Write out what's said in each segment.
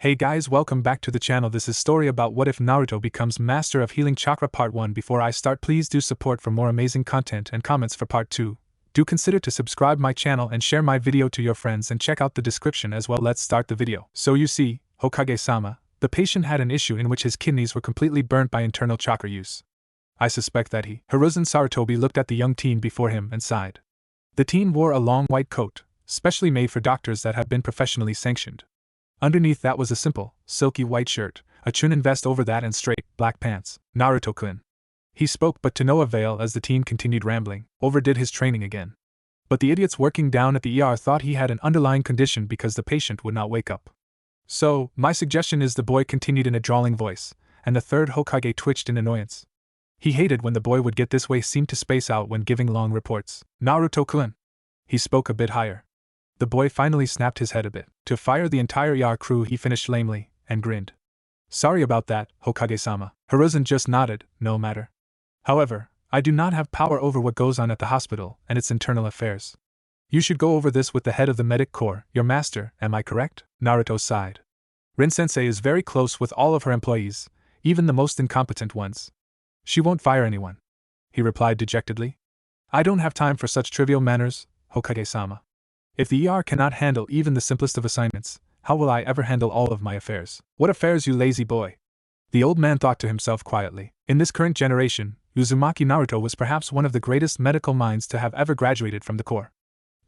Hey guys, welcome back to the channel. This is story about what if Naruto becomes Master of Healing Chakra Part 1. Before I start, please do support for more amazing content and comments for Part 2. Do consider to subscribe my channel and share my video to your friends and check out the description as well. Let's start the video. So you see, Hokage-sama, the patient had an issue in which his kidneys were completely burnt by internal chakra use. I suspect that Hiruzen Sarutobi looked at the young teen before him and sighed. The teen wore a long white coat, specially made for doctors that have been professionally sanctioned. Underneath that was a simple, silky white shirt, a Chunin vest over that and straight, black pants. Naruto-kun. He spoke but to no avail as the teen continued rambling, overdid his training again. But the idiots working down at the ER thought he had an underlying condition because the patient would not wake up. So, my suggestion is, the boy continued in a drawling voice, and the third Hokage twitched in annoyance. He hated when the boy would get this way, seemed to space out when giving long reports. Naruto-kun. He spoke a bit higher. The boy finally snapped his head a bit. To fire the entire ER crew, he finished lamely, and grinned. Sorry about that, Hokage-sama. Hiruzen just nodded, no matter. However, I do not have power over what goes on at the hospital and its internal affairs. You should go over this with the head of the medic corps, your master, am I correct? Naruto sighed. Rin-sensei is very close with all of her employees, even the most incompetent ones. She won't fire anyone, he replied dejectedly. I don't have time for such trivial matters, Hokage-sama. If the ER cannot handle even the simplest of assignments, how will I ever handle all of my affairs? What affairs, you lazy boy? The old man thought to himself quietly. In this current generation, Uzumaki Naruto was perhaps one of the greatest medical minds to have ever graduated from the corps.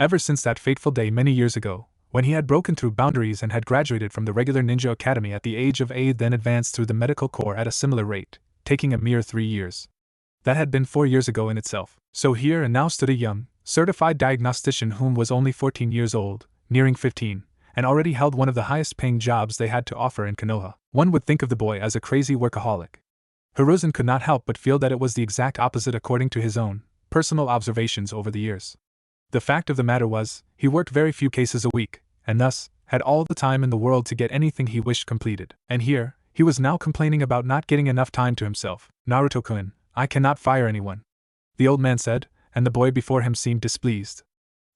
Ever since that fateful day many years ago, when he had broken through boundaries and had graduated from the regular ninja academy at the age of 8, then advanced through the medical corps at a similar rate, taking a mere 3 years. That had been 4 years ago in itself. So here and now stood a young, certified diagnostician whom was only 14 years old, nearing 15, and already held one of the highest paying jobs they had to offer in Konoha. One would think of the boy as a crazy workaholic. Hiruzen could not help but feel that it was the exact opposite according to his own personal observations over the years. The fact of the matter was, he worked very few cases a week, and thus, had all the time in the world to get anything he wished completed. And here, he was now complaining about not getting enough time to himself. Naruto-kun, I cannot fire anyone, the old man said, and the boy before him seemed displeased.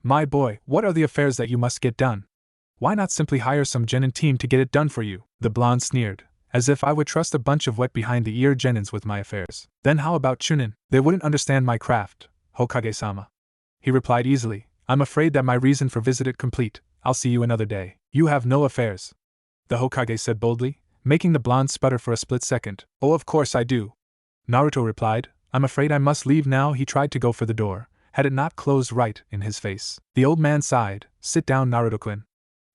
My boy, what are the affairs that you must get done? Why not simply hire some genin team to get it done for you? The blonde sneered, as if I would trust a bunch of wet behind the ear genins with my affairs. Then how about Chunin? They wouldn't understand my craft, Hokage-sama. He replied easily, I'm afraid that my reason for visit is complete. I'll see you another day. You have no affairs, the Hokage said boldly, making the blonde sputter for a split second. Oh, of course I do, Naruto replied. I'm afraid I must leave now. He tried to go for the door, had it not closed right in his face. The old man sighed. Sit down, Naruto-kun.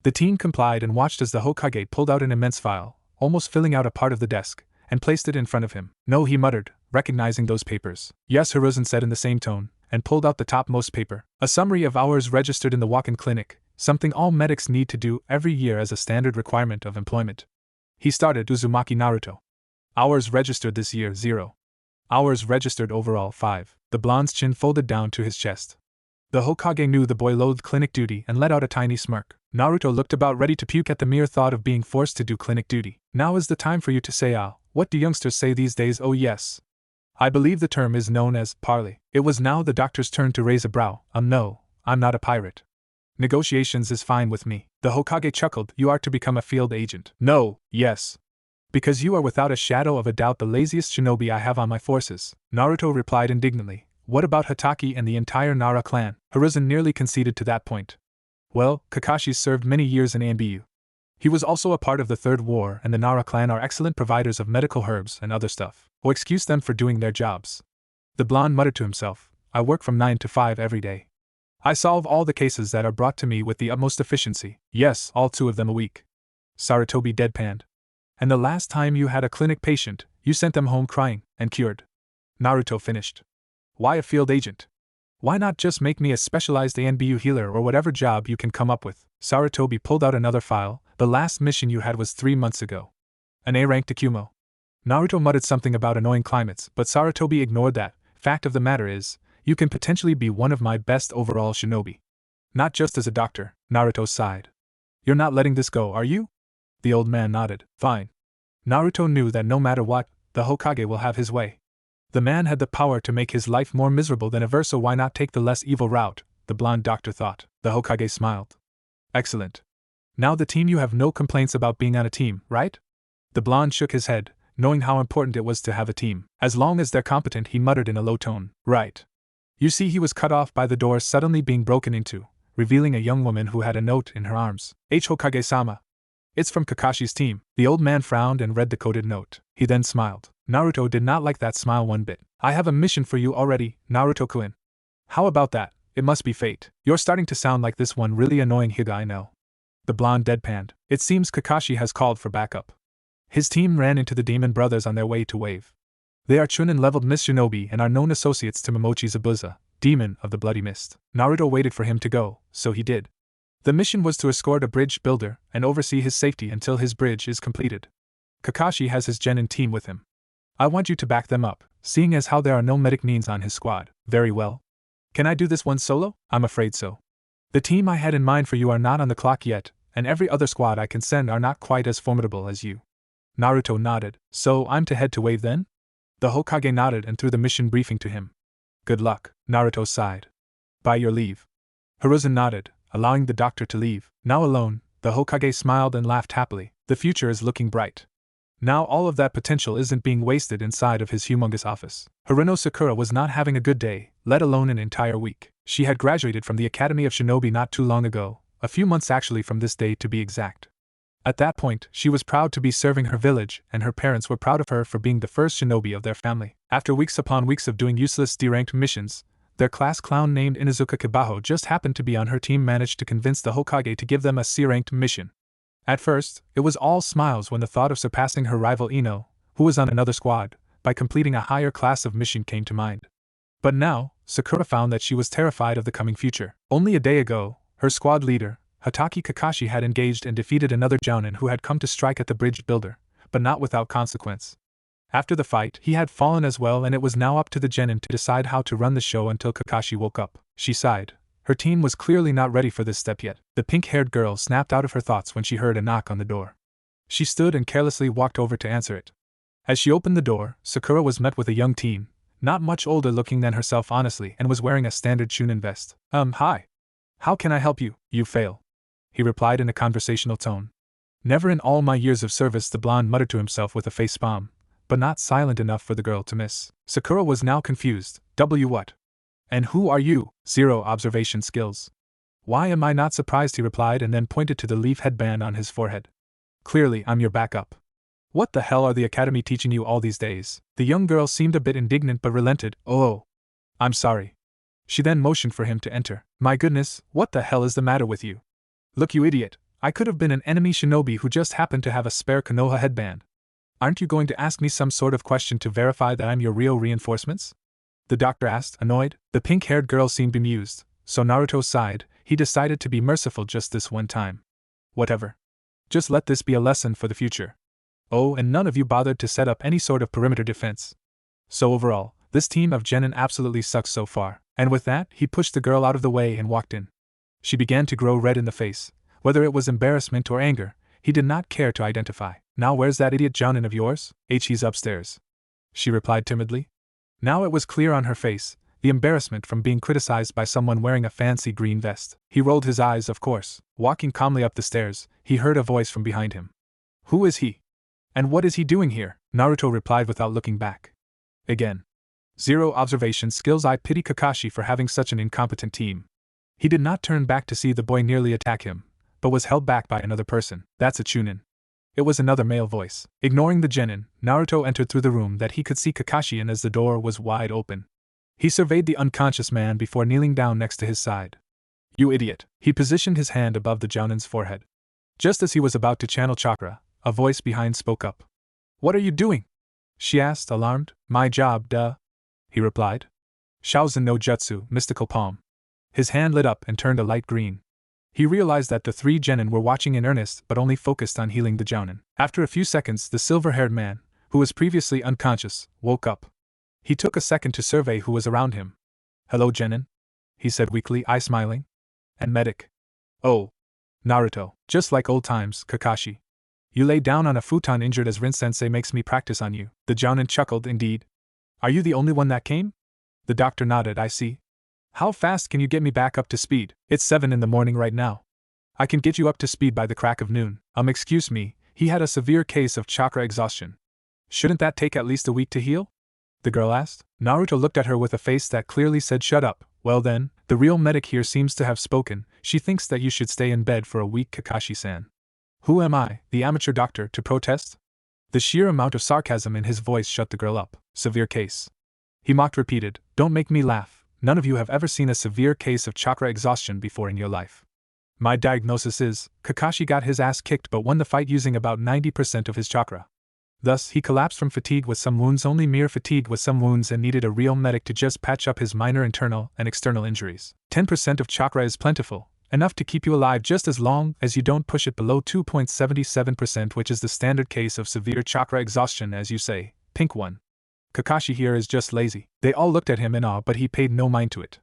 The teen complied and watched as the Hokage pulled out an immense file, almost filling out a part of the desk, and placed it in front of him. No, he muttered, recognizing those papers. Yes, Hiruzen said in the same tone, and pulled out the topmost paper. A summary of hours registered in the walk-in clinic, something all medics need to do every year as a standard requirement of employment. He started. Uzumaki Naruto. Hours registered this year 0. Hours registered overall 5. The blonde's chin folded down to his chest. The Hokage knew the boy loathed clinic duty and let out a tiny smirk. Naruto looked about ready to puke at the mere thought of being forced to do clinic duty. Now is the time for you to say what do youngsters say these days? Oh yes. I believe the term is known as parley. It was now the doctor's turn to raise a brow. No, I'm not a pirate. Negotiations is fine with me. The Hokage chuckled. You are to become a field agent. No, yes. Because you are without a shadow of a doubt the laziest shinobi I have on my forces, Naruto replied indignantly. What about Hatake and the entire Nara clan? Hiruzen nearly conceded to that point. Well, Kakashi served many years in Anbu. He was also a part of the Third War, and the Nara clan are excellent providers of medical herbs and other stuff. Or excuse them for doing their jobs. The blonde muttered to himself. I work from 9 to 5 every day. I solve all the cases that are brought to me with the utmost efficiency. Yes, all 2 of them a week. Sarutobi deadpanned. And the last time you had a clinic patient, you sent them home crying, and cured. Naruto finished. Why a field agent? Why not just make me a specialized ANBU healer or whatever job you can come up with? Sarutobi pulled out another file. The last mission you had was 3 months ago. An A rank to Kumo. Naruto muttered something about annoying climates, but Sarutobi ignored that. Fact of the matter is, you can potentially be one of my best overall shinobi. Not just as a doctor, Naruto sighed. You're not letting this go, are you? The old man nodded. Fine. Naruto knew that no matter what, the Hokage will have his way. The man had the power to make his life more miserable than ever, so why not take the less evil route, the blonde doctor thought. The Hokage smiled. Excellent. Now the team, you have no complaints about being on a team, right? The blonde shook his head, knowing how important it was to have a team. As long as they're competent, he muttered in a low tone. Right. You see, he was cut off by the door suddenly being broken into, revealing a young woman who had a note in her arms. Hokage-sama. It's from Kakashi's team. The old man frowned and read the coded note. He then smiled. Naruto did not like that smile one bit. I have a mission for you already, Naruto-kun. How about that? It must be fate. You're starting to sound like this one really annoying Higa I know. The blonde deadpanned. It seems Kakashi has called for backup. His team ran into the demon brothers on their way to Wave. They are Chunin-leveled Mist Shinobi and are known associates to Momochi Zabuza, demon of the Bloody Mist. Naruto waited for him to go, so he did. The mission was to escort a bridge builder and oversee his safety until his bridge is completed. Kakashi has his genin team with him. I want you to back them up, seeing as how there are no medic needs on his squad. Very well. Can I do this one solo? I'm afraid so. The team I had in mind for you are not on the clock yet, and every other squad I can send are not quite as formidable as you. Naruto nodded. So I'm to head to Wave then? The Hokage nodded and threw the mission briefing to him. Good luck, Naruto sighed. By your leave. Hiruzen nodded, allowing the doctor to leave. Now alone, the Hokage smiled and laughed happily. The future is looking bright. Now all of that potential isn't being wasted inside of his humongous office. Harino Sakura was not having a good day, let alone an entire week. She had graduated from the Academy of Shinobi not too long ago, a few months actually from this day to be exact. At that point, she was proud to be serving her village, and her parents were proud of her for being the first shinobi of their family. After weeks upon weeks of doing useless D-ranked missions, their class clown named Inuzuka Kibaho just happened to be on her team managed to convince the Hokage to give them a C-ranked mission. At first, it was all smiles when the thought of surpassing her rival Ino, who was on another squad, by completing a higher class of mission came to mind. But now, Sakura found that she was terrified of the coming future. Only a day ago, her squad leader, Hatake Kakashi, had engaged and defeated another Jonin who had come to strike at the bridge builder, but not without consequence. After the fight, he had fallen as well, and it was now up to the genin to decide how to run the show until Kakashi woke up. She sighed. Her team was clearly not ready for this step yet. The pink-haired girl snapped out of her thoughts when she heard a knock on the door. She stood and carelessly walked over to answer it. As she opened the door, Sakura was met with a young teen, not much older looking than herself honestly, and was wearing a standard Chunin vest. Hi. How can I help you? You fail. He replied in a conversational tone. Never in all my years of service, the blonde muttered to himself with a facepalm, but not silent enough for the girl to miss. Sakura was now confused. What? And who are you? 0 observation skills. Why am I not surprised, he replied and then pointed to the leaf headband on his forehead. Clearly, I'm your backup. What the hell are the academy teaching you all these days? The young girl seemed a bit indignant but relented. Oh. I'm sorry. She then motioned for him to enter. My goodness, what the hell is the matter with you? Look, you idiot, I could have been an enemy shinobi who just happened to have a spare Konoha headband. Aren't you going to ask me some sort of question to verify that I'm your real reinforcements? The doctor asked, annoyed. The pink-haired girl seemed bemused, so Naruto sighed. He decided to be merciful just this one time. Whatever. Just let this be a lesson for the future. Oh, and none of you bothered to set up any sort of perimeter defense. So overall, this team of genin absolutely sucks so far. And with that, he pushed the girl out of the way and walked in. She began to grow red in the face. Whether it was embarrassment or anger, he did not care to identify. Now where's that idiot Jonin of yours? He's upstairs. She replied timidly. Now it was clear on her face, the embarrassment from being criticized by someone wearing a fancy green vest. He rolled his eyes, of course. Walking calmly up the stairs, he heard a voice from behind him. Who is he? And what is he doing here? Naruto replied without looking back. Again. 0 observation skills. I pity Kakashi for having such an incompetent team. He did not turn back to see the boy nearly attack him, but was held back by another person. That's a Chunin. It was another male voice. Ignoring the genin, Naruto entered through the room that he could see Kakashi in as the door was wide open. He surveyed the unconscious man before kneeling down next to his side. You idiot. He positioned his hand above the Jonin's forehead. Just as he was about to channel chakra, a voice behind spoke up. What are you doing? She asked, alarmed. My job, duh. He replied. Shaozen no Jutsu, mystical palm. His hand lit up and turned a light green. He realized that the 3 genin were watching in earnest but only focused on healing the Jonin. After a few seconds, the silver-haired man, who was previously unconscious, woke up. He took a second to survey who was around him. Hello, genin? He said weakly, eye smiling. And medic. Oh. Naruto. Just like old times, Kakashi. You lay down on a futon injured as Rin-sensei makes me practice on you. The Jonin chuckled, indeed. Are you the only one that came? The doctor nodded, I see. How fast can you get me back up to speed? It's 7 in the morning right now. I can get you up to speed by the crack of noon. Excuse me, he had a severe case of chakra exhaustion. Shouldn't that take at least a week to heal? The girl asked. Naruto looked at her with a face that clearly said shut up. Well then, the real medic here seems to have spoken. She thinks that you should stay in bed for a week, Kakashi-san. Who am I, the amateur doctor, to protest? The sheer amount of sarcasm in his voice shut the girl up. Severe case. He mocked repeated, don't make me laugh. None of you have ever seen a severe case of chakra exhaustion before in your life. My diagnosis is, Kakashi got his ass kicked but won the fight using about 90% of his chakra. Thus, he collapsed from fatigue with some wounds, only mere fatigue with some wounds, and needed a real medic to just patch up his minor internal and external injuries. 10% of chakra is plentiful, enough to keep you alive just as long as you don't push it below 2.77%, which is the standard case of severe chakra exhaustion, as you say, pink one. Kakashi here is just lazy. They all looked at him in awe, but he paid no mind to it.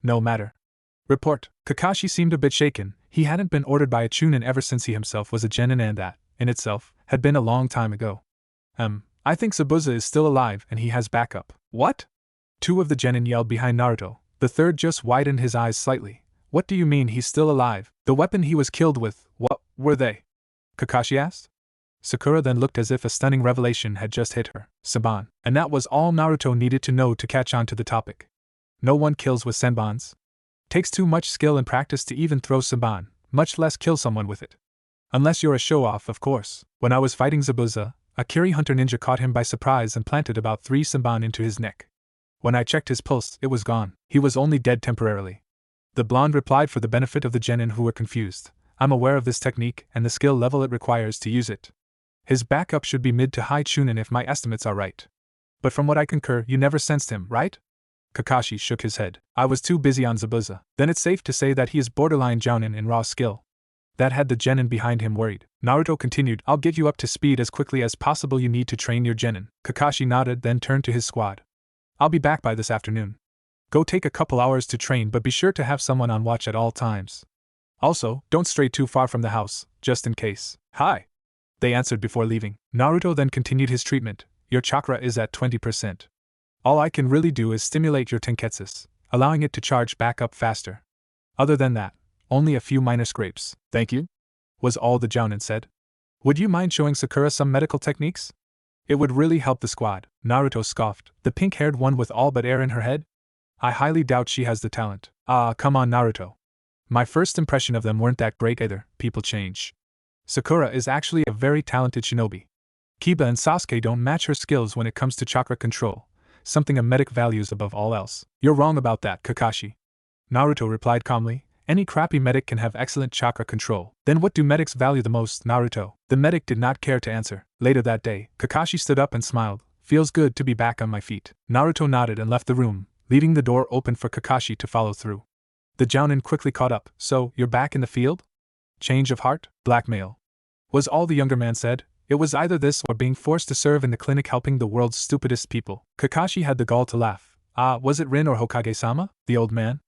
No matter. Report. Kakashi seemed a bit shaken. He hadn't been ordered by a Chunin ever since he himself was a genin, and that, in itself, had been a long time ago. I think Zabuza is still alive and he has backup. What? Two of the genin yelled behind Naruto. The third just widened his eyes slightly. What do you mean he's still alive? The weapon he was killed with, what were they? Kakashi asked. Sakura then looked as if a stunning revelation had just hit her. Senbon. And that was all Naruto needed to know to catch on to the topic. No one kills with senbons. Takes too much skill and practice to even throw senbon, much less kill someone with it. Unless you're a show-off, of course. When I was fighting Zabuza, a Kiri hunter ninja caught him by surprise and planted about 3 senbon into his neck. When I checked his pulse, it was gone. He was only dead temporarily. The blonde replied for the benefit of the genin who were confused. I'm aware of this technique and the skill level it requires to use it. His backup should be mid to high Chunin if my estimates are right. But from what I concur, you never sensed him, right? Kakashi shook his head. I was too busy on Zabuza. Then it's safe to say that he is borderline Jonin in raw skill. That had the genin behind him worried. Naruto continued, I'll get you up to speed as quickly as possible. You need to train your genin. Kakashi nodded, then turned to his squad. I'll be back by this afternoon. Go take a couple hours to train, but be sure to have someone on watch at all times. Also, don't stray too far from the house, just in case. Hi! They answered before leaving. Naruto then continued his treatment. Your chakra is at 20%. All I can really do is stimulate your tenketsu, allowing it to charge back up faster. Other than that, only a few minor scrapes. Thank you, was all the Jonin said. Would you mind showing Sakura some medical techniques? It would really help the squad. Naruto scoffed. The pink-haired one with all but air in her head? I highly doubt she has the talent. Come on, Naruto. My first impression of them weren't that great either. People change. Sakura is actually a very talented shinobi. Kiba and Sasuke don't match her skills when it comes to chakra control, something a medic values above all else. You're wrong about that, Kakashi. Naruto replied calmly. Any crappy medic can have excellent chakra control. Then what do medics value the most, Naruto? The medic did not care to answer. Later that day, Kakashi stood up and smiled. Feels good to be back on my feet. Naruto nodded and left the room, leaving the door open for Kakashi to follow through. The Jonin quickly caught up. So, you're back in the field? Change of heart? Blackmail? Was all the younger man said. It was either this or being forced to serve in the clinic helping the world's stupidest people. Kakashi had the gall to laugh. Was it Rin or Hokage-sama, the old man?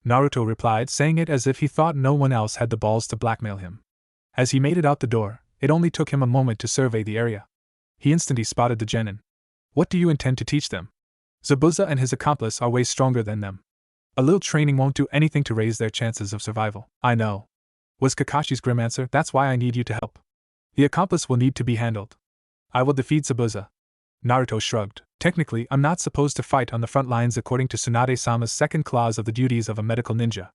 Naruto replied, saying it as if he thought no one else had the balls to blackmail him. As he made it out the door, it only took him a moment to survey the area. He instantly spotted the genin. What do you intend to teach them? Zabuza and his accomplice are way stronger than them. A little training won't do anything to raise their chances of survival. I know, was Kakashi's grim answer. That's why I need you to help. The accomplice will need to be handled. I will defeat Zabuza. Naruto shrugged. Technically, I'm not supposed to fight on the front lines according to Tsunade-sama's second clause of the duties of a medical ninja.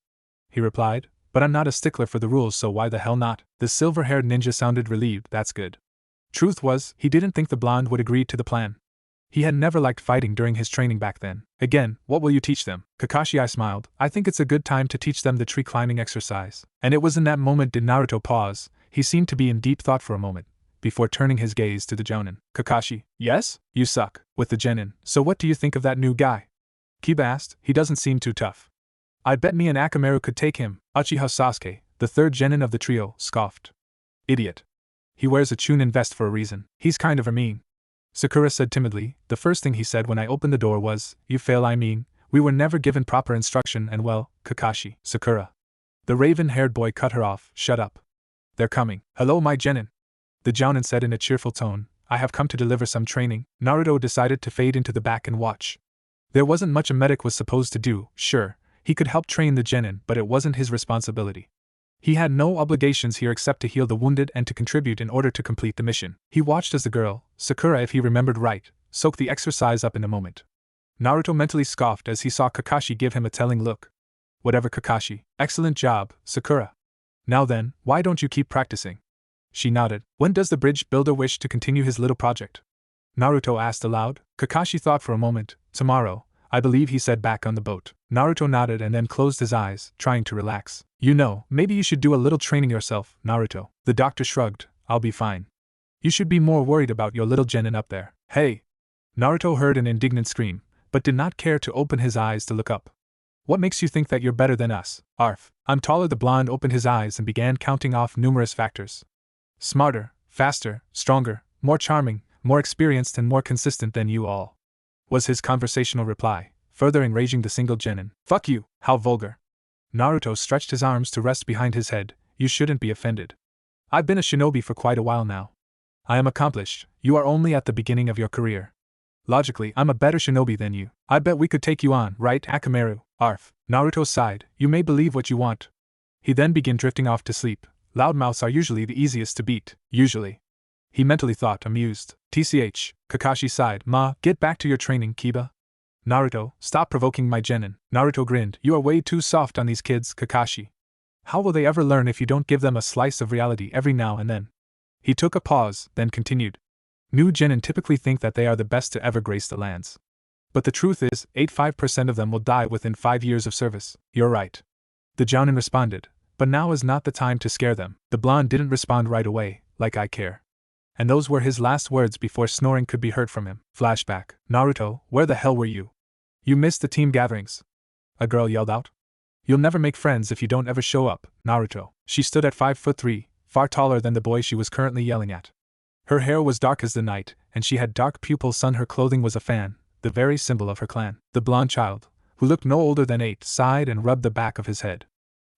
He replied, but I'm not a stickler for the rules, so why the hell not? The silver-haired ninja sounded relieved. That's good. Truth was, he didn't think the blonde would agree to the plan. He had never liked fighting during his training back then. Again, what will you teach them? Kakashi smiled. I think it's a good time to teach them the tree climbing exercise. And it was in that moment did Naruto pause. He seemed to be in deep thought for a moment, before turning his gaze to the Jonin. Kakashi, yes? You suck, with the genin. So what do you think of that new guy? Kiba asked. He doesn't seem too tough. I bet me and Akamaru could take him. Uchiha Sasuke, the third genin of the trio, scoffed. Idiot. He wears a Chunin vest for a reason. He's kind of a mean. Sakura said timidly. The first thing he said when I opened the door was, you fail, I mean, we were never given proper instruction and well, Kakashi. Sakura. The raven-haired boy cut her off. Shut up. They're coming. Hello, my genin. The Jonin said in a cheerful tone, I have come to deliver some training. Naruto decided to fade into the back and watch. There wasn't much a medic was supposed to do. Sure, he could help train the genin, but it wasn't his responsibility. He had no obligations here except to heal the wounded and to contribute in order to complete the mission. He watched as the girl, Sakura if he remembered right, soaked the exercise up in a moment. Naruto mentally scoffed as he saw Kakashi give him a telling look. Whatever, Kakashi. Excellent job, Sakura. Now then, why don't you keep practicing? She nodded. When does the bridge builder wish to continue his little project? Naruto asked aloud. Kakashi thought for a moment. Tomorrow, I believe he said, back on the boat. Naruto nodded and then closed his eyes, trying to relax. You know, maybe you should do a little training yourself, Naruto. The doctor shrugged. I'll be fine. You should be more worried about your little genin up there. Hey! Naruto heard an indignant scream, but did not care to open his eyes to look up. What makes you think that you're better than us? Arf. I'm taller. The blonde opened his eyes and began counting off numerous factors. Smarter, faster, stronger, more charming, more experienced and more consistent than you all, was his conversational reply, further enraging the single genin. Fuck you, how vulgar. Naruto stretched his arms to rest behind his head. You shouldn't be offended. I've been a shinobi for quite a while now. I am accomplished. You are only at the beginning of your career. Logically, I'm a better shinobi than you. I bet we could take you on, right, Akamaru? Arf. Naruto sighed. You may believe what you want. He then began drifting off to sleep. Loudmouths are usually the easiest to beat. Usually. He mentally thought, amused. TCH. Kakashi sighed. Ma, get back to your training, Kiba. Naruto, stop provoking my genin. Naruto grinned. You are way too soft on these kids, Kakashi. How will they ever learn if you don't give them a slice of reality every now and then? He took a pause, then continued. New genin typically think that they are the best to ever grace the lands. But the truth is, 85% of them will die within 5 years of service. You're right. The Jonin responded. But now is not the time to scare them. The blonde didn't respond right away, like I care. And those were his last words before snoring could be heard from him. Flashback. Naruto, where the hell were you? You missed the team gatherings. A girl yelled out. You'll never make friends if you don't ever show up, Naruto. She stood at 5'3", far taller than the boy she was currently yelling at. Her hair was dark as the night, and she had dark pupils. Her clothing was a fan, the very symbol of her clan. The blonde child, who looked no older than 8, sighed and rubbed the back of his head.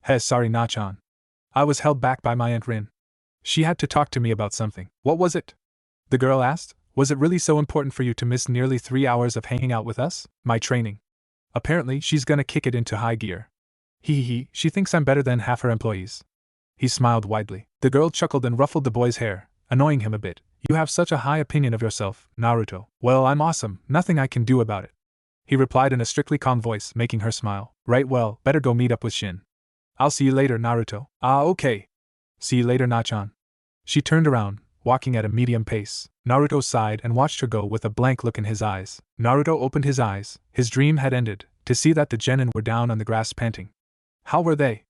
Hey, sorry, Nachan. I was held back by my Aunt Rin. She had to talk to me about something. What was it? The girl asked. Was it really so important for you to miss nearly 3 hours of hanging out with us? My training. Apparently, she's gonna kick it into high gear. Hee, she thinks I'm better than half her employees. He smiled widely. The girl chuckled and ruffled the boy's hair, annoying him a bit. You have such a high opinion of yourself, Naruto. Well, I'm awesome, nothing I can do about it. He replied in a strictly calm voice, making her smile. Right, well, better go meet up with Shin. I'll see you later, Naruto. Ah, okay. See you later, Nachan. She turned around, walking at a medium pace. Naruto sighed and watched her go with a blank look in his eyes. Naruto opened his eyes. His dream had ended, to see that the genin were down on the grass panting. How were they?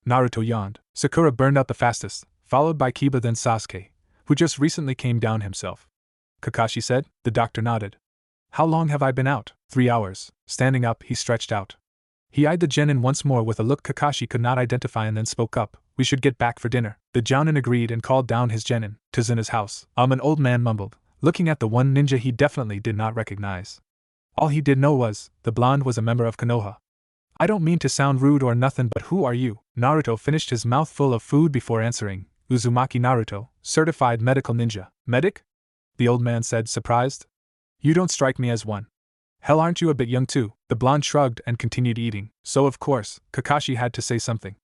Naruto yawned. Sakura burned out the fastest, followed by Kiba, then Sasuke, who just recently came down himself. Kakashi said. The doctor nodded. How long have I been out? 3 hours. Standing up, he stretched out. He eyed the genin once more with a look Kakashi could not identify and then spoke up. We should get back for dinner. The Jonin agreed and called down his genin. 'Tis in his house. An old man mumbled, looking at the one ninja he definitely did not recognize. All he did know was, the blonde was a member of Konoha. I don't mean to sound rude or nothing, but who are you? Naruto finished his mouth full of food before answering. Uzumaki Naruto, certified medical ninja. Medic? The old man said, surprised. You don't strike me as one. Hell, aren't you a bit young too? The blonde shrugged and continued eating. So of course, Kakashi had to say something.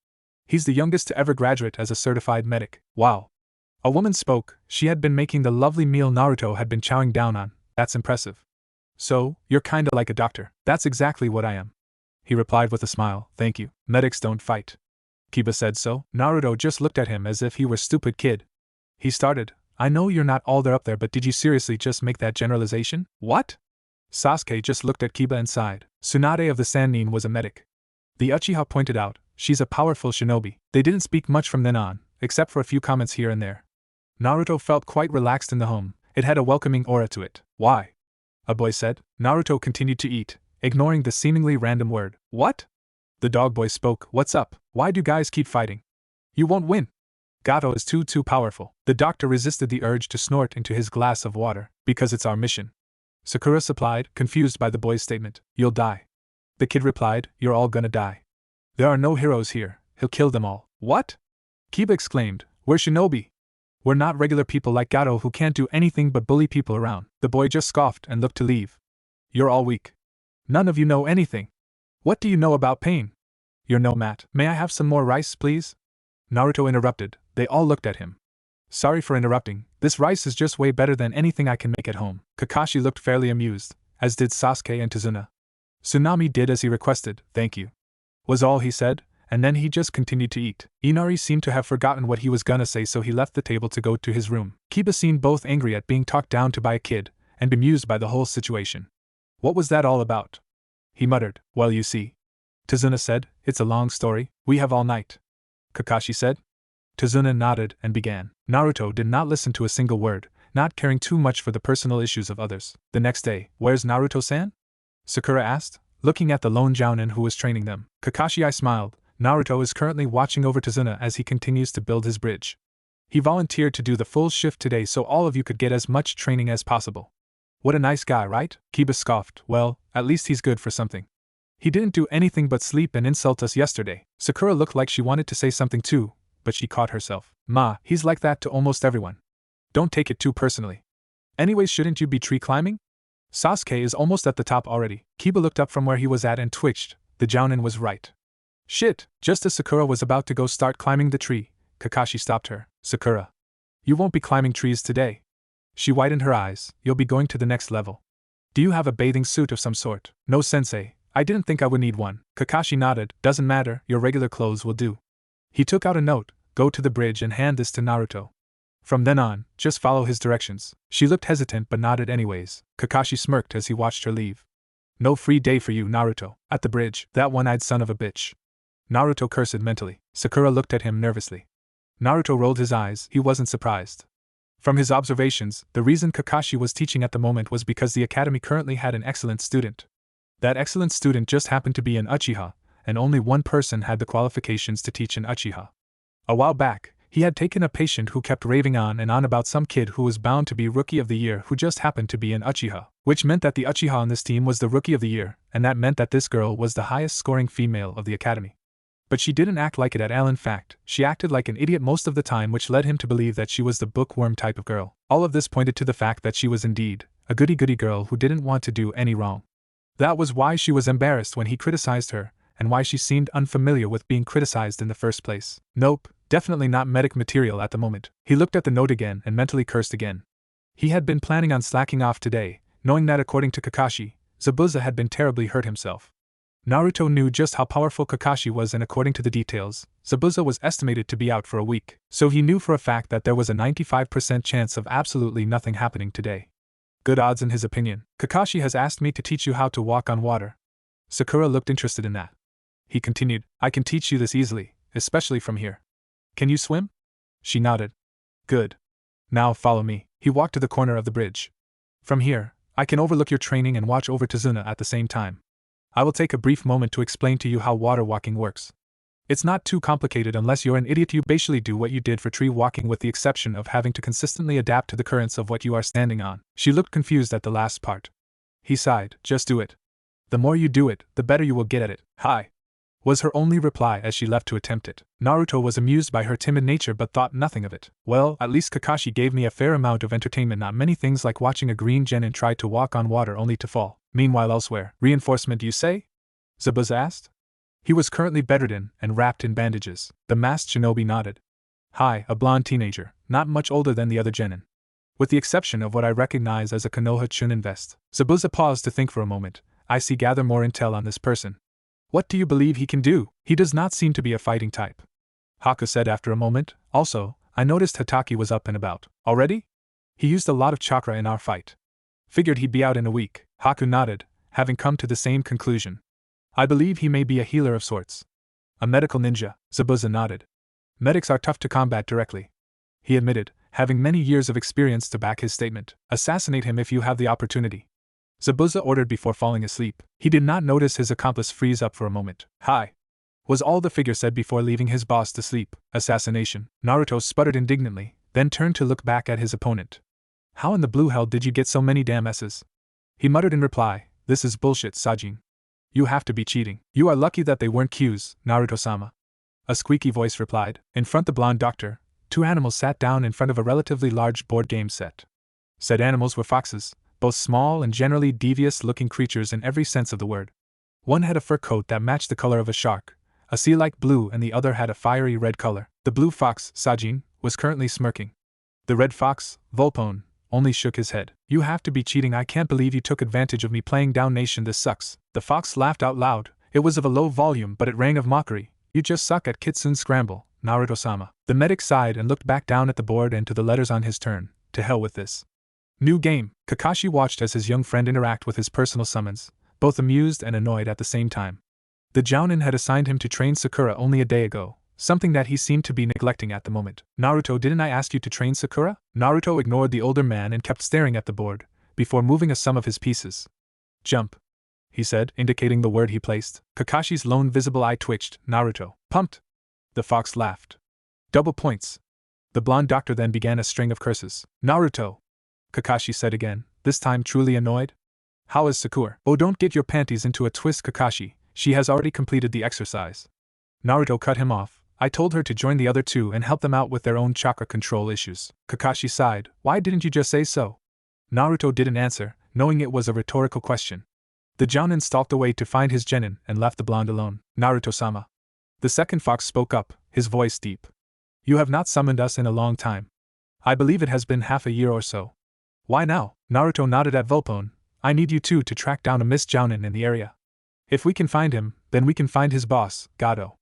He's the youngest to ever graduate as a certified medic. Wow. A woman spoke. She had been making the lovely meal Naruto had been chowing down on. That's impressive. So, you're kinda like a doctor. That's exactly what I am. He replied with a smile. Thank you. Medics don't fight. Kiba said so. Naruto just looked at him as if he were a stupid kid. He started. I know you're not all there up there, but did you seriously just make that generalization? What? Sasuke just looked at Kiba and sighed. Tsunade of the Sannin was a medic. The Uchiha pointed out, she's a powerful shinobi. They didn't speak much from then on, except for a few comments here and there. Naruto felt quite relaxed in the home. It had a welcoming aura to it. Why? A boy said. Naruto continued to eat, ignoring the seemingly random word. What? The dog boy spoke. What's up? Why do guys keep fighting? You won't win. Gato is too powerful. The doctor resisted the urge to snort into his glass of water. Because it's our mission. Sakura supplied, confused by the boy's statement. You'll die. The kid replied, you're all gonna die. There are no heroes here, he'll kill them all. What? Kiba exclaimed, we're shinobi. We're not regular people like Gato who can't do anything but bully people around. The boy just scoffed and looked to leave. You're all weak. None of you know anything. What do you know about pain? You're no mat. May I have some more rice, please? Naruto interrupted. They all looked at him. Sorry for interrupting, this rice is just way better than anything I can make at home. Kakashi looked fairly amused, as did Sasuke and Tazuna. Tsunami did as he requested, thank you, was all he said, and then he just continued to eat. Inari seemed to have forgotten what he was gonna say, so he left the table to go to his room. Kiba seemed both angry at being talked down to by a kid, and bemused by the whole situation. What was that all about? He muttered. Well, you see, Tazuna said, it's a long story, we have all night. Kakashi said. Tazuna nodded and began. Naruto did not listen to a single word, not caring too much for the personal issues of others. The next day, where's Naruto-san? Sakura asked, looking at the lone Jonin who was training them. Kakashi smiled. Naruto is currently watching over Tazuna as he continues to build his bridge. He volunteered to do the full shift today so all of you could get as much training as possible. What a nice guy, right? Kiba scoffed. Well, at least he's good for something. He didn't do anything but sleep and insult us yesterday. Sakura looked like she wanted to say something too, but she caught herself. Ma, he's like that to almost everyone. Don't take it too personally. Anyways, shouldn't you be tree climbing? Sasuke is almost at the top already. Kiba looked up from where he was at and twitched. The Jounin was right. Shit! Just as Sakura was about to go start climbing the tree, Kakashi stopped her. Sakura, you won't be climbing trees today. She widened her eyes. You'll be going to the next level. Do you have a bathing suit of some sort? No, sensei. I didn't think I would need one. Kakashi nodded. Doesn't matter, your regular clothes will do. He took out a note. Go to the bridge and hand this to Naruto. From then on, just follow his directions. She looked hesitant but nodded anyways. Kakashi smirked as he watched her leave. No free day for you, Naruto. At the bridge, that one-eyed son of a bitch. Naruto cursed mentally. Sakura looked at him nervously. Naruto rolled his eyes. He wasn't surprised. From his observations, the reason Kakashi was teaching at the moment was because the academy currently had an excellent student. That excellent student just happened to be an Uchiha, and only one person had the qualifications to teach an Uchiha. A while back, he had taken a patient who kept raving on and on about some kid who was bound to be Rookie of the Year who just happened to be an Uchiha, which meant that the Uchiha on this team was the Rookie of the Year, and that meant that this girl was the highest scoring female of the academy. But she didn't act like it at all. In fact, she acted like an idiot most of the time, which led him to believe that she was the bookworm type of girl. All of this pointed to the fact that she was indeed a goody-goody girl who didn't want to do any wrong. That was why she was embarrassed when he criticized her, and why she seemed unfamiliar with being criticized in the first place. Nope, definitely not medic material at the moment. He looked at the note again and mentally cursed again. He had been planning on slacking off today, knowing that according to Kakashi, Zabuza had been terribly hurt himself. Naruto knew just how powerful Kakashi was, and according to the details, Zabuza was estimated to be out for a week, so he knew for a fact that there was a 95% chance of absolutely nothing happening today. Good odds in his opinion. Kakashi has asked me to teach you how to walk on water. Sakura looked interested in that. He continued, I can teach you this easily, especially from here. Can you swim? She nodded. Good. Now follow me. He walked to the corner of the bridge. From here, I can overlook your training and watch over Tazuna at the same time. I will take a brief moment to explain to you how water walking works. It's not too complicated unless you're an idiot. You basically do what you did for tree walking with the exception of having to consistently adapt to the currents of what you are standing on. She looked confused at the last part. He sighed. Just do it. The more you do it, the better you will get at it. Hi, was her only reply as she left to attempt it. Naruto was amused by her timid nature but thought nothing of it. Well, at least Kakashi gave me a fair amount of entertainment, not many things like watching a green genin try to walk on water only to fall. Meanwhile elsewhere, reinforcement you say? Zabuza asked. He was currently bedridden and wrapped in bandages. The masked shinobi nodded. Hi, a blonde teenager, not much older than the other genin. With the exception of what I recognize as a Konoha Chunin vest. Zabuza paused to think for a moment. I see, gather more intel on this person. What do you believe he can do? He does not seem to be a fighting type. Haku said after a moment. Also, I noticed Hatake was up and about. Already? He used a lot of chakra in our fight. Figured he'd be out in a week. Haku nodded, having come to the same conclusion. I believe he may be a healer of sorts. A medical ninja, Zabuza nodded. Medics are tough to combat directly, he admitted, having many years of experience to back his statement. Assassinate him if you have the opportunity, Zabuza ordered before falling asleep. He did not notice his accomplice freeze up for a moment. Hi, was all the figure said before leaving his boss to sleep. Assassination, Naruto sputtered indignantly, then turned to look back at his opponent. How in the blue hell did you get so many damn S's? He muttered in reply, this is bullshit, Sajin. You have to be cheating. You are lucky that they weren't Q's, Naruto-sama. A squeaky voice replied. In front the blonde doctor, two animals sat down in front of a relatively large board game set. Said animals were foxes, both small and generally devious-looking creatures in every sense of the word. One had a fur coat that matched the color of a shark, a sea-like blue, and the other had a fiery red color. The blue fox, Sajin, was currently smirking. The red fox, Volpone, only shook his head. You have to be cheating. I can't believe you took advantage of me playing down nation. This sucks. The fox laughed out loud. It was of a low volume, but it rang of mockery. You just suck at Kitsune Scramble, Naruto-sama. The medic sighed and looked back down at the board and to the letters on his turn. To hell with this. New game. Kakashi watched as his young friend interact with his personal summons, both amused and annoyed at the same time. The Jonin had assigned him to train Sakura only a day ago, something that he seemed to be neglecting at the moment. Naruto, didn't I ask you to train Sakura? Naruto ignored the older man and kept staring at the board, before moving a sum of his pieces. Jump, he said, indicating the word he placed. Kakashi's lone visible eye twitched. Naruto. Pumped. The fox laughed. Double points. The blonde doctor then began a string of curses. Naruto, Kakashi said again, this time truly annoyed. How is Sakura? Oh, don't get your panties into a twist, Kakashi. She has already completed the exercise. Naruto cut him off. I told her to join the other two and help them out with their own chakra control issues. Kakashi sighed. Why didn't you just say so? Naruto didn't answer, knowing it was a rhetorical question. The Jonin stalked away to find his genin and left the blonde alone. Naruto-sama. The second fox spoke up, his voice deep. You have not summoned us in a long time. I believe it has been half a year or so. Why now? Naruto nodded at Volpone. I need you two to track down a Miss Jonin in the area. If we can find him, then we can find his boss, Gato.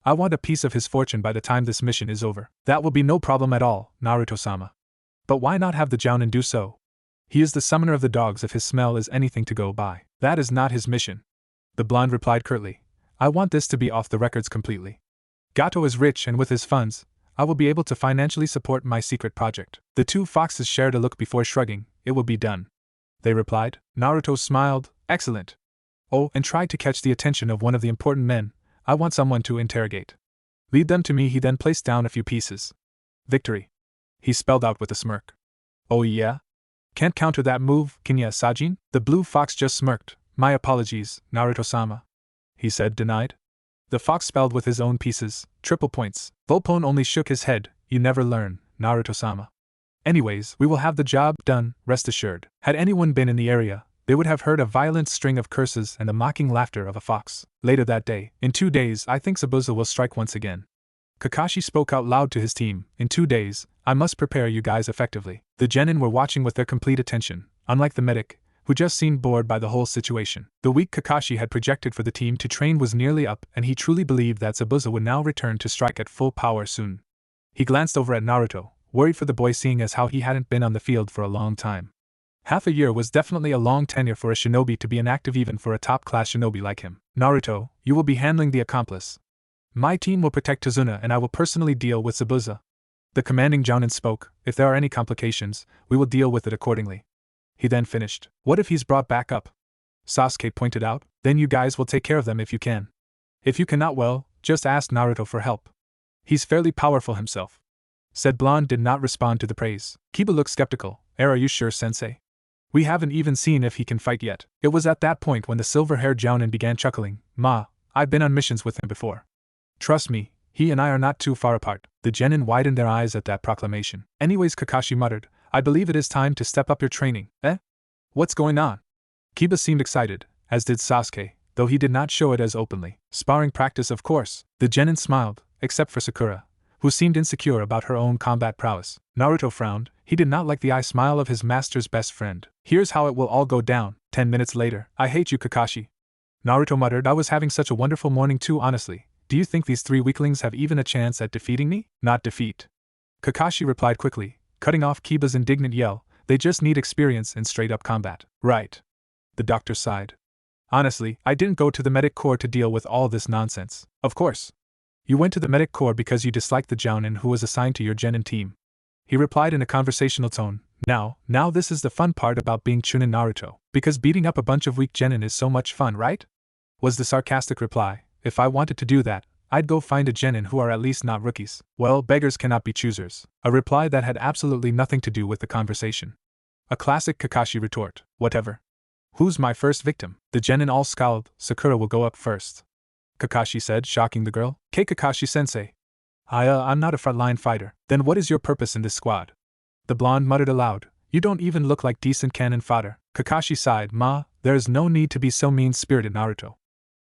I want a piece of his fortune by the time this mission is over. That will be no problem at all, Naruto-sama. But why not have the Jonin do so? He is the summoner of the dogs if his smell is anything to go by. That is not his mission. The blonde replied curtly. I want this to be off the records completely. Gato is rich and with his funds, I will be able to financially support my secret project. The two foxes shared a look before shrugging. It will be done. They replied. Naruto smiled. Excellent. Oh, and tried to catch the attention of one of the important men. I want someone to interrogate. Lead them to me. He then placed down a few pieces. Victory. He spelled out with a smirk. Oh yeah? Can't counter that move, can ya, Sajin? The blue fox just smirked. My apologies, Naruto-sama. He said, denied. The fox spelled with his own pieces, triple points. Volpone only shook his head. You never learn, Naruto-sama. Anyways, we will have the job done, rest assured. Had anyone been in the area, they would have heard a violent string of curses and the mocking laughter of a fox. Later that day, in 2 days, I think Zabuza will strike once again. Kakashi spoke out loud to his team. In 2 days, I must prepare you guys effectively. The genin were watching with their complete attention, unlike the medic, who just seemed bored by the whole situation. The week Kakashi had projected for the team to train was nearly up, and he truly believed that Zabuza would now return to strike at full power soon. He glanced over at Naruto, worried for the boy seeing as how he hadn't been on the field for a long time. Half a year was definitely a long tenure for a shinobi to be inactive, even for a top-class shinobi like him. Naruto, you will be handling the accomplice. My team will protect Tazuna and I will personally deal with Zabuza. The commanding Jonin spoke. If there are any complications, we will deal with it accordingly. He then finished. What if he's brought back up? Sasuke pointed out. Then you guys will take care of them if you can. If you cannot, well, just ask Naruto for help. He's fairly powerful himself. Said Blonde did not respond to the praise. Kiba looked skeptical. Are you sure, sensei? We haven't even seen if he can fight yet. It was at that point when the silver-haired Jonin began chuckling. Ma, I've been on missions with him before. Trust me, he and I are not too far apart. The genin widened their eyes at that proclamation. Anyways, Kakashi muttered, I believe it is time to step up your training. What's going on? Kiba seemed excited, as did Sasuke, though he did not show it as openly. Sparring practice, of course. The genin smiled, except for Sakura, who seemed insecure about her own combat prowess. Naruto frowned. He did not like the eye smile of his master's best friend. Here's how it will all go down. 10 minutes later. I hate you, Kakashi. Naruto muttered. I was having such a wonderful morning too, honestly. Do you think these 3 weaklings have even a chance at defeating me? Not defeat. Kakashi replied quickly, cutting off Kiba's indignant yell. They just need experience in straight-up combat. Right. The doctor sighed. Honestly, I didn't go to the medic corps to deal with all this nonsense. Of course. You went to the medic corps because you disliked the Jonin who was assigned to your genin team. He replied in a conversational tone. Now this is the fun part about being Chunin Naruto. Because beating up a bunch of weak genin is so much fun, right? Was the sarcastic reply. If I wanted to do that, I'd go find a genin who are at least not rookies. Well, beggars cannot be choosers. A reply that had absolutely nothing to do with the conversation. A classic Kakashi retort. Whatever. Who's my first victim? The genin all scowled. Sakura will go up first. Kakashi said, shocking the girl. Kakashi-sensei. I'm not a frontline fighter. Then what is your purpose in this squad? The blonde muttered aloud. You don't even look like decent cannon fodder. Kakashi sighed. Ma, there is no need to be so mean-spirited, Naruto.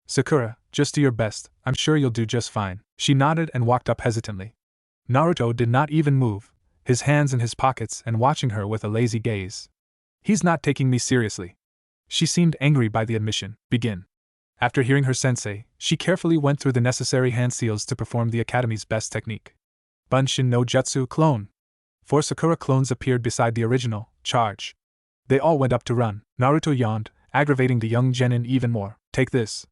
Sakura, just do your best. I'm sure you'll do just fine. She nodded and walked up hesitantly. Naruto did not even move, his hands in his pockets and watching her with a lazy gaze. He's not taking me seriously. She seemed angry by the admission. Begin. After hearing her sensei, she carefully went through the necessary hand seals to perform the academy's best technique. Bunshin no Jutsu clone. 4 Sakura clones appeared beside the original, charge. They all went up to run. Naruto yawned, aggravating the young genin even more. Take this.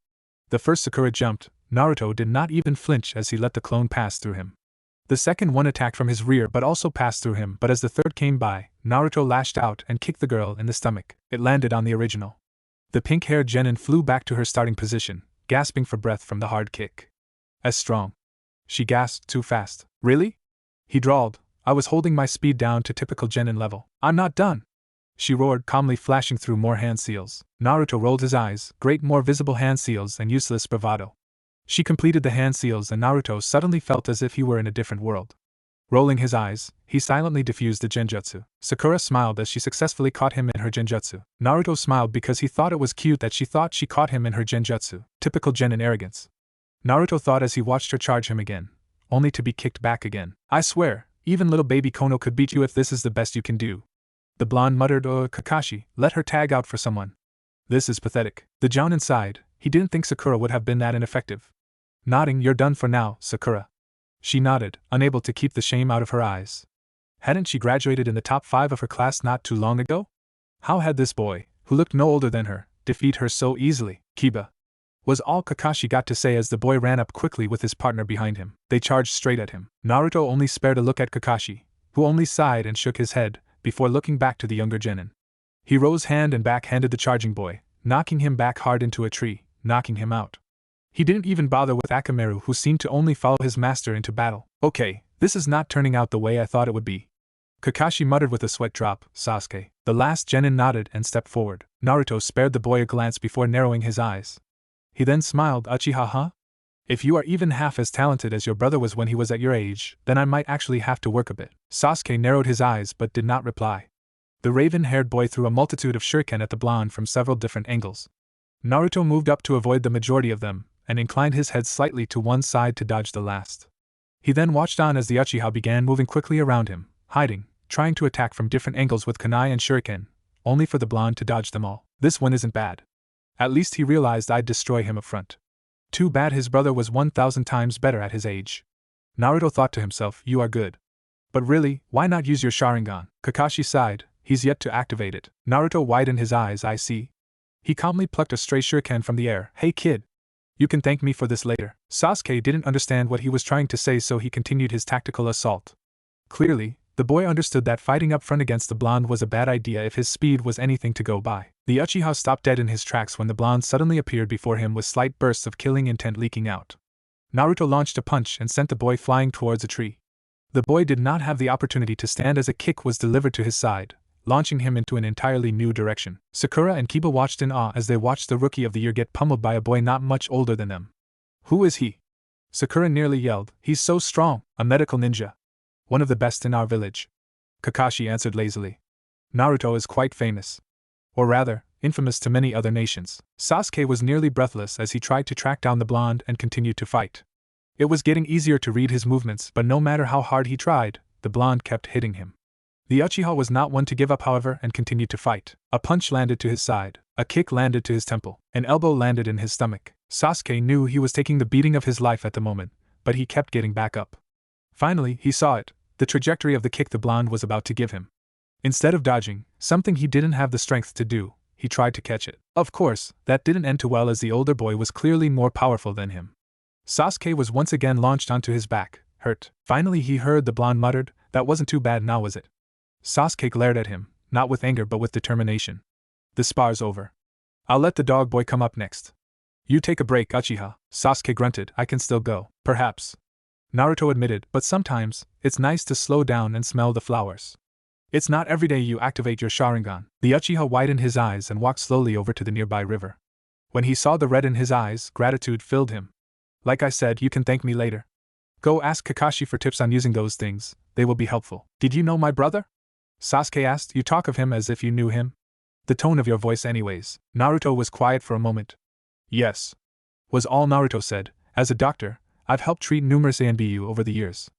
The first Sakura jumped. Naruto did not even flinch as he let the clone pass through him. The second one attacked from his rear but also passed through him, but as the third came by, Naruto lashed out and kicked the girl in the stomach. It landed on the original. The pink-haired genin flew back to her starting position, gasping for breath from the hard kick. As strong. She gasped too fast. Really? He drawled. I was holding my speed down to typical genin level. I'm not done. She roared, calmly flashing through more hand seals. Naruto rolled his eyes, great more visible hand seals and useless bravado. She completed the hand seals and Naruto suddenly felt as if he were in a different world. Rolling his eyes, he silently diffused the genjutsu. Sakura smiled as she successfully caught him in her genjutsu. Naruto smiled because he thought it was cute that she thought she caught him in her genjutsu. Typical genin arrogance. Naruto thought as he watched her charge him again, only to be kicked back again. I swear, even little baby Kono could beat you if this is the best you can do. The blonde muttered, Kakashi, let her tag out for someone. This is pathetic. The Jonin sighed. He didn't think Sakura would have been that ineffective. Nodding, you're done for now, Sakura. She nodded, unable to keep the shame out of her eyes. Hadn't she graduated in the top 5 of her class not too long ago? How had this boy, who looked no older than her, defeat her so easily? Kiba. Was all Kakashi got to say as the boy ran up quickly with his partner behind him. They charged straight at him. Naruto only spared a look at Kakashi, who only sighed and shook his head, before looking back to the younger genin. He rose hand and backhanded the charging boy, knocking him back hard into a tree, knocking him out. He didn't even bother with Akamaru, who seemed to only follow his master into battle. Okay, this is not turning out the way I thought it would be. Kakashi muttered with a sweat drop. Sasuke. The last genin nodded and stepped forward. Naruto spared the boy a glance before narrowing his eyes. He then smiled. Uchiha, huh? If you are even half as talented as your brother was when he was at your age, then I might actually have to work a bit. Sasuke narrowed his eyes but did not reply. The raven-haired boy threw a multitude of shuriken at the blonde from several different angles. Naruto moved up to avoid the majority of them, and inclined his head slightly to one side to dodge the last. He then watched on as the Uchiha began moving quickly around him, hiding, trying to attack from different angles with kunai and shuriken, only for the blonde to dodge them all. This one isn't bad. At least he realized I'd destroy him up front. Too bad his brother was 1,000 times better at his age. Naruto thought to himself, you are good. But really, why not use your Sharingan? Kakashi sighed, he's yet to activate it. Naruto widened his eyes, I see. He calmly plucked a stray shuriken from the air. Hey kid! You can thank me for this later. Sasuke didn't understand what he was trying to say, so he continued his tactical assault. Clearly, the boy understood that fighting up front against the blonde was a bad idea if his speed was anything to go by. The Uchiha stopped dead in his tracks when the blonde suddenly appeared before him with slight bursts of killing intent leaking out. Naruto launched a punch and sent the boy flying towards a tree. The boy did not have the opportunity to stand as a kick was delivered to his side, launching him into an entirely new direction. Sakura and Kiba watched in awe as they watched the Rookie of the Year get pummeled by a boy not much older than them. Who is he? Sakura nearly yelled. He's so strong, a medical ninja. One of the best in our village. Kakashi answered lazily. Naruto is quite famous. Or rather, infamous to many other nations. Sasuke was nearly breathless as he tried to track down the blonde and continued to fight. It was getting easier to read his movements, but no matter how hard he tried, the blonde kept hitting him. The Uchiha was not one to give up, however, and continued to fight. A punch landed to his side, a kick landed to his temple, an elbow landed in his stomach. Sasuke knew he was taking the beating of his life at the moment, but he kept getting back up. Finally, he saw it, the trajectory of the kick the blonde was about to give him. Instead of dodging, something he didn't have the strength to do, he tried to catch it. Of course, that didn't end too well as the older boy was clearly more powerful than him. Sasuke was once again launched onto his back, hurt. Finally he heard the blonde muttered, that wasn't too bad now, was it? Sasuke glared at him, not with anger but with determination. The spar's over. I'll let the dog boy come up next. You take a break, Uchiha. Sasuke grunted, I can still go. Perhaps. Naruto admitted, but sometimes, it's nice to slow down and smell the flowers. It's not every day you activate your Sharingan. The Uchiha widened his eyes and walked slowly over to the nearby river. When he saw the red in his eyes, gratitude filled him. Like I said, you can thank me later. Go ask Kakashi for tips on using those things, they will be helpful. Did you know my brother? Sasuke asked, you talk of him as if you knew him? The tone of your voice anyways. Naruto was quiet for a moment. Yes. Was all Naruto said. As a doctor, I've helped treat numerous ANBU over the years.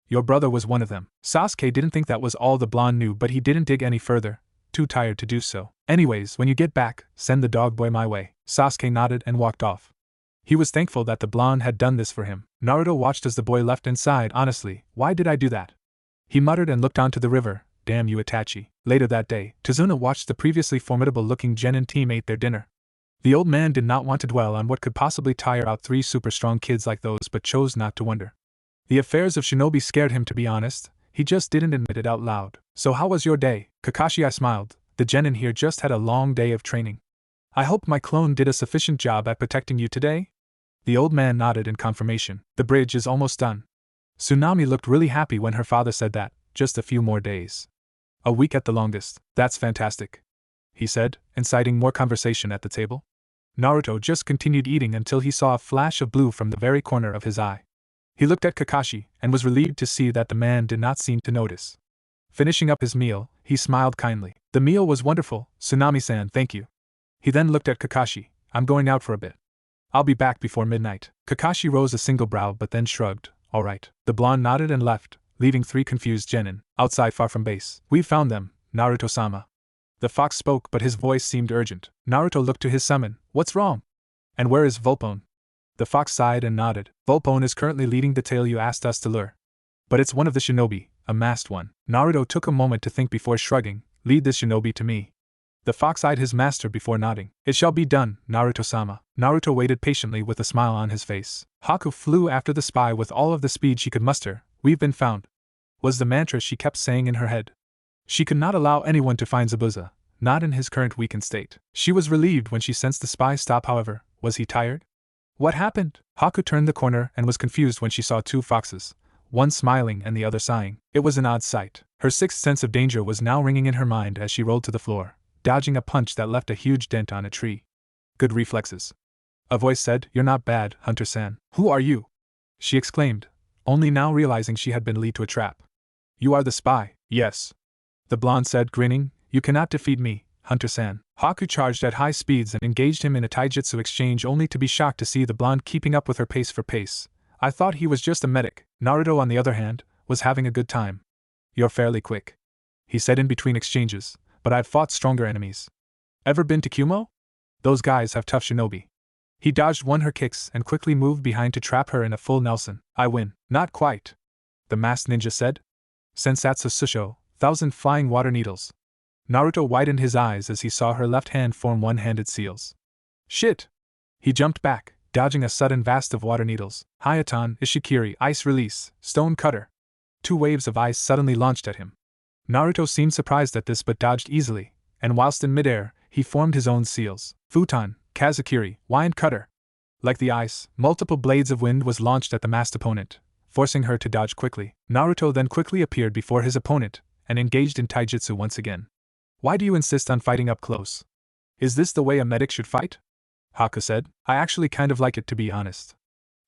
Your brother was one of them. Sasuke didn't think that was all the blonde knew, but he didn't dig any further, too tired to do so. Anyways, when you get back, send the dog boy my way. Sasuke nodded and walked off. He was thankful that the blonde had done this for him. Naruto watched as the boy left and sighed, honestly, why did I do that? He muttered and looked onto the river, damn you Itachi. Later that day, Tazuna watched the previously formidable-looking genin team eat their dinner. The old man did not want to dwell on what could possibly tire out 3 super strong kids like those, but chose not to wonder. The affairs of shinobi scared him, to be honest. He just didn't admit it out loud. So how was your day, Kakashi? I smiled. The genin here just had a long day of training. I hope my clone did a sufficient job at protecting you today? The old man nodded in confirmation. The bridge is almost done. Tsunami looked really happy when her father said that. Just a few more days. A week at the longest. That's fantastic, he said, inciting more conversation at the table. Naruto just continued eating until he saw a flash of blue from the very corner of his eye. He looked at Kakashi and was relieved to see that the man did not seem to notice. Finishing up his meal, he smiled kindly. The meal was wonderful, Tsunami-san, thank you. He then looked at Kakashi. I'm going out for a bit. I'll be back before midnight. Kakashi rose a single brow but then shrugged. Alright. The blonde nodded and left, leaving 3 confused genin outside far from base. We've found them, Naruto-sama. The fox spoke, but his voice seemed urgent. Naruto looked to his summon. What's wrong? And where is Volpone? The fox sighed and nodded. Volpone is currently leading the tail you asked us to lure. But it's one of the shinobi, a masked one. Naruto took a moment to think before shrugging. Lead this shinobi to me. The fox eyed his master before nodding. It shall be done, Naruto-sama. Naruto waited patiently with a smile on his face. Haku flew after the spy with all of the speed she could muster. We've been found, was the mantra she kept saying in her head. She could not allow anyone to find Zabuza, not in his current weakened state. She was relieved when she sensed the spy stop, however. Was he tired? What happened? Haku turned the corner and was confused when she saw 2 foxes, one smiling and the other sighing. It was an odd sight. Her sixth sense of danger was now ringing in her mind as she rolled to the floor, dodging a punch that left a huge dent on a tree. Good reflexes. A voice said, You're not bad, Hunter-san. Who are you? She exclaimed, only now realizing she had been led to a trap. You are the spy. Yes. The blonde said, grinning. You cannot defeat me, Hunter-san. Haku charged at high speeds and engaged him in a taijutsu exchange, only to be shocked to see the blonde keeping up with her pace for pace. I thought he was just a medic. Naruto, on the other hand, was having a good time. You're fairly quick, he said in between exchanges, but I've fought stronger enemies. Ever been to Kumo? Those guys have tough shinobi. He dodged her kicks and quickly moved behind to trap her in a full Nelson. I win. Not quite, the masked ninja said. Sensatsu Susho, 1,000 flying water needles. Naruto widened his eyes as he saw her left hand form one-handed seals. Shit! He jumped back, dodging a sudden vast of water needles. Hayatan, Ishikiri, ice release, stone cutter. 2 waves of ice suddenly launched at him. Naruto seemed surprised at this but dodged easily, and whilst in midair, he formed his own seals. Futon, Kazakiri, wind cutter. Like the ice, multiple blades of wind was launched at the masked opponent, forcing her to dodge quickly. Naruto then quickly appeared before his opponent, and engaged in taijutsu once again. Why do you insist on fighting up close? Is this the way a medic should fight? Haku said. I actually kind of like it, to be honest.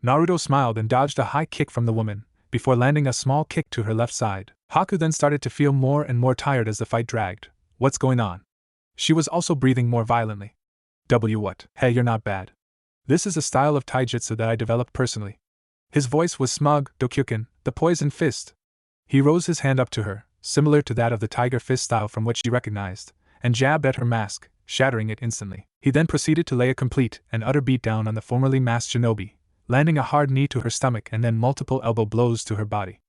Naruto smiled and dodged a high kick from the woman, before landing a small kick to her left side. Haku then started to feel more and more tired as the fight dragged. What's going on? She was also breathing more violently. What? Hey, you're not bad. This is a style of taijutsu that I developed personally. His voice was smug. Dokuken, the poison fist. He rose his hand up to her, similar to that of the tiger fist style from which she recognized, and jabbed at her mask, shattering it instantly. He then proceeded to lay a complete and utter beatdown on the formerly masked shinobi, landing a hard knee to her stomach and then multiple elbow blows to her body.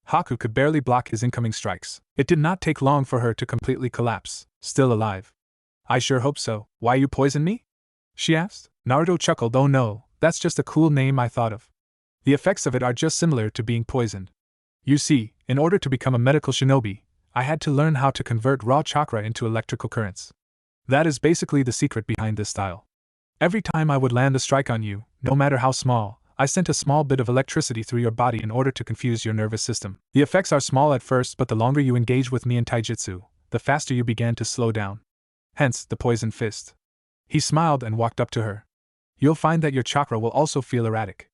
Haku could barely block his incoming strikes. It did not take long for her to completely collapse, still alive. I sure hope so. Why you poison me? She asked. Naruto chuckled. Oh no, that's just a cool name I thought of. The effects of it are just similar to being poisoned. You see, in order to become a medical shinobi, I had to learn how to convert raw chakra into electrical currents. That is basically the secret behind this style. Every time I would land a strike on you, no matter how small, I sent a small bit of electricity through your body in order to confuse your nervous system. The effects are small at first, but the longer you engage with me in taijutsu, the faster you began to slow down. Hence, the poison fist. He smiled and walked up to her. You'll find that your chakra will also feel erratic.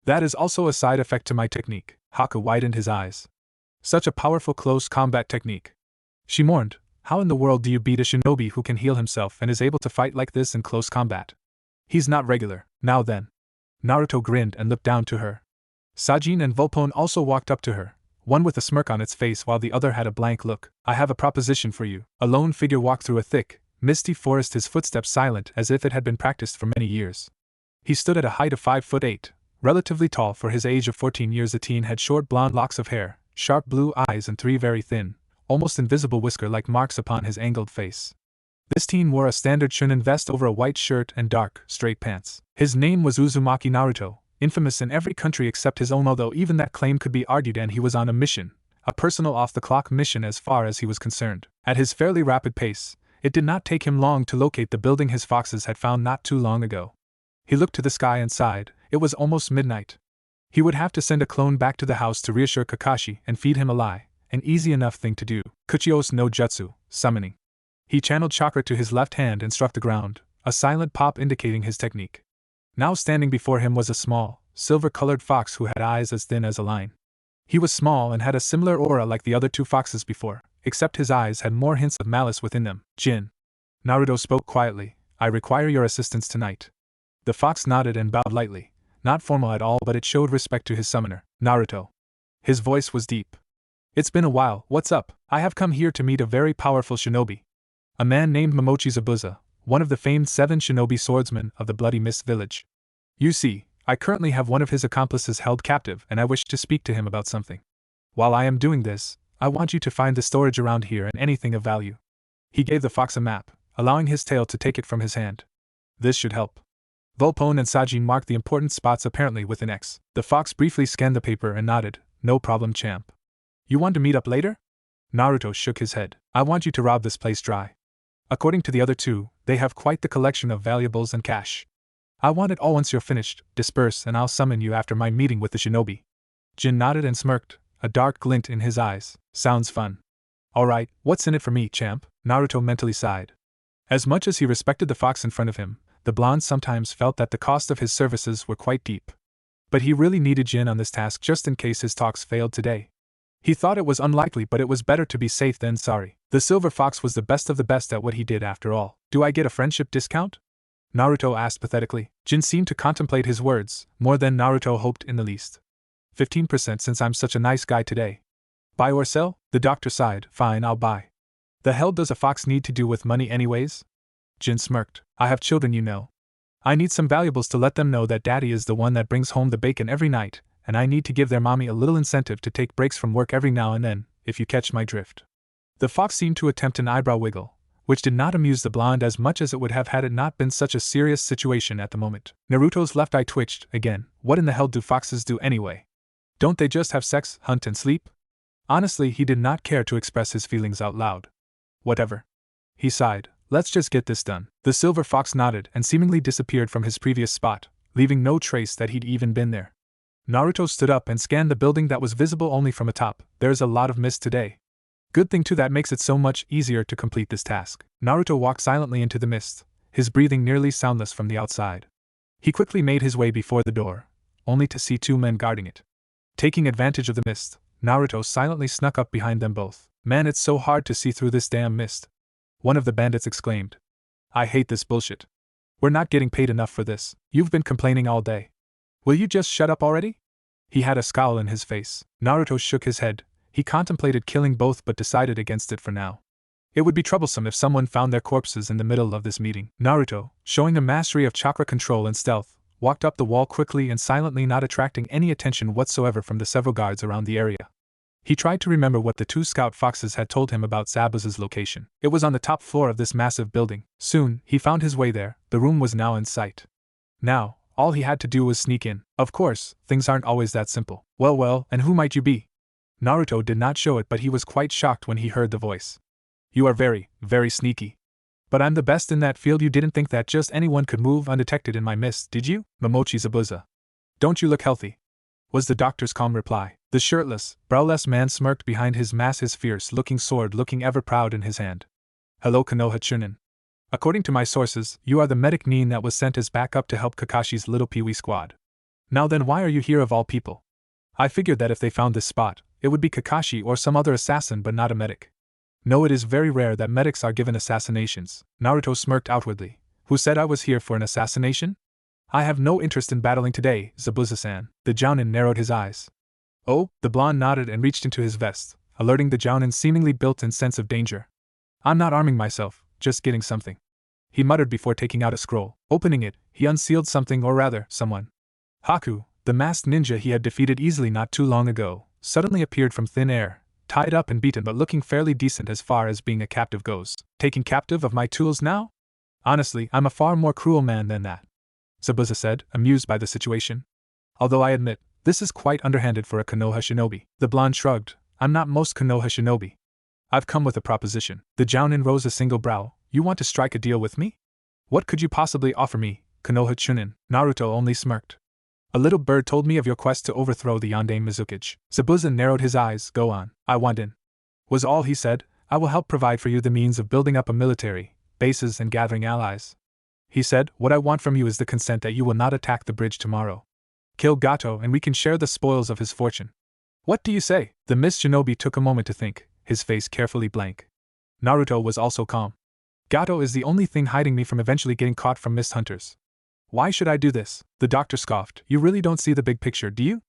That is also a side effect to my technique. Haku widened his eyes. Such a powerful close combat technique. She mourned. How in the world do you beat a shinobi who can heal himself and is able to fight like this in close combat? He's not regular. Now then. Naruto grinned and looked down to her. Sajin and Volpone also walked up to her, one with a smirk on its face while the other had a blank look. I have a proposition for you. A lone figure walked through a thick, misty forest, his footsteps silent as if it had been practiced for many years. He stood at a height of 5'8", relatively tall for his age of 14 years. The teen had short blonde locks of hair, sharp blue eyes and 3 very thin, almost invisible whisker-like marks upon his angled face. This teen wore a standard shonen vest over a white shirt and dark, straight pants. His name was Uzumaki Naruto, infamous in every country except his own, although even that claim could be argued, and he was on a mission, a personal off-the-clock mission as far as he was concerned. At his fairly rapid pace, it did not take him long to locate the building his foxes had found not too long ago. He looked to the sky and sighed. It was almost midnight. He would have to send a clone back to the house to reassure Kakashi and feed him a lie, an easy enough thing to do. Kuchios no Jutsu, summoning. He channeled chakra to his left hand and struck the ground, a silent pop indicating his technique. Now standing before him was a small, silver-colored fox who had eyes as thin as a line. He was small and had a similar aura like the other 2 foxes before, except his eyes had more hints of malice within them. Jin. Naruto spoke quietly, I require your assistance tonight. The fox nodded and bowed lightly, not formal at all, but it showed respect to his summoner, Naruto. His voice was deep. It's been a while, what's up? I have come here to meet a very powerful shinobi. A man named Zabuza, one of the famed 7 shinobi swordsmen of the Bloody Mist village. You see, I currently have one of his accomplices held captive and I wish to speak to him about something. While I am doing this, I want you to find the storage around here and anything of value. He gave the fox a map, allowing his tail to take it from his hand. This should help. Volpone and Sajin marked the important spots apparently with an X. The fox briefly scanned the paper and nodded, no problem, champ. You want to meet up later? Naruto shook his head. I want you to rob this place dry. According to the other 2, they have quite the collection of valuables and cash. I want it all. Once you're finished, disperse and I'll summon you after my meeting with the shinobi. Jin nodded and smirked, a dark glint in his eyes. Sounds fun. Alright, what's in it for me, champ? Naruto mentally sighed. As much as he respected the fox in front of him, the blonde sometimes felt that the cost of his services were quite deep. But he really needed Jin on this task just in case his talks failed today. He thought it was unlikely, but it was better to be safe than sorry. The silver fox was the best of the best at what he did after all. Do I get a friendship discount? Naruto asked pathetically. Jin seemed to contemplate his words, more than Naruto hoped in the least. 15% since I'm such a nice guy today. Buy or sell? The doctor sighed. Fine, I'll buy. The hell does a fox need to do with money anyways? Jin smirked. I have children, you know. I need some valuables to let them know that daddy is the one that brings home the bacon every night, and I need to give their mommy a little incentive to take breaks from work every now and then, if you catch my drift. The fox seemed to attempt an eyebrow wiggle, which did not amuse the blonde as much as it would have had it not been such a serious situation at the moment. Naruto's left eye twitched again. What in the hell do foxes do anyway? Don't they just have sex, hunt and sleep? Honestly, he did not care to express his feelings out loud. Whatever. He sighed. Let's just get this done. The silver fox nodded and seemingly disappeared from his previous spot, leaving no trace that he'd even been there. Naruto stood up and scanned the building that was visible only from atop. There's a lot of mist today. Good thing too, that makes it so much easier to complete this task. Naruto walked silently into the mist, his breathing nearly soundless from the outside. He quickly made his way before the door, only to see 2 men guarding it. Taking advantage of the mist, Naruto silently snuck up behind them both. Man, it's so hard to see through this damn mist. One of the bandits exclaimed. I hate this bullshit. We're not getting paid enough for this. You've been complaining all day. Will you just shut up already? He had a scowl in his face. Naruto shook his head. He contemplated killing both but decided against it for now. It would be troublesome if someone found their corpses in the middle of this meeting. Naruto, showing a mastery of chakra control and stealth, walked up the wall quickly and silently, not attracting any attention whatsoever from the several guards around the area. He tried to remember what the 2 scout foxes had told him about Zabuza's location. It was on the top floor of this massive building. Soon, he found his way there. The room was now in sight. Now, all he had to do was sneak in. Of course, things aren't always that simple. Well, and who might you be? Naruto did not show it, but he was quite shocked when he heard the voice. You are very, very sneaky. But I'm the best in that field. You didn't think that just anyone could move undetected in my mist, did you? Zabuza. Don't you look healthy? Was the doctor's calm reply. The shirtless, browless man smirked behind his mask, his fierce-looking sword looking ever proud in his hand. Hello, Konoha Chunin. According to my sources, you are the medic Nin that was sent as backup to help Kakashi's little peewee squad. Now then, why are you here of all people? I figured that if they found this spot, it would be Kakashi or some other assassin, but not a medic. No, it is very rare that medics are given assassinations. Naruto smirked outwardly. Who said I was here for an assassination? I have no interest in battling today, Zabuza-san. The Jonin narrowed his eyes. Oh, the blonde nodded and reached into his vest, alerting the Jonin's seemingly built-in sense of danger. I'm not arming myself, just getting something, he muttered before taking out a scroll. Opening it, he unsealed something, or rather, someone. Haku, the masked ninja he had defeated easily not too long ago, suddenly appeared from thin air, tied up and beaten but looking fairly decent as far as being a captive goes. Taking captive of my tools now? Honestly, I'm a far more cruel man than that, Zabuza said, amused by the situation. Although I admit, this is quite underhanded for a Konoha shinobi. The blonde shrugged. I'm not most Konoha shinobi. I've come with a proposition. The Jonin rose a single brow. You want to strike a deal with me? What could you possibly offer me, Konoha Chunin? Naruto only smirked. A little bird told me of your quest to overthrow the Yondaime Mizukage. Zabuza narrowed his eyes. Go on. I want in, was all he said. I will help provide for you the means of building up a military, bases and gathering allies. He said, what I want from you is the consent that you will not attack the bridge tomorrow. Kill Gato and we can share the spoils of his fortune. What do you say? The Mist Shinobi took a moment to think, his face carefully blank. Naruto was also calm. Gato is the only thing hiding me from eventually getting caught from Mist Hunters. Why should I do this? The doctor scoffed. You really don't see the big picture, do you?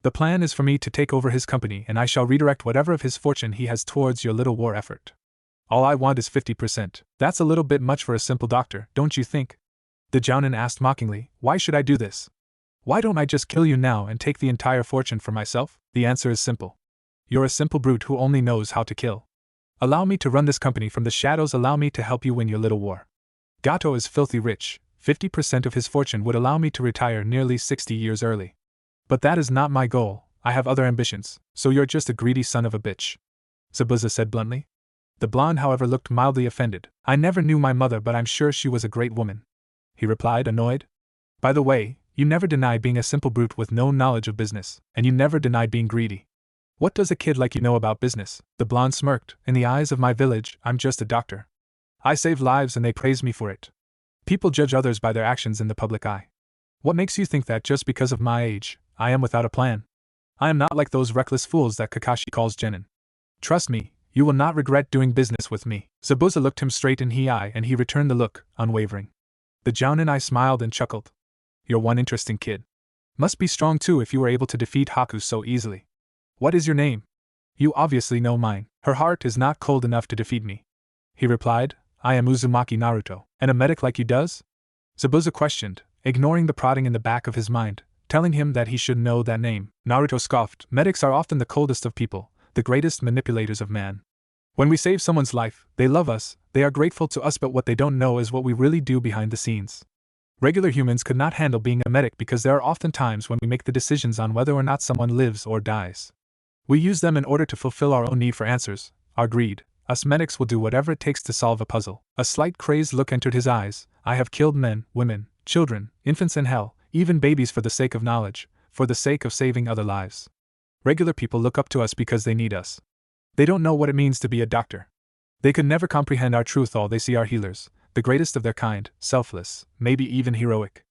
The plan is for me to take over his company and I shall redirect whatever of his fortune he has towards your little war effort. All I want is 50%. That's a little bit much for a simple doctor, don't you think? The Jonin asked mockingly. Why should I do this? Why don't I just kill you now and take the entire fortune for myself? The answer is simple. You're a simple brute who only knows how to kill. Allow me to run this company from the shadows, allow me to help you win your little war. Gato is filthy rich. 50% of his fortune would allow me to retire nearly 60 years early. But that is not my goal, I have other ambitions, so you're just a greedy son of a bitch, Zabuza said bluntly. The blonde, however, looked mildly offended. I never knew my mother, but I'm sure she was a great woman, he replied, annoyed. By the way, you never denied being a simple brute with no knowledge of business, and you never denied being greedy. What does a kid like you know about business? The blonde smirked. In the eyes of my village, I'm just a doctor. I save lives and they praise me for it. People judge others by their actions in the public eye. What makes you think that just because of my age, I am without a plan? I am not like those reckless fools that Kakashi calls genin. Trust me, you will not regret doing business with me. Zabuza looked him straight in the eye and he returned the look, unwavering. The Jonin eye smiled and chuckled. You're one interesting kid. Must be strong too if you were able to defeat Haku so easily. What is your name? You obviously know mine. Her heart is not cold enough to defeat me, he replied. I am Uzumaki Naruto. And a medic like you does? Zabuza questioned, ignoring the prodding in the back of his mind, telling him that he should know that name. Naruto scoffed. Medics are often the coldest of people, the greatest manipulators of man. When we save someone's life, they love us, they are grateful to us, but what they don't know is what we really do behind the scenes. Regular humans could not handle being a medic because there are often times when we make the decisions on whether or not someone lives or dies. We use them in order to fulfill our own need for answers, our greed. Us medics will do whatever it takes to solve a puzzle. A slight crazed look entered his eyes. I have killed men, women, children, infants and hell, even babies for the sake of knowledge, for the sake of saving other lives. Regular people look up to us because they need us. They don't know what it means to be a doctor. They could never comprehend our truth. All they see are healers, the greatest of their kind, selfless, maybe even heroic.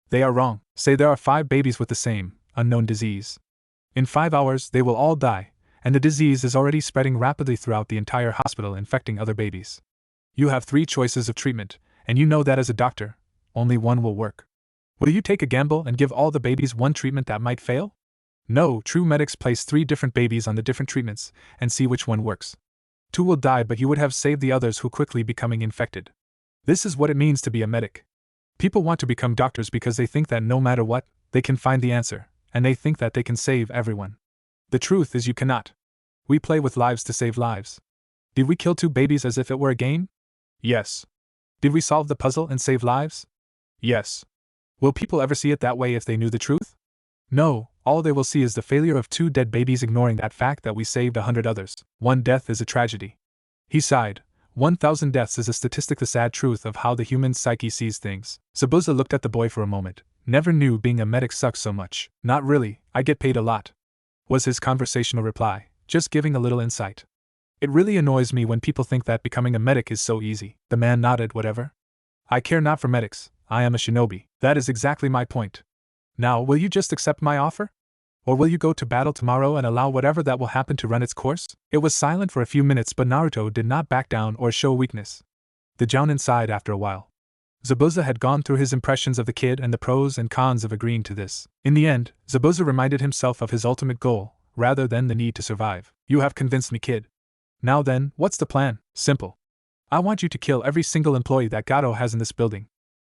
They are wrong. Say there are 5 babies with the same, unknown disease. In 5 hours, they will all die, and the disease is already spreading rapidly throughout the entire hospital, infecting other babies. You have 3 choices of treatment, and you know that as a doctor, only one will work. Will you take a gamble and give all the babies one treatment that might fail? No, true medics place 3 different babies on the different treatments, and see which one works. 2 will die, but you would have saved the others who quickly becoming infected. This is what it means to be a medic. People want to become doctors because they think that no matter what, they can find the answer, and they think that they can save everyone. The truth is you cannot. We play with lives to save lives. Did we kill 2 babies as if it were a game? Yes. Did we solve the puzzle and save lives? Yes. Will people ever see it that way if they knew the truth? No, all they will see is the failure of 2 dead babies, ignoring that fact that we saved 100 others. 1 death is a tragedy. He sighed. 1,000 deaths is a statistic, the sad truth of how the human psyche sees things. Zabuza looked at the boy for a moment. Never knew being a medic sucks so much. Not really, I get paid a lot, was his conversational reply, just giving a little insight. It really annoys me when people think that becoming a medic is so easy. The man nodded. Whatever. I care not for medics, I am a shinobi. That is exactly my point. Now, will you just accept my offer? Or will you go to battle tomorrow and allow whatever that will happen to run its course? It was silent for a few minutes, but Naruto did not back down or show weakness. The Jonin sighed after a while. Zabuza had gone through his impressions of the kid and the pros and cons of agreeing to this. In the end, Zabuza reminded himself of his ultimate goal, rather than the need to survive. You have convinced me, kid. Now then, what's the plan? Simple. I want you to kill every single employee that Gato has in this building.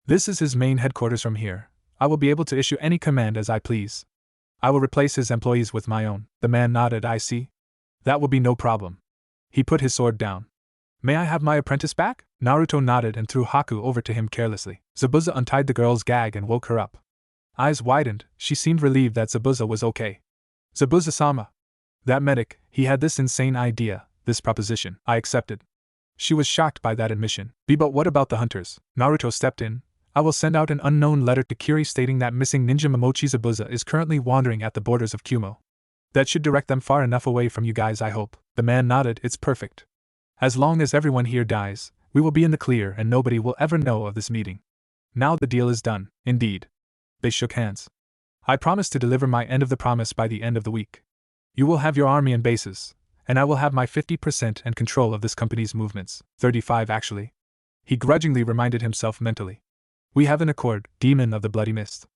This is his main headquarters from here. I will be able to issue any command as I please. I will replace his employees with my own. The man nodded. I see. That will be no problem. He put his sword down. May I have my apprentice back? Naruto nodded and threw Haku over to him carelessly. Zabuza untied the girl's gag and woke her up. Eyes widened, she seemed relieved that Zabuza was okay. Zabuza-sama. That medic, he had this insane idea, this proposition. I accepted. She was shocked by that admission. But what about the hunters? Naruto stepped in. I will send out an unknown letter to Kiri stating that missing ninja Momochi Zabuza is currently wandering at the borders of Kumo. That should direct them far enough away from you guys, I hope. The man nodded. It's perfect. As long as everyone here dies, we will be in the clear and nobody will ever know of this meeting. Now the deal is done. Indeed. They shook hands. I promise to deliver my end of the promise by the end of the week. You will have your army and bases, and I will have my 50% and control of this company's movements. 35 actually. He grudgingly reminded himself mentally. We have an accord, demon of the bloody mist.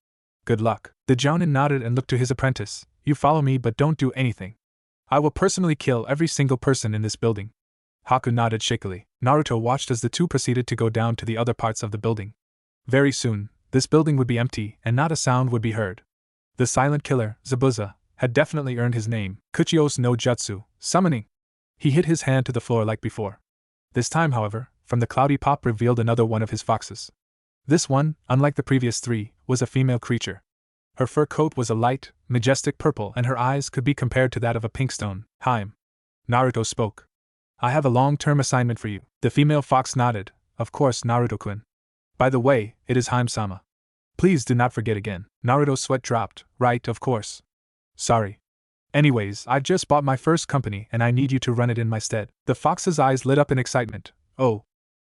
Good luck. The Jonin nodded and looked to his apprentice. You follow me but don't do anything. I will personally kill every single person in this building. Haku nodded shakily. Naruto watched as the two proceeded to go down to the other parts of the building. Very soon, this building would be empty and not a sound would be heard. The silent killer, Zabuza, had definitely earned his name. Kuchios no Jutsu, summoning. He hit his hand to the floor like before. This time, however, from the cloudy pop revealed another one of his foxes. This one, unlike the previous three, was a female creature. Her fur coat was a light, majestic purple and her eyes could be compared to that of a pink stone. Haim. Naruto spoke. I have a long-term assignment for you. The female fox nodded. Of course, Naruto-kun. By the way, it is Haim-sama. Please do not forget again. Naruto's sweat dropped. Right, of course. Sorry. Anyways, I've just bought my first company and I need you to run it in my stead. The fox's eyes lit up in excitement. Oh.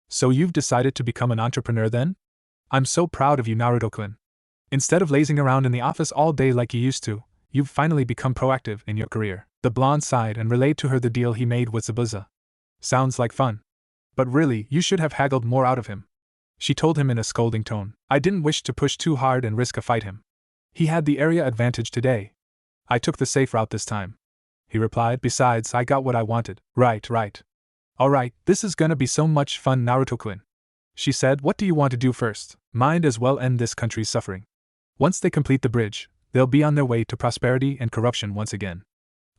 So you've decided to become an entrepreneur then? I'm so proud of you, Naruto-kun. Instead of lazing around in the office all day like you used to, you've finally become proactive in your career. The blonde sighed and relayed to her the deal he made with Zabuza. Sounds like fun. But really, you should have haggled more out of him. She told him in a scolding tone. I didn't wish to push too hard and risk a fight him. He had the area advantage today. I took the safe route this time. He replied. Besides, I got what I wanted. Right. Alright, this is gonna be so much fun, Naruto-kun. She said. What do you want to do first? Might as well end this country's suffering. Once they complete the bridge, they'll be on their way to prosperity and corruption once again.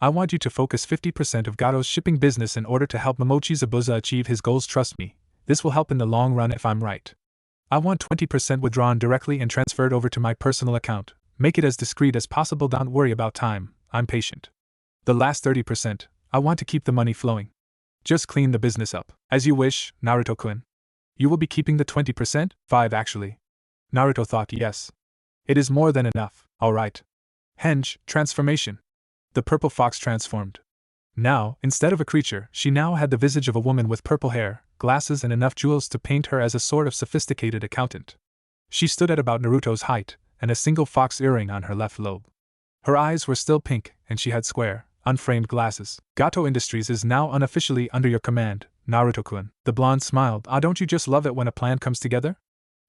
I want you to focus 50% of Gato's shipping business in order to help Momochi Zabuza achieve his goals. Trust me, this will help in the long run if I'm right. I want 20% withdrawn directly and transferred over to my personal account. Make it as discreet as possible. Don't worry about time, I'm patient. The last 30%, I want to keep the money flowing. Just clean the business up. As you wish, Naruto-kun. You will be keeping the 20%? 5 actually. Naruto thought. Yes. It is more than enough. Alright. Henge, transformation. The purple fox transformed. Now, instead of a creature, she now had the visage of a woman with purple hair, glasses and enough jewels to paint her as a sort of sophisticated accountant. She stood at about Naruto's height, and a single fox earring on her left lobe. Her eyes were still pink, and she had square, unframed glasses. Gato Industries is now unofficially under your command, Naruto-kun. The blonde smiled. Don't you just love it when a plan comes together?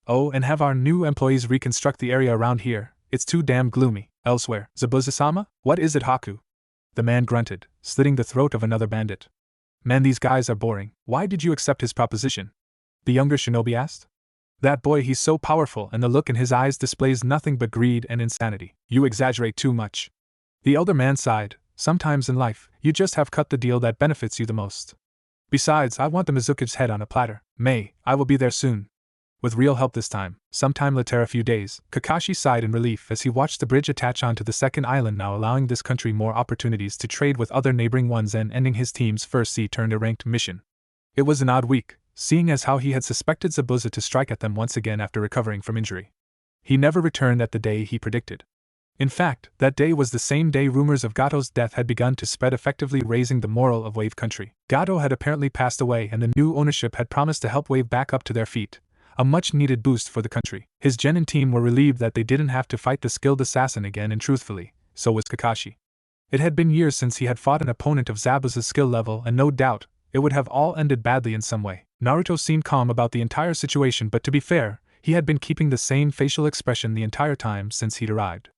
Oh, and have our new employees reconstruct the area around here. It's too damn gloomy. Elsewhere. Zabuza-sama? What is it, Haku? The man grunted, slitting the throat of another bandit. Man, these guys are boring. Why did you accept his proposition? The younger shinobi asked. That boy, he's so powerful and the look in his eyes displays nothing but greed and insanity. You exaggerate too much. The elder man sighed. Sometimes in life, you just have cut the deal that benefits you the most. Besides, I want the Mizuki's head on a platter. I will be there soon. With real help this time. Sometime later, a few days, Kakashi sighed in relief as he watched the bridge attach onto the second island, now allowing this country more opportunities to trade with other neighboring ones and ending his team's first sea-turned-ranked mission. It was an odd week, seeing as how he had suspected Zabuza to strike at them once again after recovering from injury. He never returned at the day he predicted. In fact, that day was the same day rumors of Gato's death had begun to spread, effectively raising the morale of Wave Country. Gato had apparently passed away and the new ownership had promised to help Wave back up to their feet. A much-needed boost for the country. His genin team were relieved that they didn't have to fight the skilled assassin again, and truthfully, so was Kakashi. It had been years since he had fought an opponent of Zabuza's skill level, and no doubt, it would have all ended badly in some way. Naruto seemed calm about the entire situation, but to be fair, he had been keeping the same facial expression the entire time since he'd arrived.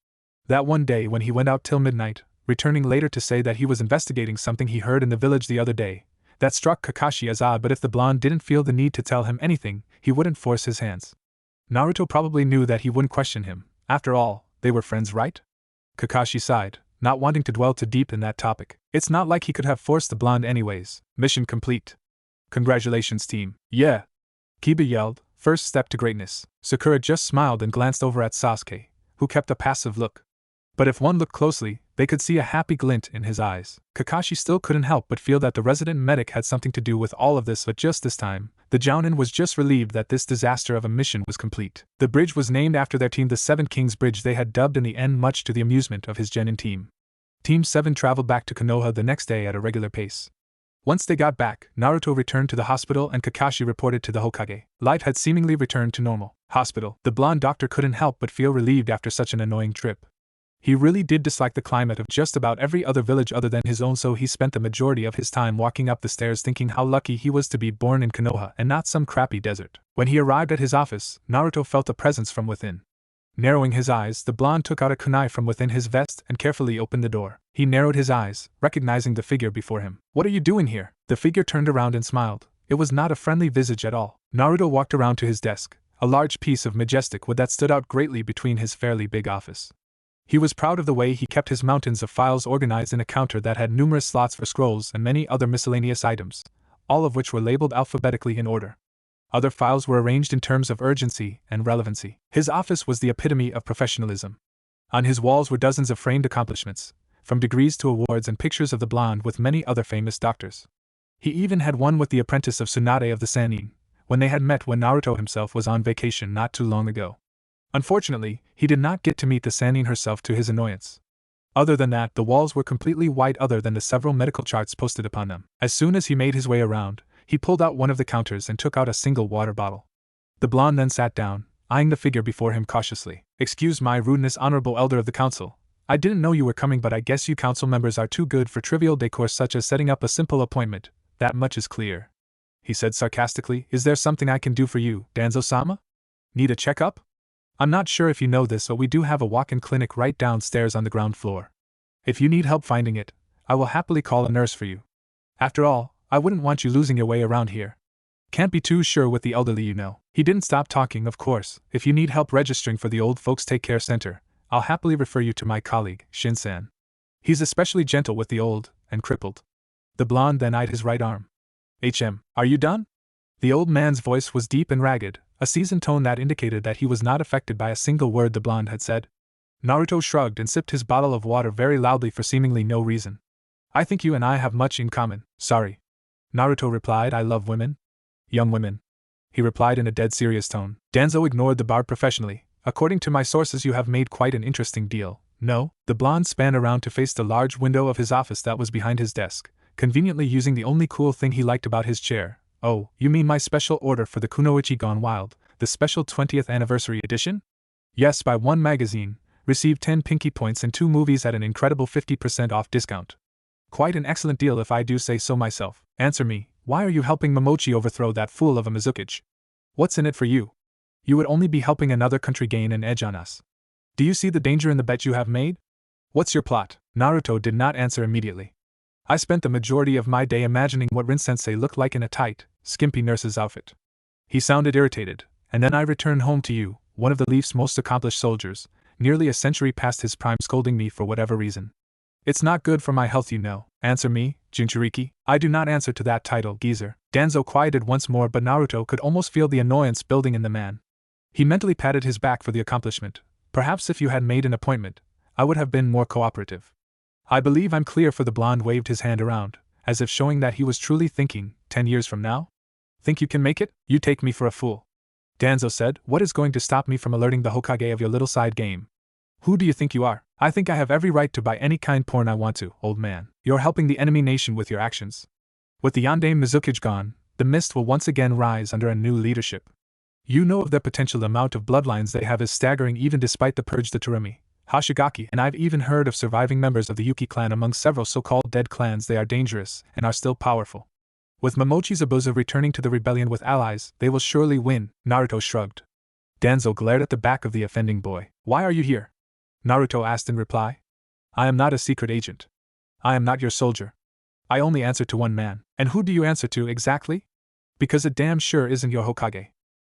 That one day when he went out till midnight, returning later to say that he was investigating something he heard in the village the other day. That struck Kakashi as odd, but if the blonde didn't feel the need to tell him anything, he wouldn't force his hands. Naruto probably knew that he wouldn't question him. After all, they were friends, right? Kakashi sighed, not wanting to dwell too deep in that topic. It's not like he could have forced the blonde anyways. Mission complete. Congratulations, team. Yeah! Kiba yelled, first step to greatness. Sakura just smiled and glanced over at Sasuke, who kept a passive look. But if one looked closely, they could see a happy glint in his eyes. Kakashi still couldn't help but feel that the resident medic had something to do with all of this, but just this time, the Jonin was just relieved that this disaster of a mission was complete. The bridge was named after their team, the Seven Kings Bridge they had dubbed in the end, much to the amusement of his genin team. Team 7 traveled back to Konoha the next day at a regular pace. Once they got back, Naruto returned to the hospital and Kakashi reported to the Hokage. Life had seemingly returned to normal. Hospital. The blonde doctor couldn't help but feel relieved after such an annoying trip. He really did dislike the climate of just about every other village other than his own, so he spent the majority of his time walking up the stairs thinking how lucky he was to be born in Konoha and not some crappy desert. When he arrived at his office, Naruto felt a presence from within. Narrowing his eyes, the blonde took out a kunai from within his vest and carefully opened the door. He narrowed his eyes, recognizing the figure before him. "What are you doing here?" The figure turned around and smiled. It was not a friendly visage at all. Naruto walked around to his desk, a large piece of majestic wood that stood out greatly between his fairly big office. He was proud of the way he kept his mountains of files organized in a counter that had numerous slots for scrolls and many other miscellaneous items, all of which were labeled alphabetically in order. Other files were arranged in terms of urgency and relevancy. His office was the epitome of professionalism. On his walls were dozens of framed accomplishments, from degrees to awards, and pictures of the blonde with many other famous doctors. He even had one with the apprentice of Tsunade of the Sannin, when they had met when Naruto himself was on vacation not too long ago. Unfortunately, he did not get to meet the Sannin herself, to his annoyance. Other than that, the walls were completely white other than the several medical charts posted upon them. As soon as he made his way around, he pulled out one of the counters and took out a single water bottle. The blonde then sat down, eyeing the figure before him cautiously. "Excuse my rudeness, honorable elder of the council. I didn't know you were coming, but I guess you council members are too good for trivial decor such as setting up a simple appointment. That much is clear," he said sarcastically. "Is there something I can do for you, Danzo-sama? Need a checkup? I'm not sure if you know this, but we do have a walk-in clinic right downstairs on the ground floor. If you need help finding it, I will happily call a nurse for you. After all, I wouldn't want you losing your way around here. Can't be too sure with the elderly, you know." He didn't stop talking. "Of course, if you need help registering for the Old Folks Take Care Center, I'll happily refer you to my colleague, Shin-san. He's especially gentle with the old and crippled." The blonde then eyed his right arm. Are you done?" The old man's voice was deep and ragged, a seasoned tone that indicated that he was not affected by a single word the blonde had said. Naruto shrugged and sipped his bottle of water very loudly for seemingly no reason. "I think you and I have much in common." "Sorry," Naruto replied. "I love women. Young women," he replied in a dead serious tone. Danzo ignored the barb professionally. "According to my sources, you have made quite an interesting deal, no?" The blonde span around to face the large window of his office that was behind his desk, conveniently using the only cool thing he liked about his chair. "Oh, you mean my special order for the Kunoichi Gone Wild, the special 20th anniversary edition? Yes, buy one magazine, receive 10 pinky points and 2 movies at an incredible 50% off discount. Quite an excellent deal if I do say so myself. Answer me, why are you helping Momochi overthrow that fool of a Mizukage? What's in it for you? You would only be helping another country gain an edge on us. Do you see the danger in the bet you have made? What's your plot?" Naruto did not answer immediately. "I spent the majority of my day imagining what Rin-sensei looked like in a tight, skimpy nurse's outfit." He sounded irritated. "And then I returned home to you, one of the Leaf's most accomplished soldiers, nearly a century past his prime, scolding me for whatever reason. It's not good for my health, you know. Answer me, Jinchuriki." "I do not answer to that title, geezer." Danzo quieted once more, but Naruto could almost feel the annoyance building in the man. He mentally patted his back for the accomplishment. "Perhaps if you had made an appointment, I would have been more cooperative. I believe I'm clear." For the blonde waved his hand around, as if showing that he was truly thinking, 10 years from now? "Think you can make it? You take me for a fool," Danzo said. "What is going to stop me from alerting the Hokage of your little side game? Who do you think you are?" "I think I have every right to buy any kind porn I want to, old man. You're helping the enemy nation with your actions. With the Yondaime Mizukage gone, the mist will once again rise under a new leadership. You know of the potential amount of bloodlines they have is staggering even despite the purge, the Terumi, Hashigaki, and I've even heard of surviving members of the Yuki clan among several so-called dead clans. They are dangerous and are still powerful. With Momochi Zabuza returning to the rebellion with allies, they will surely win." Naruto shrugged. Danzo glared at the back of the offending boy. "Why are you here?" Naruto asked in reply. I am not a secret agent. I am not your soldier. I only answer to one man. And who do you answer to exactly? Because it damn sure isn't your Hokage.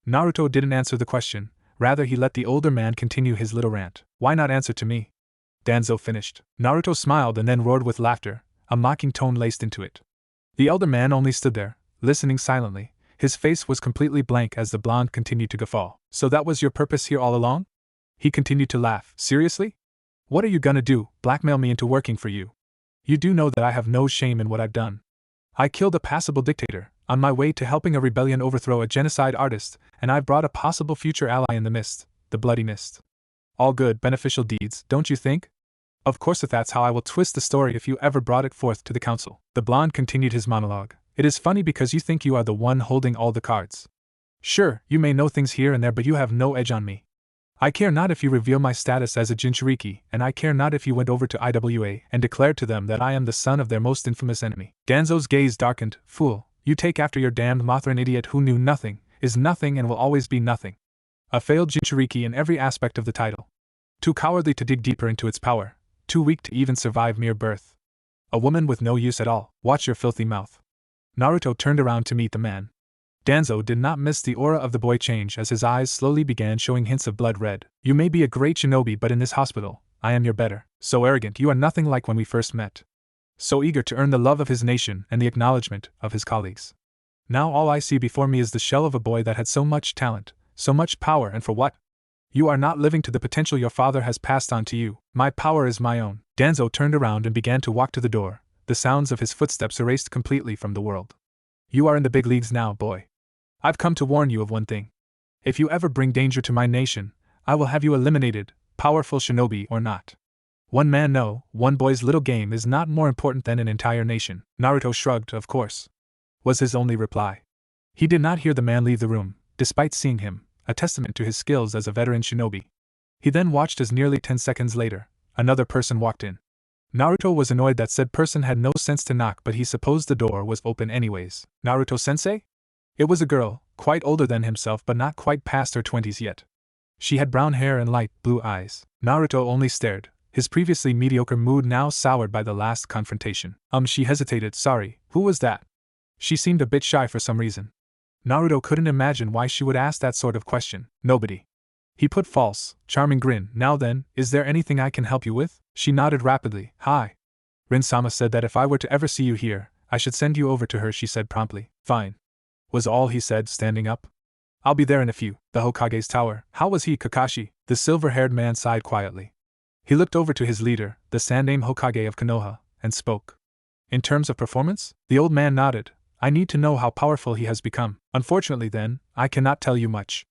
Naruto didn't answer the question, rather he let the older man continue his little rant. Why not answer to me? Danzo finished. Naruto smiled and then roared with laughter, a mocking tone laced into it. The elder man only stood there, listening silently. His face was completely blank as the blonde continued to guffaw. So that was your purpose here all along? He continued to laugh. Seriously? What are you gonna do, blackmail me into working for you? You do know that I have no shame in what I've done. I killed a passable dictator, on my way to helping a rebellion overthrow a genocide artist, and I've brought a possible future ally in the mist, the bloody mist. All good, beneficial deeds, don't you think? Of course that's how I will twist the story if you ever brought it forth to the council. The blonde continued his monologue. It is funny because you think you are the one holding all the cards. Sure, you may know things here and there but you have no edge on me. I care not if you reveal my status as a Jinchuriki, and I care not if you went over to IWA and declared to them that I am the son of their most infamous enemy. Danzo's gaze darkened. Fool, you take after your damned Mothra, an idiot who knew nothing, is nothing and will always be nothing. A failed Jinchuriki in every aspect of the title. Too cowardly to dig deeper into its power, too weak to even survive mere birth. A woman with no use at all. Watch your filthy mouth. Naruto turned around to meet the man. Danzo did not miss the aura of the boy change as his eyes slowly began showing hints of blood red. You may be a great shinobi but in this hospital, I am your better. So arrogant you are nothing like when we first met. So eager to earn the love of his nation and the acknowledgement of his colleagues. Now all I see before me is the shell of a boy that had so much talent, so much power, and for what? You are not living to the potential your father has passed on to you. My power is my own. Danzo turned around and began to walk to the door, the sounds of his footsteps erased completely from the world. You are in the big leagues now, boy. I've come to warn you of one thing. If you ever bring danger to my nation, I will have you eliminated, powerful shinobi or not. One man no, one boy's little game is not more important than an entire nation. Naruto shrugged, of course, was his only reply. He did not hear the man leave the room, despite seeing him, a testament to his skills as a veteran shinobi. He then watched as nearly 10 seconds later, another person walked in. Naruto was annoyed that said person had no sense to knock but he supposed the door was open anyways. Naruto-sensei? It was a girl, quite older than himself but not quite past her 20s yet. She had brown hair and light blue eyes. Naruto only stared, his previously mediocre mood now soured by the last confrontation. She hesitated. Sorry, who was that? She seemed a bit shy for some reason. Naruto couldn't imagine why she would ask that sort of question. Nobody. He put false, charming grin. Now then, is there anything I can help you with? She nodded rapidly. Hi. Rin-sama said that if I were to ever see you here, I should send you over to her, she said promptly. Fine. Was all he said, standing up. I'll be there in a few. The Hokage's tower. How was he, Kakashi? The silver-haired man sighed quietly. He looked over to his leader, the Sandaime Hokage of Konoha, and spoke. In terms of performance? The old man nodded. I need to know how powerful he has become. Unfortunately then, I cannot tell you much.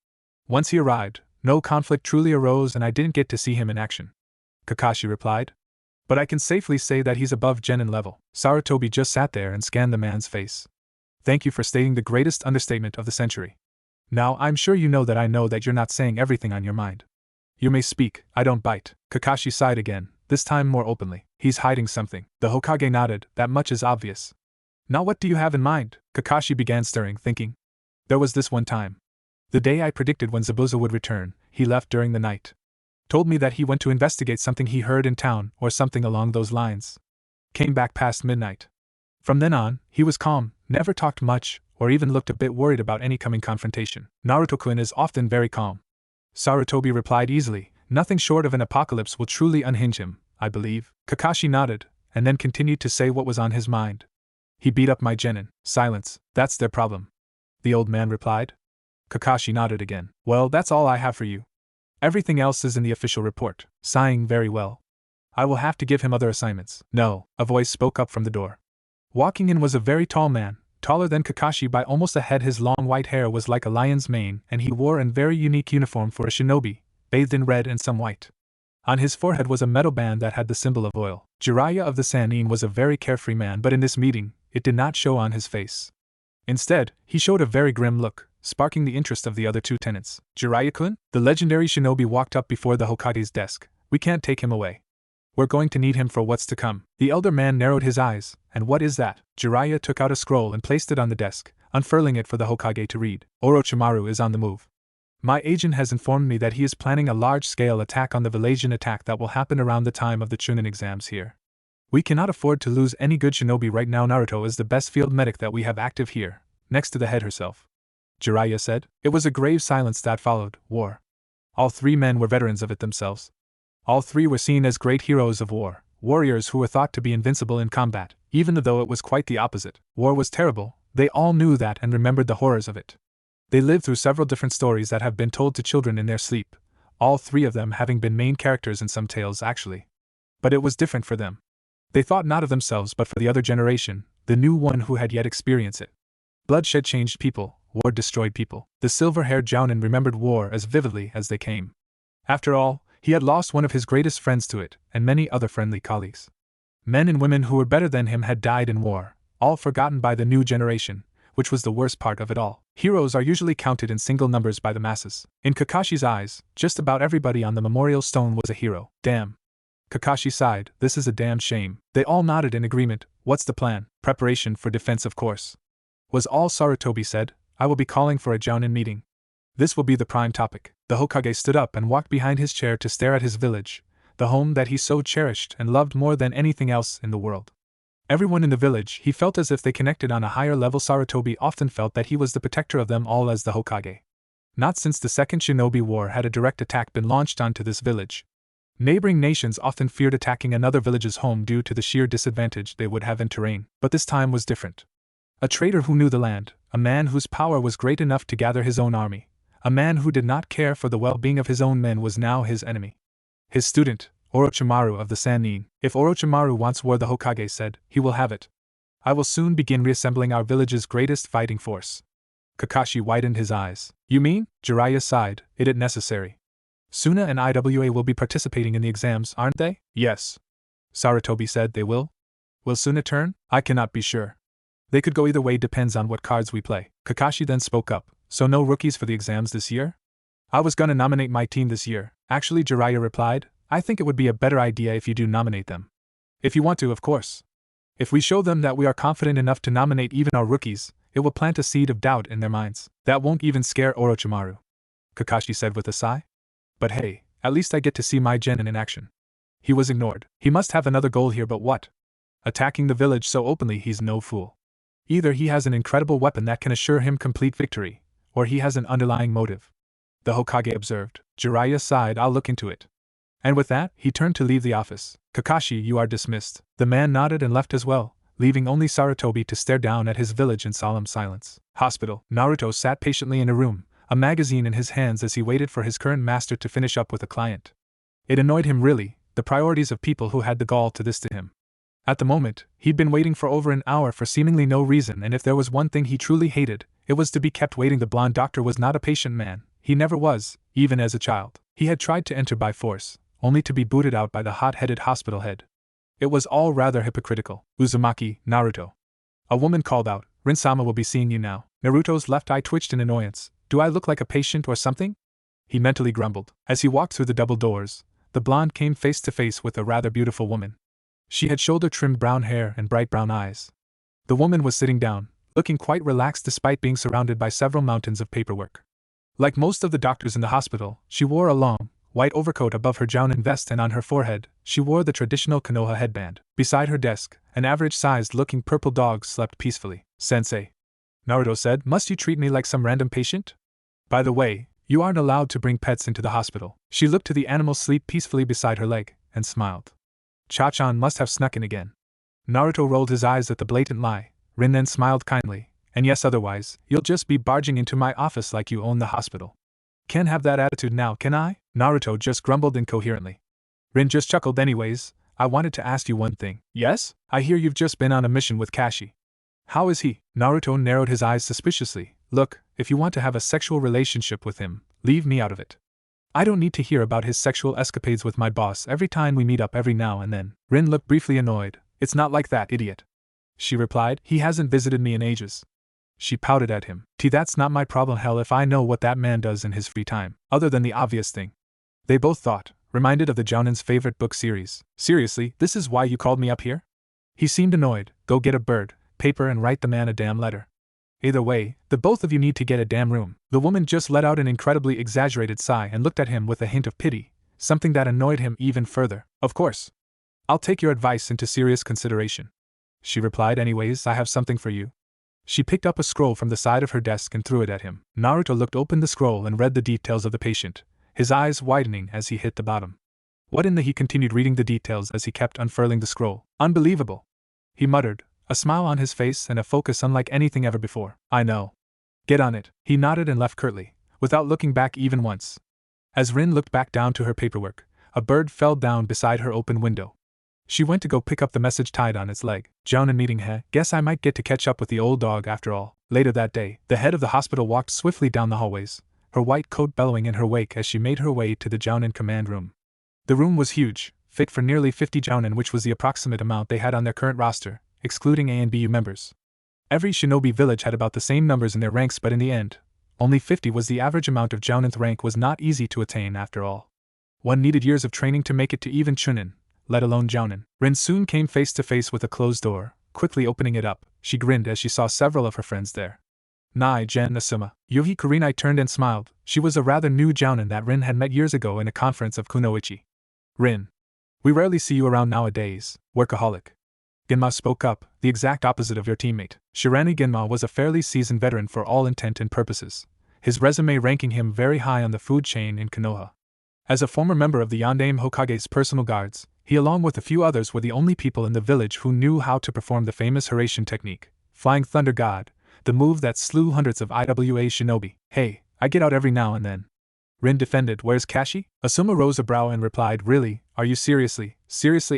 Once he arrived, no conflict truly arose and I didn't get to see him in action. Kakashi replied. But I can safely say that he's above genin level. Sarutobi just sat there and scanned the man's face. Thank you for stating the greatest understatement of the century. Now I'm sure you know that you're not saying everything on your mind. You may speak, I don't bite. Kakashi sighed again, this time more openly. He's hiding something. The Hokage nodded, that much is obvious. Now what do you have in mind? Kakashi began stirring, thinking. There was this one time. The day I predicted when Zabuza would return, he left during the night. Told me that he went to investigate something he heard in town, or something along those lines. Came back past midnight. From then on, he was calm, never talked much, or even looked a bit worried about any coming confrontation. Naruto-kun is often very calm. Sarutobi replied easily, nothing short of an apocalypse will truly unhinge him, I believe. Kakashi nodded, and then continued to say what was on his mind. He beat up my genin. Silence, that's their problem. The old man replied. Kakashi nodded again. Well, that's all I have for you. Everything else is in the official report. Sighing very well. I will have to give him other assignments. No, a voice spoke up from the door. Walking in was a very tall man, taller than Kakashi by almost a head. His long white hair was like a lion's mane and he wore a very unique uniform for a shinobi, bathed in red and some white. On his forehead was a metal band that had the symbol of oil. Jiraiya of the Sannin was a very carefree man but in this meeting, it did not show on his face. Instead, he showed a very grim look, sparking the interest of the other two tenants. Jiraiya-kun? The legendary shinobi walked up before the Hokage's desk. We can't take him away. We're going to need him for what's to come. The elder man narrowed his eyes. And what is that? Jiraiya took out a scroll and placed it on the desk, unfurling it for the Hokage to read. Orochimaru is on the move. My agent has informed me that he is planning a large-scale attack on the Villasian attack that will happen around the time of the Chunin exams here. We cannot afford to lose any good shinobi right now. Naruto is the best field medic that we have active here, next to the head herself. Jiraiya said. It was a grave silence that followed. War. All three men were veterans of it themselves. All three were seen as great heroes of war, warriors who were thought to be invincible in combat, even though it was quite the opposite. War was terrible, they all knew that and remembered the horrors of it. They lived through several different stories that have been told to children in their sleep, all three of them having been main characters in some tales actually. But it was different for them. They thought not of themselves but for the other generation, the new one who had yet experienced it. Bloodshed changed people, war destroyed people. The silver-haired Jonin remembered war as vividly as they came. After all, he had lost one of his greatest friends to it, and many other friendly colleagues. Men and women who were better than him had died in war, all forgotten by the new generation, which was the worst part of it all. Heroes are usually counted in single numbers by the masses. In Kakashi's eyes, just about everybody on the memorial stone was a hero. Damn. Kakashi sighed, this is a damn shame. They all nodded in agreement. What's the plan? Preparation for defense, of course. Was all Sarutobi said. I will be calling for a Jonin meeting. This will be the prime topic. The Hokage stood up and walked behind his chair to stare at his village, the home that he so cherished and loved more than anything else in the world. Everyone in the village, he felt as if they connected on a higher level. Sarutobi often felt that he was the protector of them all as the Hokage. Not since the Second Shinobi War had a direct attack been launched onto this village. Neighboring nations often feared attacking another village's home due to the sheer disadvantage they would have in terrain, but this time was different. A trader who knew the land, a man whose power was great enough to gather his own army, a man who did not care for the well-being of his own men was now his enemy. His student, Orochimaru of the Sannin. If Orochimaru wants war, the Hokage said, he will have it. I will soon begin reassembling our village's greatest fighting force. Kakashi widened his eyes. You mean? Jiraiya sighed, it is necessary. Suna and Iwa will be participating in the exams, aren't they? Yes. Sarutobi said they will. Will Suna turn? I cannot be sure. They could go either way, depends on what cards we play. Kakashi then spoke up, so no rookies for the exams this year? I was gonna nominate my team this year. Actually, Jiraiya replied, I think it would be a better idea if you do nominate them. If you want to, of course. If we show them that we are confident enough to nominate even our rookies, it will plant a seed of doubt in their minds. That won't even scare Orochimaru. Kakashi said with a sigh. But hey, at least I get to see my genin in action. He was ignored. He must have another goal here, but what? Attacking the village so openly, he's no fool. Either he has an incredible weapon that can assure him complete victory, or he has an underlying motive. The Hokage observed. Jiraiya sighed, I'll look into it. And with that, he turned to leave the office. Kakashi, you are dismissed. The man nodded and left as well, leaving only Sarutobi to stare down at his village in solemn silence. Hospital. Naruto sat patiently in a room, a magazine in his hands as he waited for his current master to finish up with a client. It annoyed him really, the priorities of people who had the gall to this to him. At the moment, he'd been waiting for over an hour for seemingly no reason, and if there was one thing he truly hated, it was to be kept waiting. The blonde doctor was not a patient man, he never was, even as a child. He had tried to enter by force, only to be booted out by the hot-headed hospital head. It was all rather hypocritical. Uzumaki, Naruto. A woman called out, Rin-sama will be seeing you now. Naruto's left eye twitched in annoyance. Do I look like a patient or something? He mentally grumbled. As he walked through the double doors, the blonde came face to face with a rather beautiful woman. She had shoulder-trimmed brown hair and bright brown eyes. The woman was sitting down, looking quite relaxed despite being surrounded by several mountains of paperwork. Like most of the doctors in the hospital, she wore a long, white overcoat above her Jonin vest, and on her forehead, she wore the traditional Konoha headband. Beside her desk, an average-sized-looking purple dog slept peacefully. Sensei, Naruto said, must you treat me like some random patient? By the way, you aren't allowed to bring pets into the hospital. She looked to the animal sleep peacefully beside her leg, and smiled. Cha-chan must have snuck in again. Naruto rolled his eyes at the blatant lie. Rin then smiled kindly. And yes, otherwise, you'll just be barging into my office like you own the hospital. Can't have that attitude now, can I? Naruto just grumbled incoherently. Rin just chuckled. Anyways, I wanted to ask you one thing. Yes? I hear you've just been on a mission with Kashi. How is he? Naruto narrowed his eyes suspiciously. Look, if you want to have a sexual relationship with him, leave me out of it. I don't need to hear about his sexual escapades with my boss every time we meet up every now and then. Rin looked briefly annoyed. It's not like that, idiot. She replied. He hasn't visited me in ages. She pouted at him. That's not my problem. Hell if I know what that man does in his free time, other than the obvious thing. They both thought, reminded of the Jonin's favorite book series. Seriously, this is why you called me up here? He seemed annoyed. Go get a bird, paper and write the man a damn letter. Either way, the both of you need to get a damn room. The woman just let out an incredibly exaggerated sigh and looked at him with a hint of pity, something that annoyed him even further. Of course. I'll take your advice into serious consideration. She replied, anyways, I have something for you. She picked up a scroll from the side of her desk and threw it at him. Naruto looked open the scroll and read the details of the patient, his eyes widening as he hit the bottom. What in the— he continued reading the details as he kept unfurling the scroll. Unbelievable! He muttered, a smile on his face and a focus unlike anything ever before. I know. Get on it. He nodded and left curtly, without looking back even once. As Rin looked back down to her paperwork, a bird fell down beside her open window. She went to go pick up the message tied on its leg. Jonin meeting he. Guess I might get to catch up with the old dog after all. Later that day, the head of the hospital walked swiftly down the hallways, her white coat bellowing in her wake as she made her way to the Jonin command room. The room was huge, fit for nearly 50 Jonin, which was the approximate amount they had on their current roster, excluding A and BU members. Every shinobi village had about the same numbers in their ranks, but in the end, only 50 was the average amount of Jouninth rank. Was not easy to attain after all. One needed years of training to make it to even Chunin, let alone Jonin. Rin soon came face to face with a closed door. Quickly opening it up, she grinned as she saw several of her friends there. Nai, Jen, Asuma, Yuhi. Kurenai turned and smiled. She was a rather new Jounin that Rin had met years ago in a conference of Kunoichi. Rin. We rarely see you around nowadays, workaholic. Genma spoke up, the exact opposite of your teammate. Shirani Genma was a fairly seasoned veteran for all intent and purposes, his resume ranking him very high on the food chain in Konoha. As a former member of the Yondaime Hokage's personal guards, he along with a few others were the only people in the village who knew how to perform the famous Horatian technique, Flying Thunder God, the move that slew hundreds of IWA shinobi. Hey, I get out every now and then. Rin defended. Where's Kashi? Asuma rose a brow and replied, really, are you seriously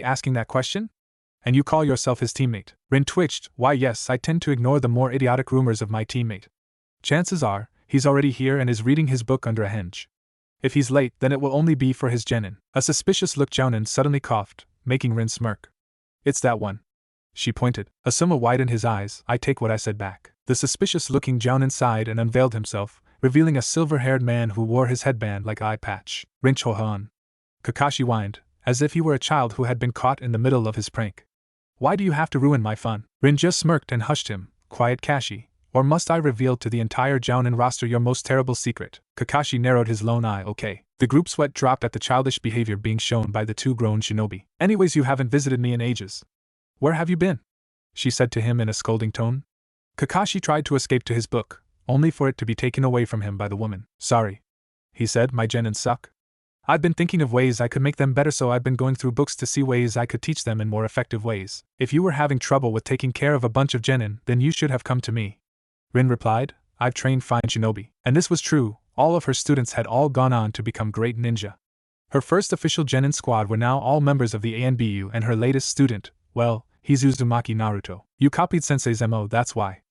asking that question? And you call yourself his teammate? Rin twitched. Why yes, I tend to ignore the more idiotic rumors of my teammate. Chances are, he's already here and is reading his book under a henge. If he's late, then it will only be for his genin. A suspicious look Jounin suddenly coughed, making Rin smirk. It's that one. She pointed. Asuma widened his eyes. I take what I said back. The suspicious-looking Jounin sighed and unveiled himself, revealing a silver-haired man who wore his headband like eye patch. Rin Chohan. Kakashi whined, as if he were a child who had been caught in the middle of his prank. Why do you have to ruin my fun? Rin just smirked and hushed him. Quiet, Kashi. Or must I reveal to the entire Jounin roster your most terrible secret? Kakashi narrowed his lone eye. Okay. The group sweat dropped at the childish behavior being shown by the two grown shinobi. Anyways, you haven't visited me in ages. Where have you been? She said to him in a scolding tone. Kakashi tried to escape to his book, only for it to be taken away from him by the woman. Sorry, he said, my genin suck. I've been thinking of ways I could make them better, so I've been going through books to see ways I could teach them in more effective ways. If you were having trouble with taking care of a bunch of genin, then you should have come to me. Rin replied, I've trained fine shinobi. And this was true, all of her students had all gone on to become great ninja. Her first official genin squad were now all members of the ANBU, and her latest student, well, he's Uzumaki Naruto. You copied sensei's MO, that's why.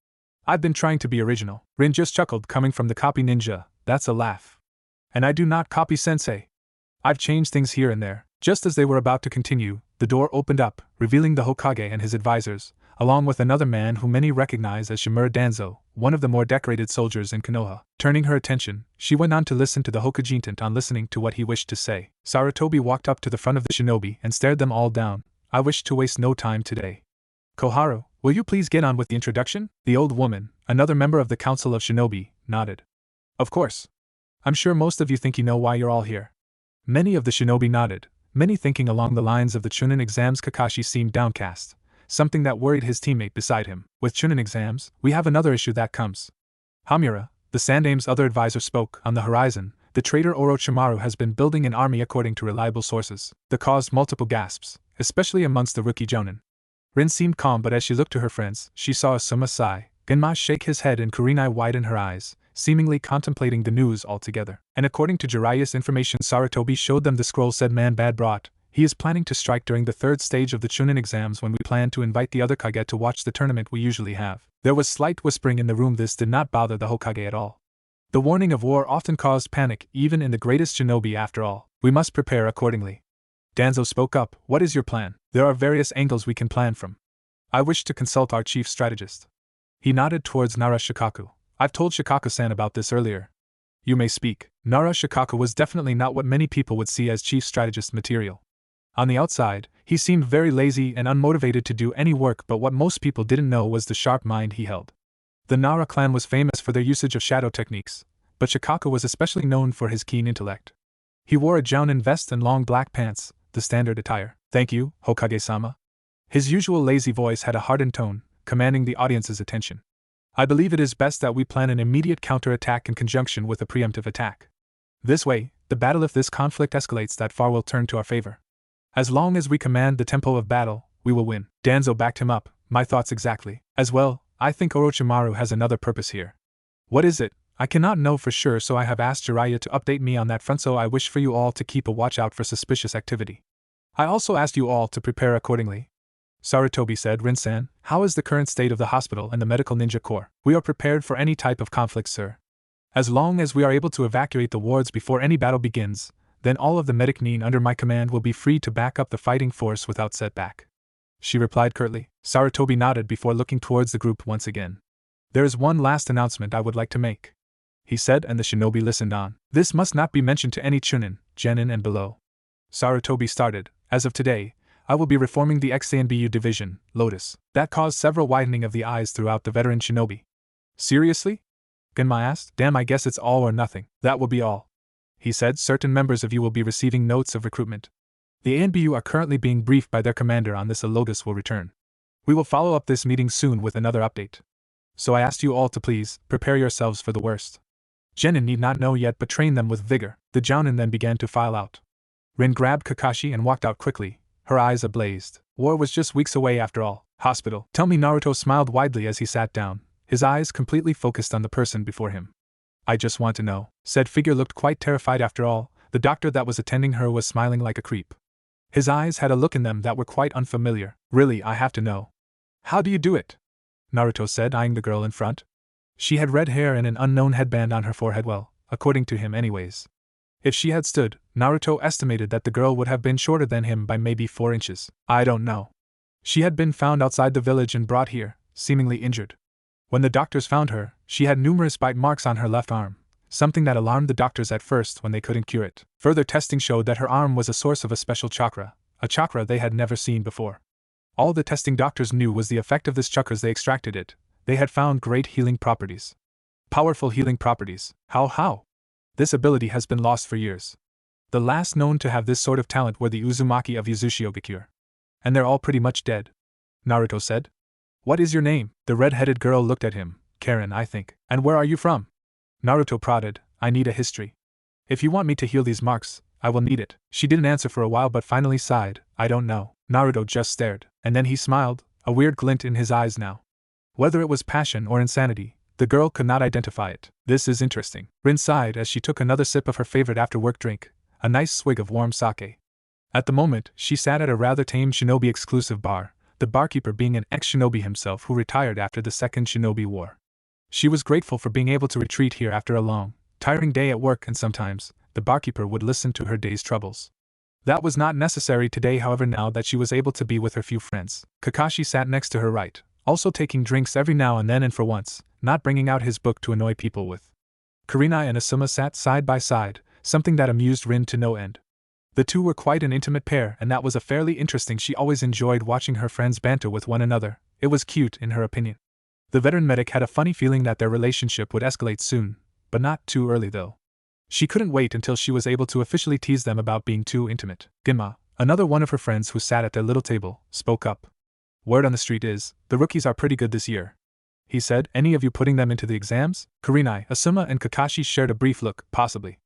I've been trying to be original. Rin just chuckled, coming from the copy ninja. That's a laugh. And I do not copy sensei. I've changed things here and there. Just as they were about to continue, the door opened up, revealing the Hokage and his advisors, along with another man who many recognize as Shimura Danzo, one of the more decorated soldiers in Konoha. Turning her attention, she went on to listen to the Hokage, intent on listening to what he wished to say. Sarutobi walked up to the front of the shinobi and stared them all down. I wish to waste no time today. Koharu, will you please get on with the introduction? The old woman, another member of the Council of Shinobi, nodded. Of course. I'm sure most of you think you know why you're all here. Many of the shinobi nodded, many thinking along the lines of the Chunin exams. Kakashi seemed downcast, something that worried his teammate beside him. With Chunin exams, we have another issue that comes. Hamura, the Sandaime's other advisor, spoke. On the horizon, the traitor Orochimaru has been building an army according to reliable sources. That caused multiple gasps, especially amongst the rookie Jonin. Rin seemed calm, but as she looked to her friends, she saw Asuma sigh, Genma shake his head, and Kurenai widen her eyes, seemingly contemplating the news altogether. And according to Jiraiya's information, Sarutobi showed them the scroll said man bad brought. He is planning to strike during the third stage of the Chunin exams, when we plan to invite the other Kage to watch the tournament we usually have. There was slight whispering in the room. This did not bother the Hokage at all. The warning of war often caused panic, even in the greatest shinobi. After all, we must prepare accordingly. Danzo spoke up. What is your plan? There are various angles we can plan from. I wish to consult our chief strategist. He nodded towards Nara Shikaku. I've told Shikaku-san about this earlier. You may speak. Nara Shikaku was definitely not what many people would see as chief strategist material. On the outside, he seemed very lazy and unmotivated to do any work, but what most people didn't know was the sharp mind he held. The Nara clan was famous for their usage of shadow techniques, but Shikaka was especially known for his keen intellect. He wore a Jonin vest and long black pants, the standard attire. "Thank you, Hokage-sama." His usual lazy voice had a hardened tone, commanding the audience's attention. "I believe it is best that we plan an immediate counter-attack in conjunction with a preemptive attack. This way, the battle if this conflict escalates that far will turn to our favor. As long as we command the tempo of battle, we will win." Danzo backed him up. "My thoughts exactly. As well, I think Orochimaru has another purpose here." "What is it?" "I cannot know for sure, so I have asked Jiraiya to update me on that front, so I wish for you all to keep a watch out for suspicious activity. I also asked you all to prepare accordingly." Sarutobi said. "Rin-san, how is the current state of the hospital and the medical ninja corps?" "We are prepared for any type of conflict, sir. As long as we are able to evacuate the wards before any battle begins, then all of the medic nin under my command will be free to back up the fighting force without setback," she replied curtly. Sarutobi nodded before looking towards the group once again. "There is one last announcement I would like to make," he said, and the shinobi listened on. "This must not be mentioned to any chunin, genin and below." Sarutobi started. "As of today, I will be reforming the XANBU division, Lotus." That caused several widening of the eyes throughout the veteran shinobi. "Seriously?" Genma asked. "Damn, I guess it's all or nothing." "That will be all," he said. "Certain members of you will be receiving notes of recruitment. The ANBU are currently being briefed by their commander on this. A Lotus will return. We will follow up this meeting soon with another update. So I asked you all to please prepare yourselves for the worst. Genin need not know yet, but train them with vigor." The Jonin then began to file out. Rin grabbed Kakashi and walked out quickly, her eyes ablazed. War was just weeks away after all. "Hospital. Tell me." Naruto smiled widely as he sat down, his eyes completely focused on the person before him. "I just want to know." Said figure looked quite terrified after all. The doctor that was attending her was smiling like a creep. His eyes had a look in them that were quite unfamiliar. "Really, I have to know." "How do you do it?" Naruto said, eyeing the girl in front. She had red hair and an unknown headband on her forehead. Well, according to him anyways. If she had stood, Naruto estimated that the girl would have been shorter than him by maybe 4 inches. "I don't know. She had been found outside the village and brought here, seemingly injured. When the doctors found her, she had numerous bite marks on her left arm, something that alarmed the doctors at first when they couldn't cure it. Further testing showed that her arm was a source of a special chakra, a chakra they had never seen before. All the testing doctors knew was the effect of this chakra as they extracted it. They had found great healing properties. Powerful healing properties. How? This ability has been lost for years. The last known to have this sort of talent were the Uzumaki of Yuzushiogakure. And they're all pretty much dead," Naruto said. "What is your name?" The red-headed girl looked at him. "Karen, I think." "And where are you from?" Naruto prodded. "I need a history. If you want me to heal these marks, I will need it." She didn't answer for a while but finally sighed. "I don't know." Naruto just stared, and then he smiled, a weird glint in his eyes now. Whether it was passion or insanity, the girl could not identify it. "This is interesting." Rin sighed as she took another sip of her favorite after-work drink, a nice swig of warm sake. At the moment, she sat at a rather tame shinobi-exclusive bar, the barkeeper being an ex-shinobi himself who retired after the Second Shinobi War. She was grateful for being able to retreat here after a long, tiring day at work, and sometimes, the barkeeper would listen to her day's troubles. That was not necessary today, however, now that she was able to be with her few friends. Kakashi sat next to her right, also taking drinks every now and then and for once, not bringing out his book to annoy people with. Kurenai and Asuma sat side by side, something that amused Rin to no end. The two were quite an intimate pair, and that was a fairly interesting. She always enjoyed watching her friends banter with one another. It was cute in her opinion. The veteran medic had a funny feeling that their relationship would escalate soon, but not too early though. She couldn't wait until she was able to officially tease them about being too intimate. Ginma, another one of her friends who sat at their little table, spoke up. "Word on the street is, the rookies are pretty good this year," he said. "Any of you putting them into the exams?" Kurenai, Asuma and Kakashi shared a brief look. "Possibly."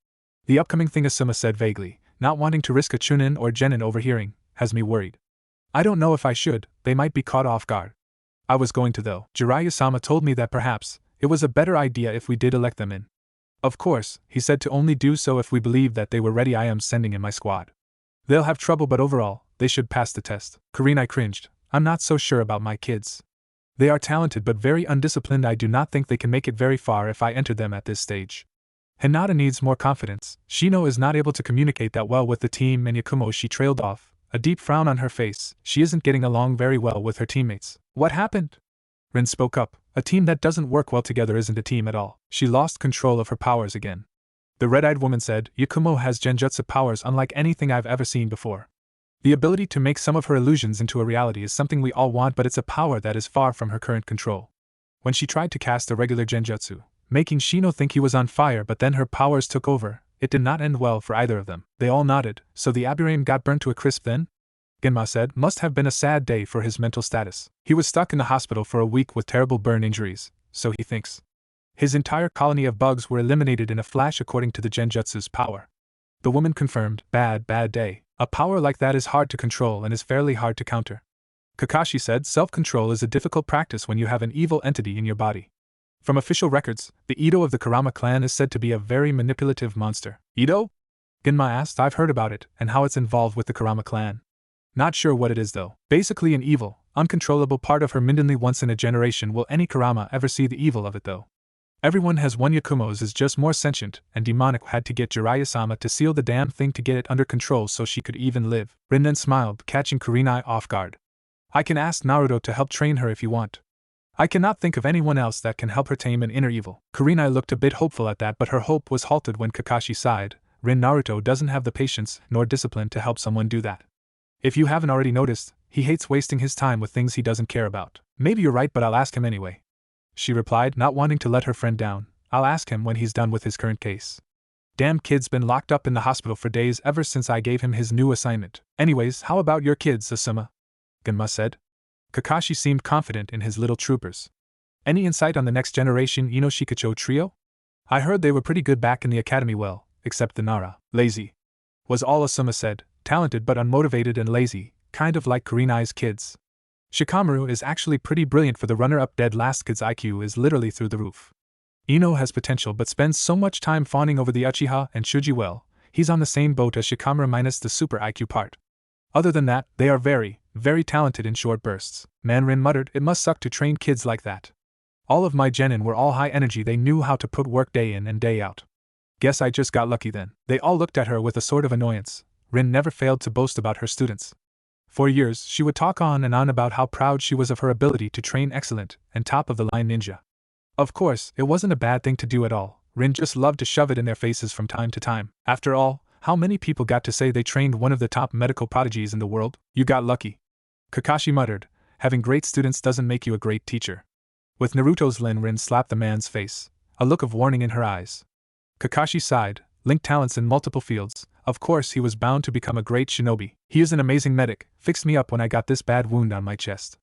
"The upcoming thing," Asuma said vaguely, not wanting to risk a chunin or genin overhearing, "has me worried. I don't know if I should, they might be caught off guard. I was going to though. Jiraiya-sama told me that perhaps it was a better idea if we did elect them in. Of course, he said to only do so if we believed that they were ready. I am sending in my squad. They'll have trouble, but overall, they should pass the test." Kurenai cringed. "I'm not so sure about my kids. They are talented but very undisciplined. I do not think they can make it very far if I enter them at this stage. Hinata needs more confidence. Shino is not able to communicate that well with the team, and Yakumo." She trailed off, a deep frown on her face. "She isn't getting along very well with her teammates." "What happened?" Rin spoke up. "A team that doesn't work well together isn't a team at all." She lost control of her powers again. The red-eyed woman said, "Yakumo has genjutsu powers unlike anything I've ever seen before. The ability to make some of her illusions into a reality is something we all want, but it's a power that is far from her current control. when she tried to cast a regular genjutsu, making Shino think he was on fire, but then her powers took over. It did not end well for either of them. They all nodded. So the Aburame got burnt to a crisp then? Genma said. Must have been a sad day for his mental status. He was stuck in the hospital for a week with terrible burn injuries, so he thinks. His entire colony of bugs were eliminated in a flash according to the genjutsu's power. The woman confirmed. Bad day. A power like that is hard to control and is fairly hard to counter. Kakashi said self-control is a difficult practice when you have an evil entity in your body. From official records, the Ito of the Kurama clan is said to be a very manipulative monster. Ito? Genma asked. I've heard about it, and how it's involved with the Kurama clan. Not sure what it is though. Basically an evil, uncontrollable part of her mindenly once in a generation. Will any Kurama ever see the evil of it though? Everyone has one. Yakumo's is just more sentient and demonic. Had to get Jiraiya-sama to seal the damn thing to get it under control so she could even live. Rin then smiled, catching Kurenai off guard. I can ask Naruto to help train her if you want. I cannot think of anyone else that can help her tame an inner evil. Kurenai looked a bit hopeful at that, but her hope was halted when Kakashi sighed. Rin, Naruto doesn't have the patience nor discipline to help someone do that. If you haven't already noticed, he hates wasting his time with things he doesn't care about. Maybe you're right, but I'll ask him anyway. She replied, not wanting to let her friend down. I'll ask him when he's done with his current case. Damn kid's been locked up in the hospital for days ever since I gave him his new assignment. Anyways, how about your kids, Asuma? Genma said. Kakashi seemed confident in his little troopers. Any insight on the next generation Ino Shikacho trio? I heard they were pretty good back in the academy, well, except the Nara. Lazy. Was all Asuma said. Talented but unmotivated and lazy, kind of like Kurenai's kids. Shikamaru is actually pretty brilliant for the runner-up. Dead last kid's IQ is literally through the roof. Ino has potential but spends so much time fawning over the Uchiha and Shuji. Well, he's on the same boat as Shikamaru minus the super IQ part. Other than that, they are very, very talented in short bursts. Manrin muttered, it must suck to train kids like that. All of my genin were all high energy. They knew how to put work day in and day out. Guess I just got lucky then. They all looked at her with a sort of annoyance. Rin never failed to boast about her students. For years, she would talk on and on about how proud she was of her ability to train excellent and top-of-the-line ninja. Of course, it wasn't a bad thing to do at all. Rin just loved to shove it in their faces from time to time. After all, how many people got to say they trained one of the top medical prodigies in the world? You got lucky. Kakashi muttered, having great students doesn't make you a great teacher. With Naruto's Lin, Rin slapped the man's face, a look of warning in her eyes. Kakashi sighed, linked talents in multiple fields. Of course he was bound to become a great shinobi. He is an amazing medic, fixed me up when I got this bad wound on my chest.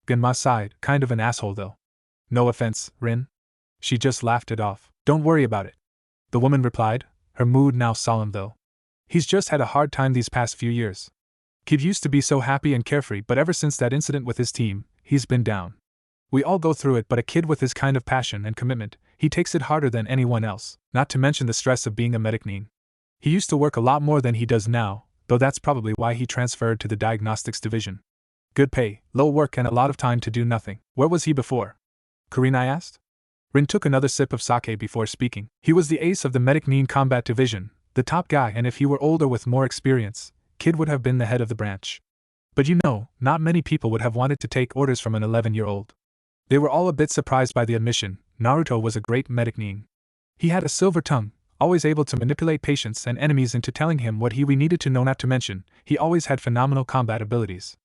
Genma sighed, kind of an asshole though. No offense, Rin. She just laughed it off. Don't worry about it. The woman replied, her mood now solemn though. He's just had a hard time these past few years. Kid used to be so happy and carefree, but ever since that incident with his team, he's been down. We all go through it, but a kid with his kind of passion and commitment, he takes it harder than anyone else, not to mention the stress of being a medic nin. He used to work a lot more than he does now, though that's probably why he transferred to the diagnostics division. Good pay, low work, and a lot of time to do nothing. Where was he before? Kurenai asked. Rin took another sip of sake before speaking. He was the ace of the medic nin combat division, the top guy, and if he were older with more experience, Kid would have been the head of the branch. But you know, not many people would have wanted to take orders from an 11-year-old. They were all a bit surprised by the admission. Naruto was a great medic nin. He had a silver tongue, always able to manipulate patients and enemies into telling him what we needed to know, not to mention, he always had phenomenal combat abilities.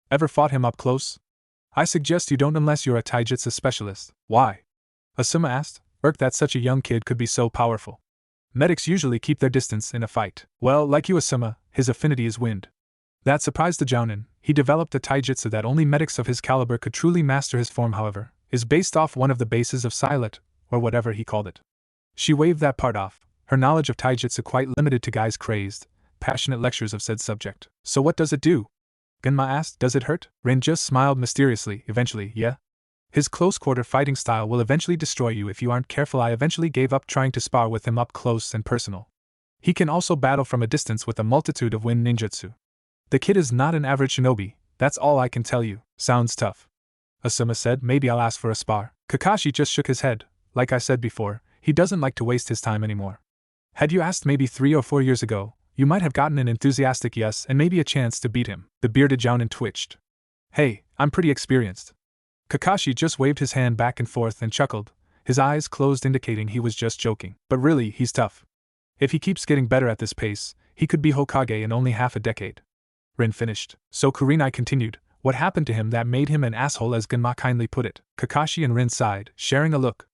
Ever fought him up close? I suggest you don't unless you're a taijutsu specialist. Why? Asuma asked. That such a young kid could be so powerful. Medics usually keep their distance in a fight. Well, like you, Asuma, his affinity is wind. That surprised the Jonin. He developed a taijutsu that only medics of his caliber could truly master. His form, however, is based off one of the bases of Silet, or whatever he called it. She waved that part off, her knowledge of taijutsu quite limited to guys' crazed, passionate lectures of said subject. So what does it do? Genma asked. Does it hurt? Rin just smiled mysteriously. Eventually, yeah. His close-quarter fighting style will eventually destroy you if you aren't careful. I eventually gave up trying to spar with him up close and personal. He can also battle from a distance with a multitude of wind ninjutsu. The kid is not an average shinobi, that's all I can tell you. Sounds tough. Asuma said. Maybe I'll ask for a spar. Kakashi just shook his head. Like I said before, he doesn't like to waste his time anymore. Had you asked maybe 3 or 4 years ago, you might have gotten an enthusiastic yes and maybe a chance to beat him. The bearded Jonin twitched. Hey, I'm pretty experienced. Kakashi just waved his hand back and forth and chuckled, his eyes closed indicating he was just joking. But really, he's tough. If he keeps getting better at this pace, he could be Hokage in only half a decade. Rin finished. So Kurenai continued, What happened to him that made him an asshole, as Genma kindly put it? Kakashi and Rin sighed, sharing a look.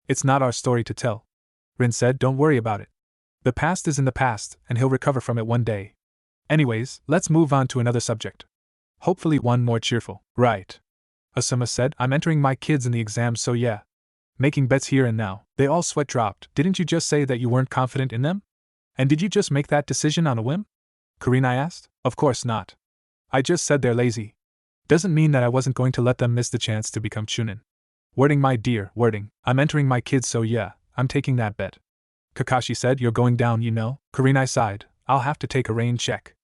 It's not our story to tell. Rin said, don't worry about it. The past is in the past, and he'll recover from it one day. Anyways, let's move on to another subject. Hopefully one more cheerful. Right. Asuma said, I'm entering my kids in the exams, so yeah. Making bets here and now. They all sweat dropped. Didn't you just say that you weren't confident in them? And did you just make that decision on a whim? Kurenai asked. Of course not. I just said they're lazy. Doesn't mean that I wasn't going to let them miss the chance to become Chunin. Wording, my dear, wording. I'm entering my kids, so yeah, I'm taking that bet. Kakashi said, you're going down, you know? Kurenai sighed. I'll have to take a rain check.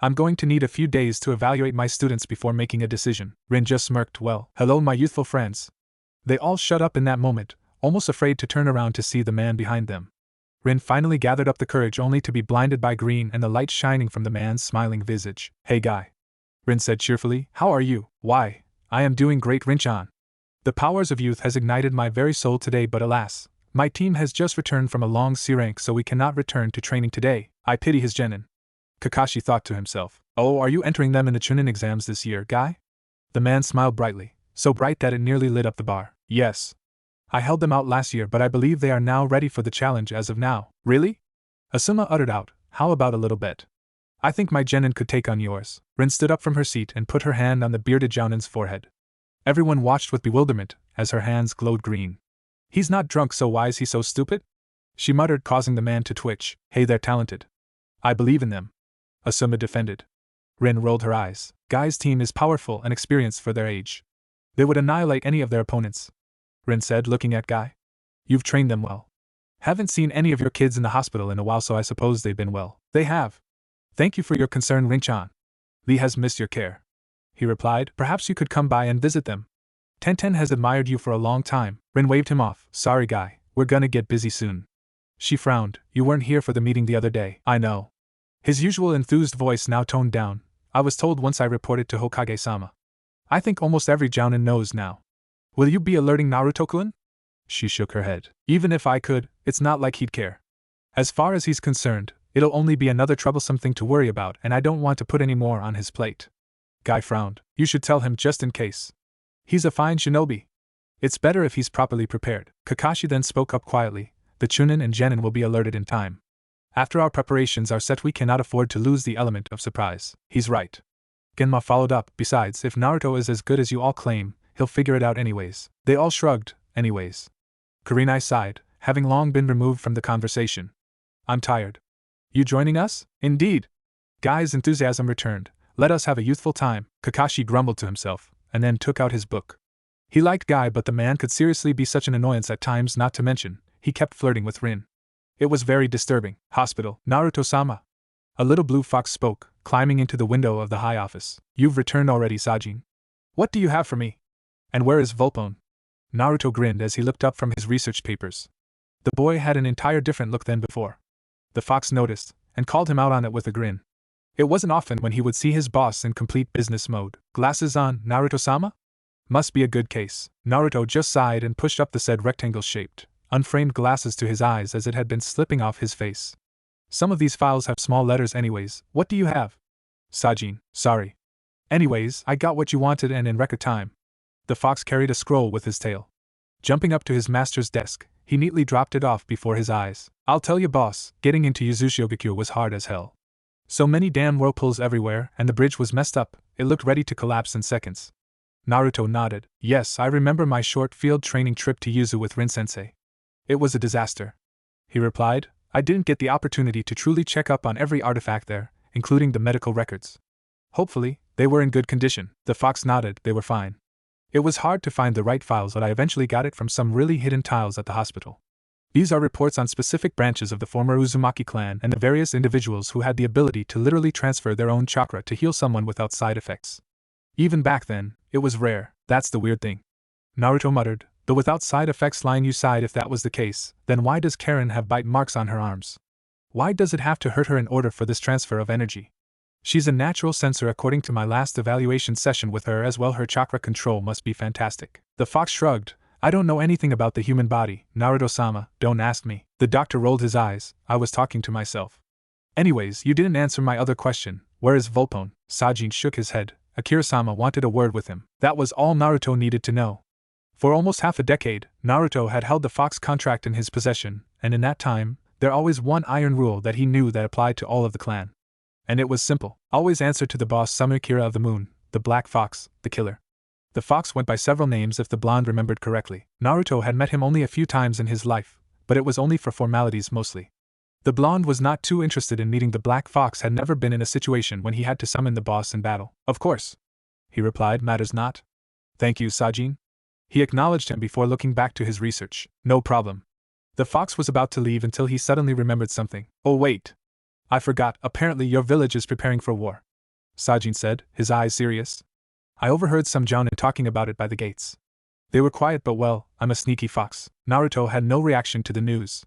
I'm going to need a few days to evaluate my students before making a decision. Rin just smirked. Well, hello my youthful friends. They all shut up in that moment, almost afraid to turn around to see the man behind them. Rin finally gathered up the courage only to be blinded by green and the light shining from the man's smiling visage. Hey guy. Rin said cheerfully, how are you? Why, I am doing great, Rin-chan. The powers of youth has ignited my very soul today, but alas, my team has just returned from a long sea rank, so we cannot return to training today. I pity his genin. Kakashi thought to himself. Oh, are you entering them in the Chunin exams this year, guy? The man smiled brightly, so bright that it nearly lit up the bar. Yes. I held them out last year, but I believe they are now ready for the challenge as of now. Really? Asuma uttered out, how about a little bet? I think my genin could take on yours. Rin stood up from her seat and put her hand on the bearded Jonin's forehead. Everyone watched with bewilderment, as her hands glowed green. He's not drunk, so why is he so stupid? She muttered, causing the man to twitch. Hey, they're talented. I believe in them. Asuma defended. Rin rolled her eyes. Guy's team is powerful and experienced for their age. They would annihilate any of their opponents. Rin said, looking at Guy. You've trained them well. Haven't seen any of your kids in the hospital in a while, so I suppose they've been well. They have. Thank you for your concern, Rin-chan. Lee has missed your care. He replied, perhaps you could come by and visit them. Tenten has admired you for a long time. Rin waved him off. Sorry, Guy, we're gonna get busy soon. She frowned. You weren't here for the meeting the other day. I know. His usual enthused voice now toned down. I was told once I reported to Hokage-sama. I think almost every Jounin knows now. Will you be alerting Naruto-kun? She shook her head. Even if I could, it's not like he'd care. As far as he's concerned, it'll only be another troublesome thing to worry about, and I don't want to put any more on his plate. Guy frowned. You should tell him just in case. He's a fine shinobi. It's better if he's properly prepared. Kakashi then spoke up quietly. The Chunin and genin will be alerted in time. After our preparations are set, we cannot afford to lose the element of surprise. He's right. Genma followed up. Besides, if Naruto is as good as you all claim, he'll figure it out anyways. They all shrugged. Anyways. Kurenai sighed, having long been removed from the conversation. I'm tired. You joining us? Indeed. Guy's enthusiasm returned. Let us have a youthful time. Kakashi grumbled to himself, and then took out his book. He liked Guy, but the man could seriously be such an annoyance at times, not to mention, he kept flirting with Rin. It was very disturbing. Hospital. Naruto-sama. A little blue fox spoke, climbing into the window of the high office. You've returned already, Sajin. What do you have for me? And where is Volpone? Naruto grinned as he looked up from his research papers. The boy had an entire different look than before. The fox noticed, and called him out on it with a grin. It wasn't often when he would see his boss in complete business mode. Glasses on, Naruto-sama? Must be a good case. Naruto just sighed and pushed up the said rectangle-shaped, unframed glasses to his eyes as it had been slipping off his face. Some of these files have small letters anyways. What do you have? Sajin, sorry. Anyways, I got what you wanted and in record time. The fox carried a scroll with his tail. Jumping up to his master's desk, he neatly dropped it off before his eyes. I'll tell you, boss, getting into Yuzushigokyo was hard as hell. So many damn whirlpools everywhere, and the bridge was messed up, it looked ready to collapse in seconds. Naruto nodded. Yes, I remember my short field training trip to Yuzu with Rin-sensei. It was a disaster. He replied, I didn't get the opportunity to truly check up on every artifact there, including the medical records. Hopefully, they were in good condition. The fox nodded. They were fine. It was hard to find the right files, but I eventually got it from some really hidden tiles at the hospital. These are reports on specific branches of the former Uzumaki clan and the various individuals who had the ability to literally transfer their own chakra to heal someone without side effects. Even back then, it was rare. That's the weird thing. Naruto muttered, the without side effects line you side. If that was the case, then why does Karen have bite marks on her arms? Why does it have to hurt her in order for this transfer of energy? She's a natural sensor according to my last evaluation session with her as well. Her chakra control must be fantastic. The fox shrugged. I don't know anything about the human body, Naruto-sama, don't ask me. The doctor rolled his eyes. I was talking to myself. Anyways, you didn't answer my other question. Where is Volpone? Sajin shook his head, Akira-sama wanted a word with him. That was all Naruto needed to know. For almost half a decade, Naruto had held the Fox contract in his possession, and in that time, there always one iron rule that he knew that applied to all of the clan. And it was simple: always answer to the boss Samukira of the Moon, the Black Fox, the killer. The fox went by several names if the blonde remembered correctly. Naruto had met him only a few times in his life, but it was only for formalities mostly. The blonde was not too interested in meeting the Black Fox, had never been in a situation when he had to summon the boss in battle. Of course, he replied, matters not. Thank you, Sajin. He acknowledged him before looking back to his research. No problem. The fox was about to leave until he suddenly remembered something. Oh wait. I forgot, apparently your village is preparing for war. Sajin said, his eyes serious. I overheard some Jonin talking about it by the gates. They were quiet, but well, I'm a sneaky fox. Naruto had no reaction to the news.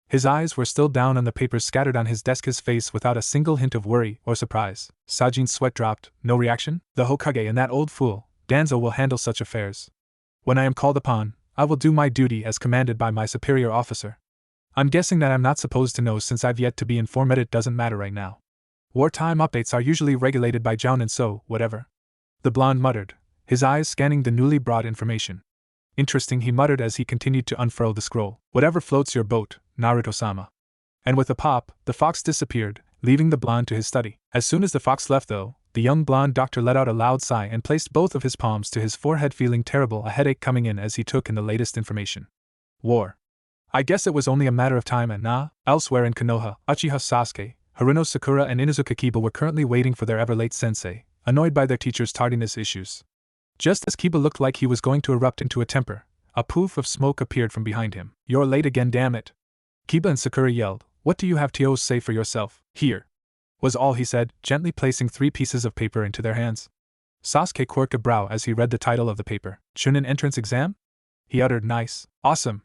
His eyes were still down on the papers scattered on his desk, his face without a single hint of worry or surprise. Sajin's sweat dropped. No reaction? The Hokage and that old fool, Danzo, will handle such affairs. When I am called upon, I will do my duty as commanded by my superior officer. I'm guessing that I'm not supposed to know since I've yet to be informed. It doesn't matter right now. Wartime updates are usually regulated by Jonin, so, whatever. The blonde muttered, his eyes scanning the newly brought information. Interesting, he muttered as he continued to unfurl the scroll. Whatever floats your boat, Naruto-sama. And with a pop, the fox disappeared, leaving the blonde to his study. As soon as the fox left, though, the young blonde doctor let out a loud sigh and placed both of his palms to his forehead, feeling terrible, a headache coming in as he took in the latest information. War. I guess it was only a matter of time, and elsewhere in Konoha, Uchiha Sasuke, Haruno Sakura and Inuzuka Kiba were currently waiting for their ever-late sensei, annoyed by their teacher's tardiness issues. Just as Kiba looked like he was going to erupt into a temper, a poof of smoke appeared from behind him. You're late again, damn it! Kiba and Sakura yelled. What do you have to say for yourself? Here, was all he said, gently placing 3 pieces of paper into their hands. Sasuke quirked a brow as he read the title of the paper. Chunin Entrance Exam? He uttered, nice, awesome.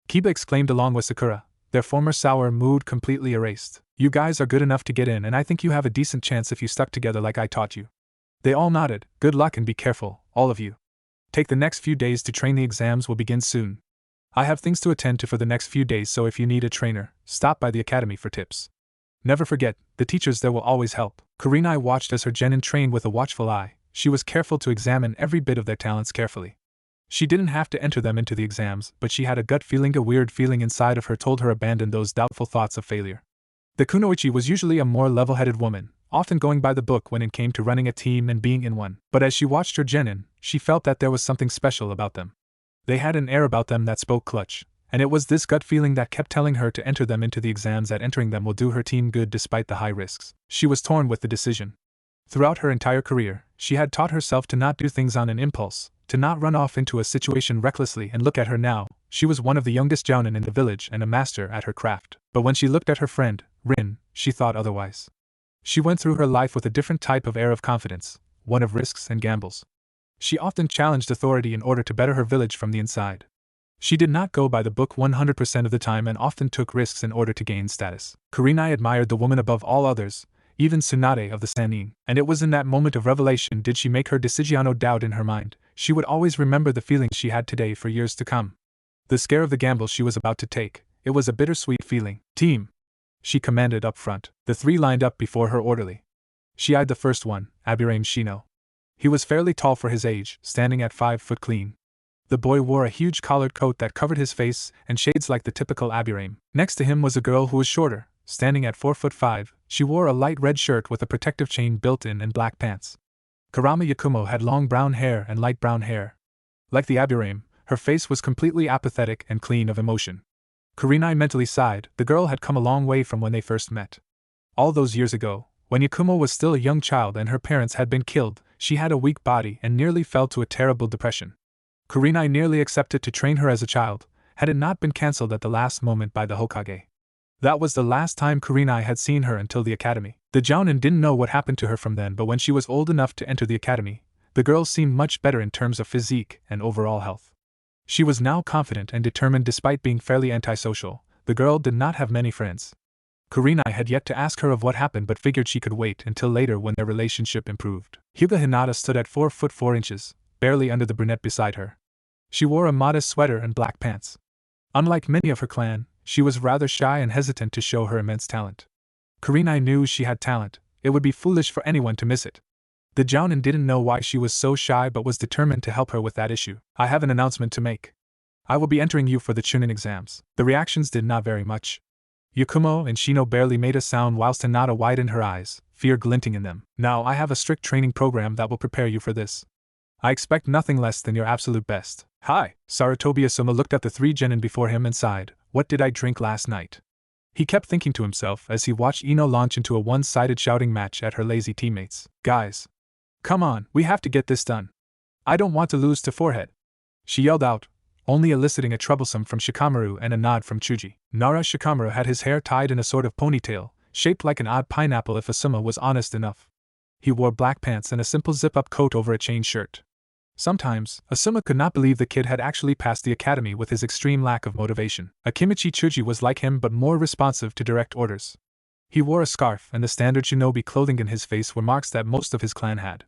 Kiba exclaimed along with Sakura, their former sour mood completely erased. You guys are good enough to get in, and I think you have a decent chance if you stuck together like I taught you. They all nodded. Good luck and be careful, all of you. Take the next few days to train. The exams will begin soon. I have things to attend to for the next few days, so if you need a trainer, stop by the academy for tips. Never forget, the teachers there will always help. Kurenai watched as her genin trained with a watchful eye. She was careful to examine every bit of their talents carefully. She didn't have to enter them into the exams, but she had a gut feeling, a weird feeling inside of her told her abandon those doubtful thoughts of failure. The kunoichi was usually a more level-headed woman, often going by the book when it came to running a team and being in one. But as she watched her genin, she felt that there was something special about them. They had an air about them that spoke clutch, and it was this gut feeling that kept telling her to enter them into the exams, that entering them will do her team good despite the high risks. She was torn with the decision. Throughout her entire career, she had taught herself to not do things on an impulse, to not run off into a situation recklessly, and look at her now, she was one of the youngest Jonin in the village and a master at her craft. But when she looked at her friend, Rin, she thought otherwise. She went through her life with a different type of air of confidence, one of risks and gambles. She often challenged authority in order to better her village from the inside. She did not go by the book 100% of the time and often took risks in order to gain status. Kurenai admired the woman above all others, even Tsunade of the Sannin, and it was in that moment of revelation did she make her decision. No doubt in her mind, she would always remember the feelings she had today for years to come. The scare of the gamble she was about to take, it was a bittersweet feeling. Team! She commanded up front. The 3 lined up before her orderly. She eyed the first one, Abirame Shino. He was fairly tall for his age, standing at 5 foot clean. The boy wore a huge collared coat that covered his face and shades like the typical Abirame. Next to him was a girl who was shorter, standing at 4'5". She wore a light red shirt with a protective chain built in and black pants. Kurama Yakumo had long brown hair and light brown hair. Like the Abirame, her face was completely apathetic and clean of emotion. Kurenai mentally sighed. The girl had come a long way from when they first met. All those years ago, when Yakumo was still a young child and her parents had been killed, she had a weak body and nearly fell to a terrible depression. Kurenai nearly accepted to train her as a child, had it not been cancelled at the last moment by the Hokage. That was the last time Kurenai had seen her until the academy. The Jonin didn't know what happened to her from then, but when she was old enough to enter the academy, the girl seemed much better in terms of physique and overall health. She was now confident and determined despite being fairly antisocial. The girl did not have many friends. Kurenai had yet to ask her of what happened but figured she could wait until later when their relationship improved. Hyuga Hinata stood at 4 foot 4 inches, barely under the brunette beside her. She wore a modest sweater and black pants. Unlike many of her clan, she was rather shy and hesitant to show her immense talent. Kurenai knew she had talent. It would be foolish for anyone to miss it. The Jonin didn't know why she was so shy but was determined to help her with that issue. I have an announcement to make. I will be entering you for the Chunin exams. The reactions did not vary much. Kumo and Shino barely made a sound whilst Hinata widened her eyes, fear glinting in them. Now I have a strict training program that will prepare you for this. I expect nothing less than your absolute best. Hi! Sarutobi Asuma looked at the three genin before him and sighed. What did I drink last night? He kept thinking to himself as he watched Ino launch into a one-sided shouting match at her lazy teammates. Guys! Come on, we have to get this done. I don't want to lose to Forehead. She yelled out, only eliciting a troublesome from Shikamaru and a nod from Chuji. Nara Shikamaru had his hair tied in a sort of ponytail, shaped like an odd pineapple if Asuma was honest enough. He wore black pants and a simple zip-up coat over a chain shirt. Sometimes, Asuma could not believe the kid had actually passed the academy with his extreme lack of motivation. Akimichi Chuji was like him but more responsive to direct orders. He wore a scarf and the standard shinobi clothing in his face were marks that most of his clan had.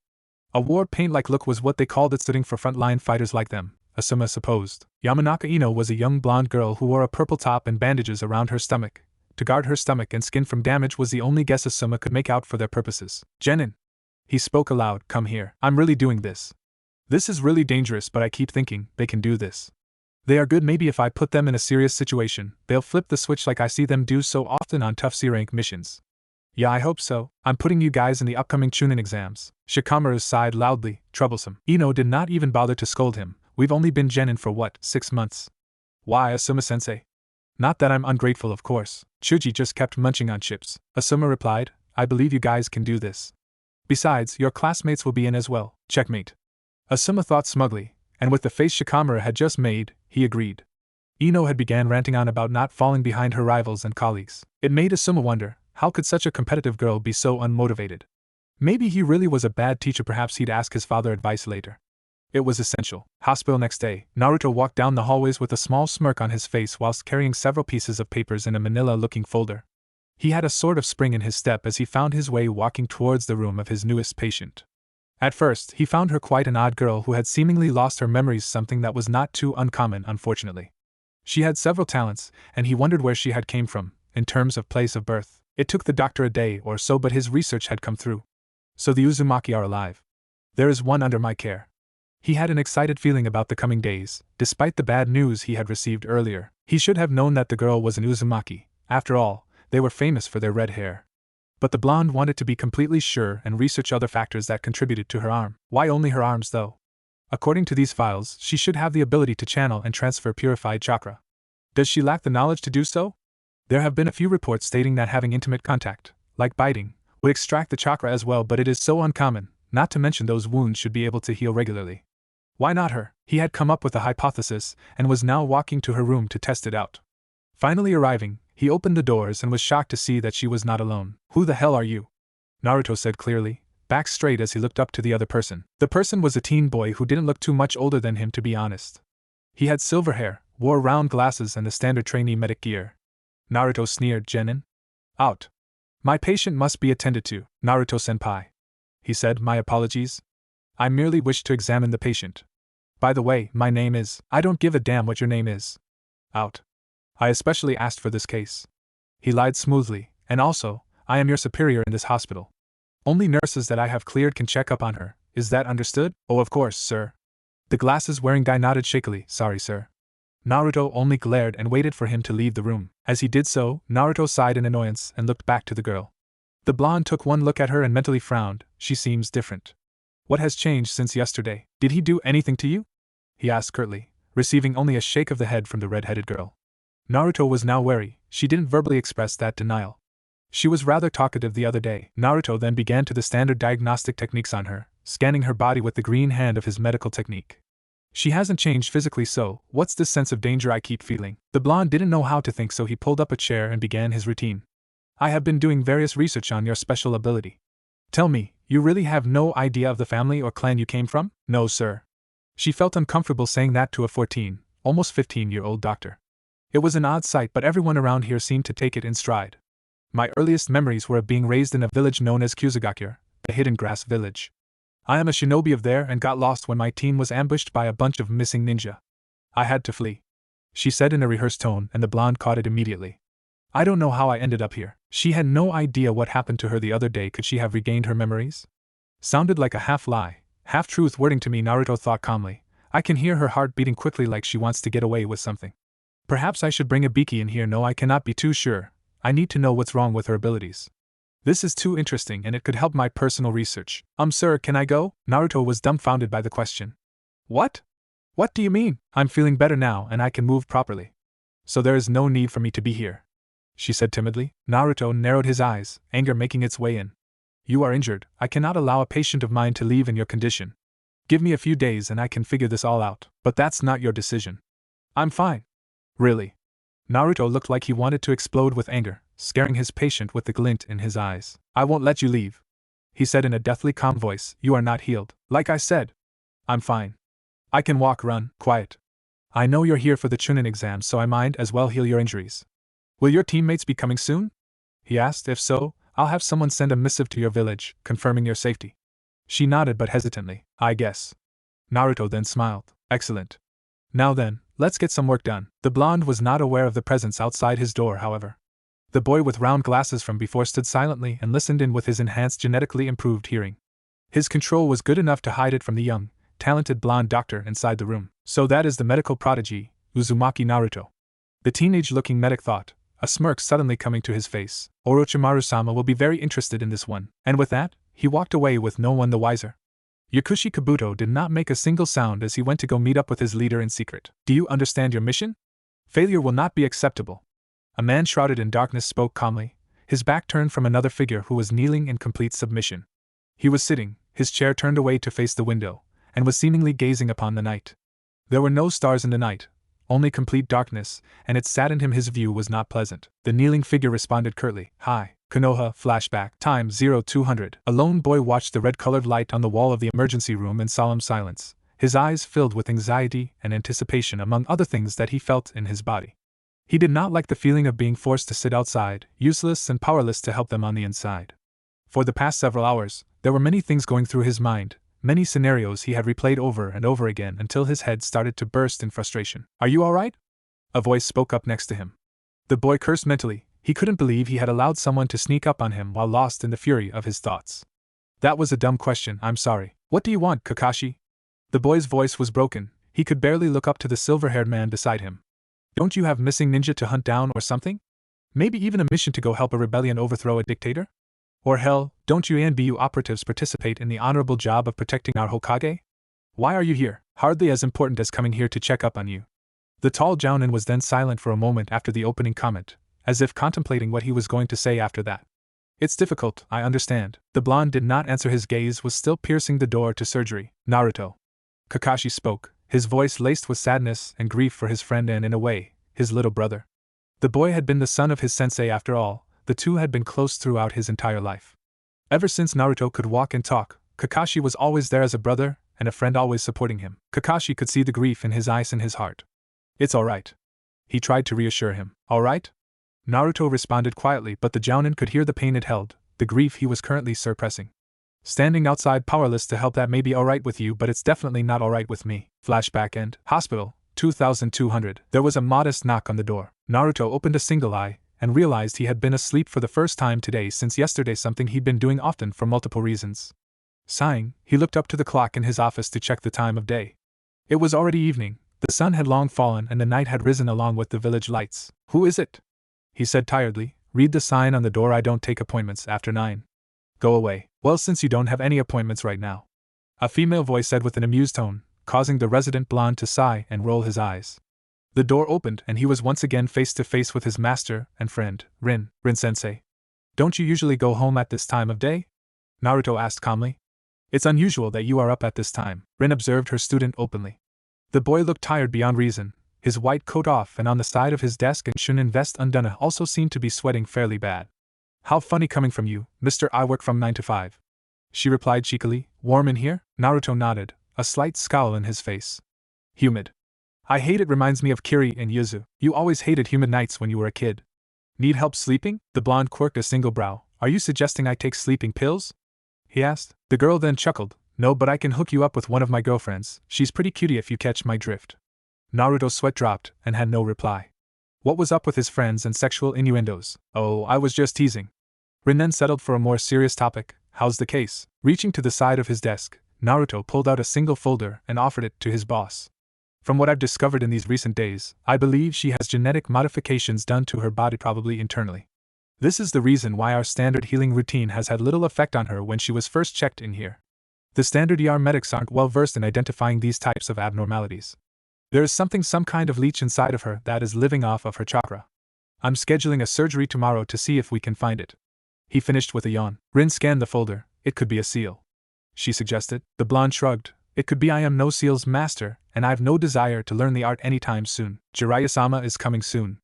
A war paint-like look was what they called it, sitting for front-line fighters like them, Asuma supposed. Yamanaka Ino was a young blonde girl who wore a purple top and bandages around her stomach. To guard her stomach and skin from damage was the only guess Asuma could make out for their purposes. Genin. He spoke aloud, come here. I'm really doing this. This is really dangerous, but I keep thinking, they can do this. They are good. Maybe if I put them in a serious situation, they'll flip the switch like I see them do so often on tough C-rank missions. Yeah, I hope so. I'm putting you guys in the upcoming Chunin exams. Shikamaru sighed loudly, troublesome. Ino did not even bother to scold him. We've only been genin for what, 6 months? Why, Asuma-sensei? Not that I'm ungrateful, of course. Chuji just kept munching on chips. Asuma replied, I believe you guys can do this. Besides, your classmates will be in as well. Checkmate. Asuma thought smugly, and with the face Shikamaru had just made, he agreed. Ino had began ranting on about not falling behind her rivals and colleagues. It made Asuma wonder, how could such a competitive girl be so unmotivated? Maybe he really was a bad teacher. Perhaps he'd ask his father advice later. It was essential. Hospital. Next day, Naruto walked down the hallways with a small smirk on his face whilst carrying several pieces of papers in a manila-looking folder. He had a sort of spring in his step as he found his way walking towards the room of his newest patient. At first, he found her quite an odd girl who had seemingly lost her memories, something that was not too uncommon, unfortunately. She had several talents, and he wondered where she had came from, in terms of place of birth. It took the doctor a day or so, but his research had come through. So the Uzumaki are alive. There is one under my care. He had an excited feeling about the coming days, despite the bad news he had received earlier. He should have known that the girl was an Uzumaki. After all, they were famous for their red hair. But the blonde wanted to be completely sure and research other factors that contributed to her arm. Why only her arms, though? According to these files, she should have the ability to channel and transfer purified chakra. Does she lack the knowledge to do so? There have been a few reports stating that having intimate contact, like biting, would extract the chakra as well, but it is so uncommon, not to mention those wounds should be able to heal regularly. Why not her? He had come up with a hypothesis, and was now walking to her room to test it out. Finally arriving, he opened the doors and was shocked to see that she was not alone. Who the hell are you? Naruto said clearly, back straight as he looked up to the other person. The person was a teen boy who didn't look too much older than him, to be honest. He had silver hair, wore round glasses and the standard trainee medic gear. Naruto sneered. Genin? Out. My patient must be attended to. Naruto-senpai. He said, my apologies. I merely wish to examine the patient. By the way, my name is… I don't give a damn what your name is. Out. I especially asked for this case. He lied smoothly, and also, I am your superior in this hospital. Only nurses that I have cleared can check up on her, is that understood? Oh, of course, sir. The glasses-wearing guy nodded shakily. Sorry, sir. Naruto only glared and waited for him to leave the room. As he did so, Naruto sighed in annoyance and looked back to the girl. The blonde took one look at her and mentally frowned. She seems different. What has changed since yesterday? Did he do anything to you? He asked curtly, receiving only a shake of the head from the red-headed girl. Naruto was now wary. She didn't verbally express that denial. She was rather talkative the other day. Naruto then began to the standard diagnostic techniques on her, scanning her body with the green hand of his medical technique. She hasn't changed physically, so what's this sense of danger I keep feeling? The blonde didn't know how to think, so he pulled up a chair and began his routine. I have been doing various research on your special ability. Tell me, you really have no idea of the family or clan you came from? No, sir. She felt uncomfortable saying that to a 14, almost 15-year-old doctor. It was an odd sight, but everyone around here seemed to take it in stride. My earliest memories were of being raised in a village known as Kusagakure, the Hidden Grass Village. I am a shinobi of there and got lost when my team was ambushed by a bunch of missing ninja. I had to flee. She said in a rehearsed tone, and the blonde caught it immediately. I don't know how I ended up here. She had no idea what happened to her the other day. Could she have regained her memories? Sounded like a half-lie, half-truth wording to me, Naruto thought calmly. I can hear her heart beating quickly like she wants to get away with something. Perhaps I should bring Ibiki in here. No, I cannot be too sure. I need to know what's wrong with her abilities. This is too interesting and it could help my personal research. Sir, can I go? Naruto was dumbfounded by the question. What? What do you mean? I'm feeling better now and I can move properly. So there is no need for me to be here, she said timidly. Naruto narrowed his eyes, anger making its way in. You are injured. I cannot allow a patient of mine to leave in your condition. Give me a few days and I can figure this all out. But that's not your decision. I'm fine. Really? Naruto looked like he wanted to explode with anger, scaring his patient with the glint in his eyes. I won't let you leave, he said in a deathly calm voice. You are not healed. Like I said. I'm fine. I can walk, run, quiet. I know you're here for the Chunin exam, so I might as well heal your injuries. Will your teammates be coming soon? He asked. If so, I'll have someone send a missive to your village, confirming your safety. She nodded but hesitantly. I guess. Naruto then smiled. Excellent. Now then, let's get some work done. The blonde was not aware of the presence outside his door, however. The boy with round glasses from before stood silently and listened in with his enhanced genetically improved hearing. His control was good enough to hide it from the young, talented blonde doctor inside the room. So that is the medical prodigy, Uzumaki Naruto. The teenage-looking medic thought, a smirk suddenly coming to his face. Orochimaru-sama will be very interested in this one. And with that, he walked away with no one the wiser. Yakushi Kabuto did not make a single sound as he went to go meet up with his leader in secret. Do you understand your mission? Failure will not be acceptable. A man shrouded in darkness spoke calmly, his back turned from another figure who was kneeling in complete submission. He was sitting, his chair turned away to face the window, and was seemingly gazing upon the night. There were no stars in the night, only complete darkness, and it saddened him. His view was not pleasant. The kneeling figure responded curtly. Hi, Konoha, flashback, time 0200. A lone boy watched the red-colored light on the wall of the emergency room in solemn silence, his eyes filled with anxiety and anticipation among other things that he felt in his body. He did not like the feeling of being forced to sit outside, useless and powerless to help them on the inside. For the past several hours, there were many things going through his mind, many scenarios he had replayed over and over again until his head started to burst in frustration. Are you alright? A voice spoke up next to him. The boy cursed mentally. He couldn't believe he had allowed someone to sneak up on him while lost in the fury of his thoughts. That was a dumb question. I'm sorry. What do you want, Kakashi? The boy's voice was broken. He could barely look up to the silver-haired man beside him. Don't you have missing ninja to hunt down or something? Maybe even a mission to go help a rebellion overthrow a dictator? Or hell, don't you ANBU operatives participate in the honorable job of protecting our Hokage? Why are you here? Hardly as important as coming here to check up on you. The tall Jonin was then silent for a moment after the opening comment, as if contemplating what he was going to say after that. It's difficult, I understand. The blonde did not answer. His gaze was still piercing the door to surgery. Naruto. Kakashi spoke, his voice laced with sadness and grief for his friend and, in a way, his little brother. The boy had been the son of his sensei after all. The two had been close throughout his entire life. Ever since Naruto could walk and talk, Kakashi was always there as a brother and a friend, always supporting him. Kakashi could see the grief in his eyes and his heart. It's alright. He tried to reassure him. Alright? Naruto responded quietly, but the Jonin could hear the pain it held, the grief he was currently suppressing. Standing outside powerless to help, that may be alright with you, but it's definitely not alright with me. Flashback and Hospital, 2200. There was a modest knock on the door. Naruto opened a single eye, and realized he had been asleep for the first time today since yesterday, something he'd been doing often for multiple reasons. Sighing, he looked up to the clock in his office to check the time of day. It was already evening, the sun had long fallen and the night had risen along with the village lights. Who is it? He said tiredly. Read the sign on the door. I don't take appointments after 9. Go away. Well, since you don't have any appointments right now, a female voice said with an amused tone, causing the resident blonde to sigh and roll his eyes. The door opened and he was once again face to face with his master and friend, Rin-sensei. Don't you usually go home at this time of day? Naruto asked calmly. It's unusual that you are up at this time, Rin observed her student openly. The boy looked tired beyond reason, his white coat off and on the side of his desk and Shunin vest undone, also seemed to be sweating fairly bad. How funny coming from you, Mr. I work from 9 to 5. She replied cheekily. Warm in here? Naruto nodded, a slight scowl in his face. Humid. I hate it. Reminds me of Kiri and Yuzu. You always hated humid nights when you were a kid. Need help sleeping? The blonde quirked a single brow. Are you suggesting I take sleeping pills? He asked. The girl then chuckled. No, but I can hook you up with one of my girlfriends. She's pretty cutie if you catch my drift. Naruto's sweat dropped and had no reply. What was up with his friends and sexual innuendos? Oh, I was just teasing. Rin then settled for a more serious topic. How's the case? Reaching to the side of his desk, Naruto pulled out a single folder and offered it to his boss. From what I've discovered in these recent days, I believe she has genetic modifications done to her body, probably internally. This is the reason why our standard healing routine has had little effect on her when she was first checked in here. The standard ER medics aren't well versed in identifying these types of abnormalities. There is some kind of leech inside of her that is living off of her chakra. I'm scheduling a surgery tomorrow to see if we can find it. He finished with a yawn. Rin scanned the folder. It could be a seal, she suggested. The blonde shrugged. It could be. I am no seal's master, and I have no desire to learn the art anytime soon. Jiraiya-sama is coming soon.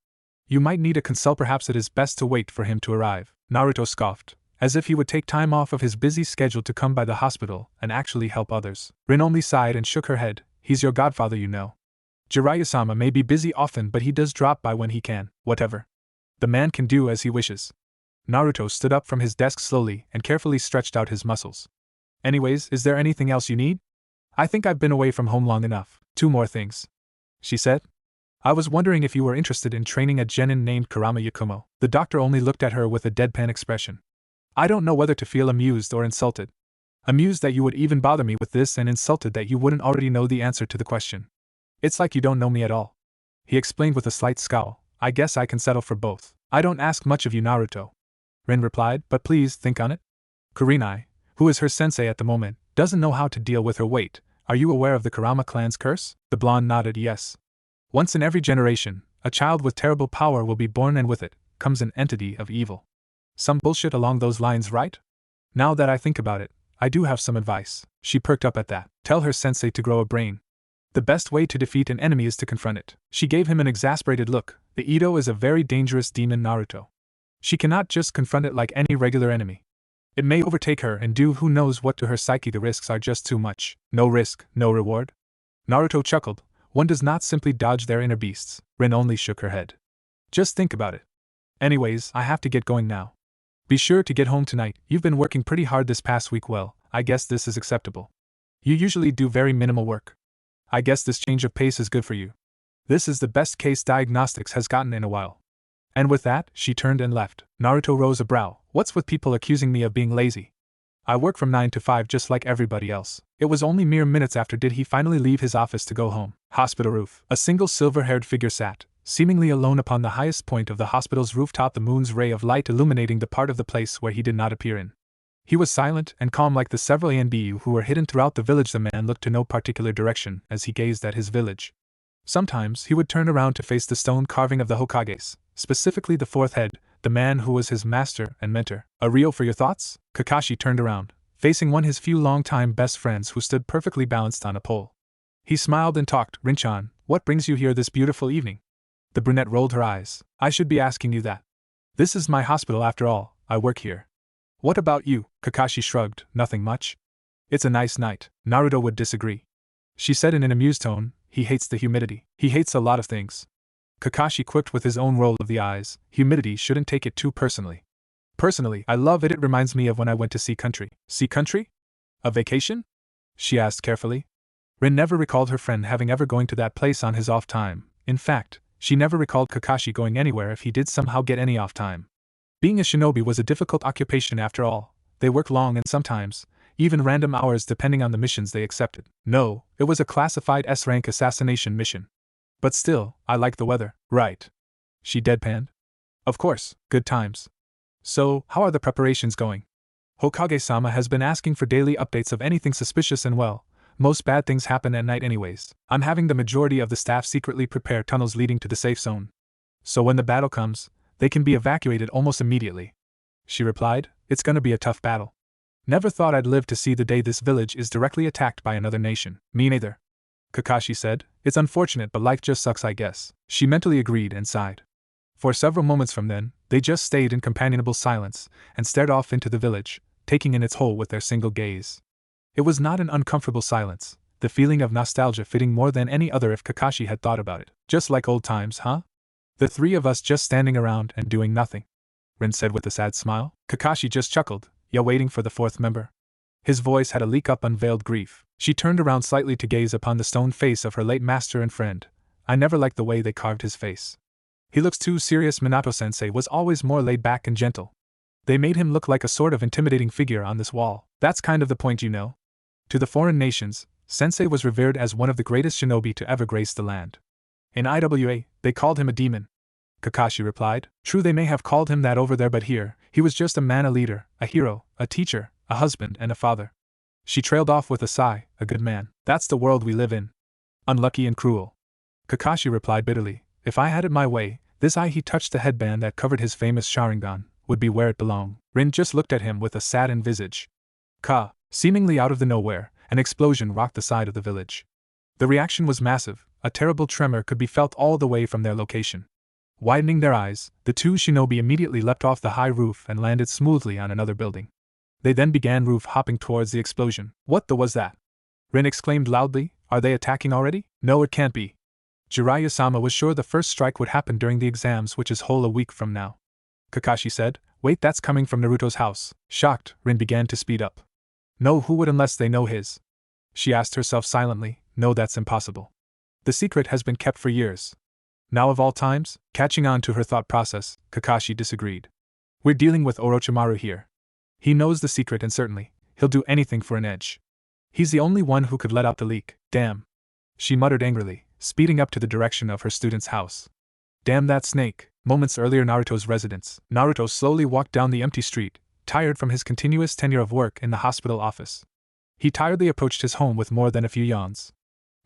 You might need a consult. Perhaps it is best to wait for him to arrive. Naruto scoffed, as if he would take time off of his busy schedule to come by the hospital and actually help others. Rin only sighed and shook her head. He's your godfather, you know. Jiraiya-sama may be busy often, but he does drop by when he can. Whatever. The man can do as he wishes. Naruto stood up from his desk slowly and carefully stretched out his muscles. Anyways, is there anything else you need? I think I've been away from home long enough. 2 more things, she said. I was wondering if you were interested in training a genin named Kurama Kumo. The doctor only looked at her with a deadpan expression. I don't know whether to feel amused or insulted. Amused that you would even bother me with this, and insulted that you wouldn't already know the answer to the question. It's like you don't know me at all, he explained with a slight scowl. I guess I can settle for both. I don't ask much of you, Naruto, Rin replied, but please think on it. Kurenai, who is her sensei at the moment, doesn't know how to deal with her weight. Are you aware of the Kurama clan's curse? The blonde nodded yes. Once in every generation, a child with terrible power will be born, and with it comes an entity of evil. Some bullshit along those lines, right? Now that I think about it, I do have some advice. She perked up at that. Tell her sensei to grow a brain. The best way to defeat an enemy is to confront it. She gave him an exasperated look. The Ito is a very dangerous demon, Naruto. She cannot just confront it like any regular enemy. It may overtake her and do who knows what to her psyche. The risks are just too much. No risk, no reward? Naruto chuckled. One does not simply dodge their inner beasts. Rin only shook her head. Just think about it. Anyways, I have to get going now. Be sure to get home tonight. You've been working pretty hard this past week. Well, I guess this is acceptable. You usually do very minimal work. I guess this change of pace is good for you. This is the best case diagnostics has gotten in a while. And with that, she turned and left. Naruto rose a brow. What's with people accusing me of being lazy? I work from 9 to 5 just like everybody else. It was only mere minutes after did he finally leave his office to go home. Hospital roof. A single silver-haired figure sat, seemingly alone upon the highest point of the hospital's rooftop, the moon's ray of light illuminating the part of the place where he did not appear in. He was silent and calm like the several ANBU who were hidden throughout the village. The man looked to no particular direction as he gazed at his village. Sometimes he would turn around to face the stone carving of the Hokages, specifically the 4th head, the man who was his master and mentor. A reel for your thoughts? Kakashi turned around, facing one of his few long-time best friends who stood perfectly balanced on a pole. He smiled and talked. Rin-chan, what brings you here this beautiful evening? The brunette rolled her eyes. I should be asking you that. This is my hospital after all, I work here. What about you? Kakashi shrugged. Nothing much. It's a nice night. Naruto would disagree. She said in an amused tone, he hates the humidity. He hates a lot of things. Kakashi quipped with his own roll of the eyes. Humidity, shouldn't take it too personally. Personally, I love it. It reminds me of when I went to Sea Country. Sea Country? A vacation? She asked carefully. Rin never recalled her friend having ever going to that place on his off time. In fact, she never recalled Kakashi going anywhere if he did somehow get any off time. Being a shinobi was a difficult occupation after all. They worked long and sometimes, even random hours depending on the missions they accepted. No, it was a classified S-rank assassination mission. But still, I like the weather. Right. She deadpanned. Of course, good times. So, how are the preparations going? Hokage-sama has been asking for daily updates of anything suspicious, and well, most bad things happen at night anyways. I'm having the majority of the staff secretly prepare tunnels leading to the safe zone. So when the battle comes, they can be evacuated almost immediately. She replied, it's gonna be a tough battle. Never thought I'd live to see the day this village is directly attacked by another nation. Me neither. Kakashi said, it's unfortunate but life just sucks I guess. She mentally agreed and sighed. For several moments from then, they just stayed in companionable silence and stared off into the village, taking in its whole with their single gaze. It was not an uncomfortable silence, the feeling of nostalgia fitting more than any other if Kakashi had thought about it. Just like old times, huh? The 3 of us just standing around and doing nothing, Rin said with a sad smile. Kakashi just chuckled, yeah, waiting for the 4th member. His voice had a leak up unveiled grief. She turned around slightly to gaze upon the stone face of her late master and friend. I never liked the way they carved his face. He looks too serious. Minato-sensei was always more laid back and gentle. They made him look like a sort of intimidating figure on this wall. That's kind of the point, you know. To the foreign nations, Sensei was revered as one of the greatest shinobi to ever grace the land. In IWA, they called him a demon. Kakashi replied. True, they may have called him that over there, but here, he was just a man, a leader, a hero, a teacher, a husband, and a father. She trailed off with a sigh, a good man. That's the world we live in. Unlucky and cruel. Kakashi replied bitterly. If I had it my way, this eye, he touched the headband that covered his famous Sharingan, would be where it belonged. Rin just looked at him with a saddened visage. Seemingly out of the nowhere, an explosion rocked the side of the village. The reaction was massive, a terrible tremor could be felt all the way from their location. Widening their eyes, the two shinobi immediately leapt off the high roof and landed smoothly on another building. They then began roof-hopping towards the explosion. What the was that? Rin exclaimed loudly. Are they attacking already? No, it can't be. Jiraiya-sama was sure the first strike would happen during the exams, which is whole a week from now. Kakashi said. Wait, that's coming from Naruto's house. Shocked, Rin began to speed up. No, who would unless they know his? She asked herself silently. No, that's impossible. The secret has been kept for years. Now of all times, catching on to her thought process, Kakashi disagreed. We're dealing with Orochimaru here. He knows the secret and certainly, he'll do anything for an edge. He's the only one who could let out the leak. Damn. She muttered angrily, speeding up to the direction of her student's house. Damn that snake. Moments earlier, Naruto's residence. Naruto slowly walked down the empty street, tired from his continuous tenure of work in the hospital office. He tiredly approached his home with more than a few yawns.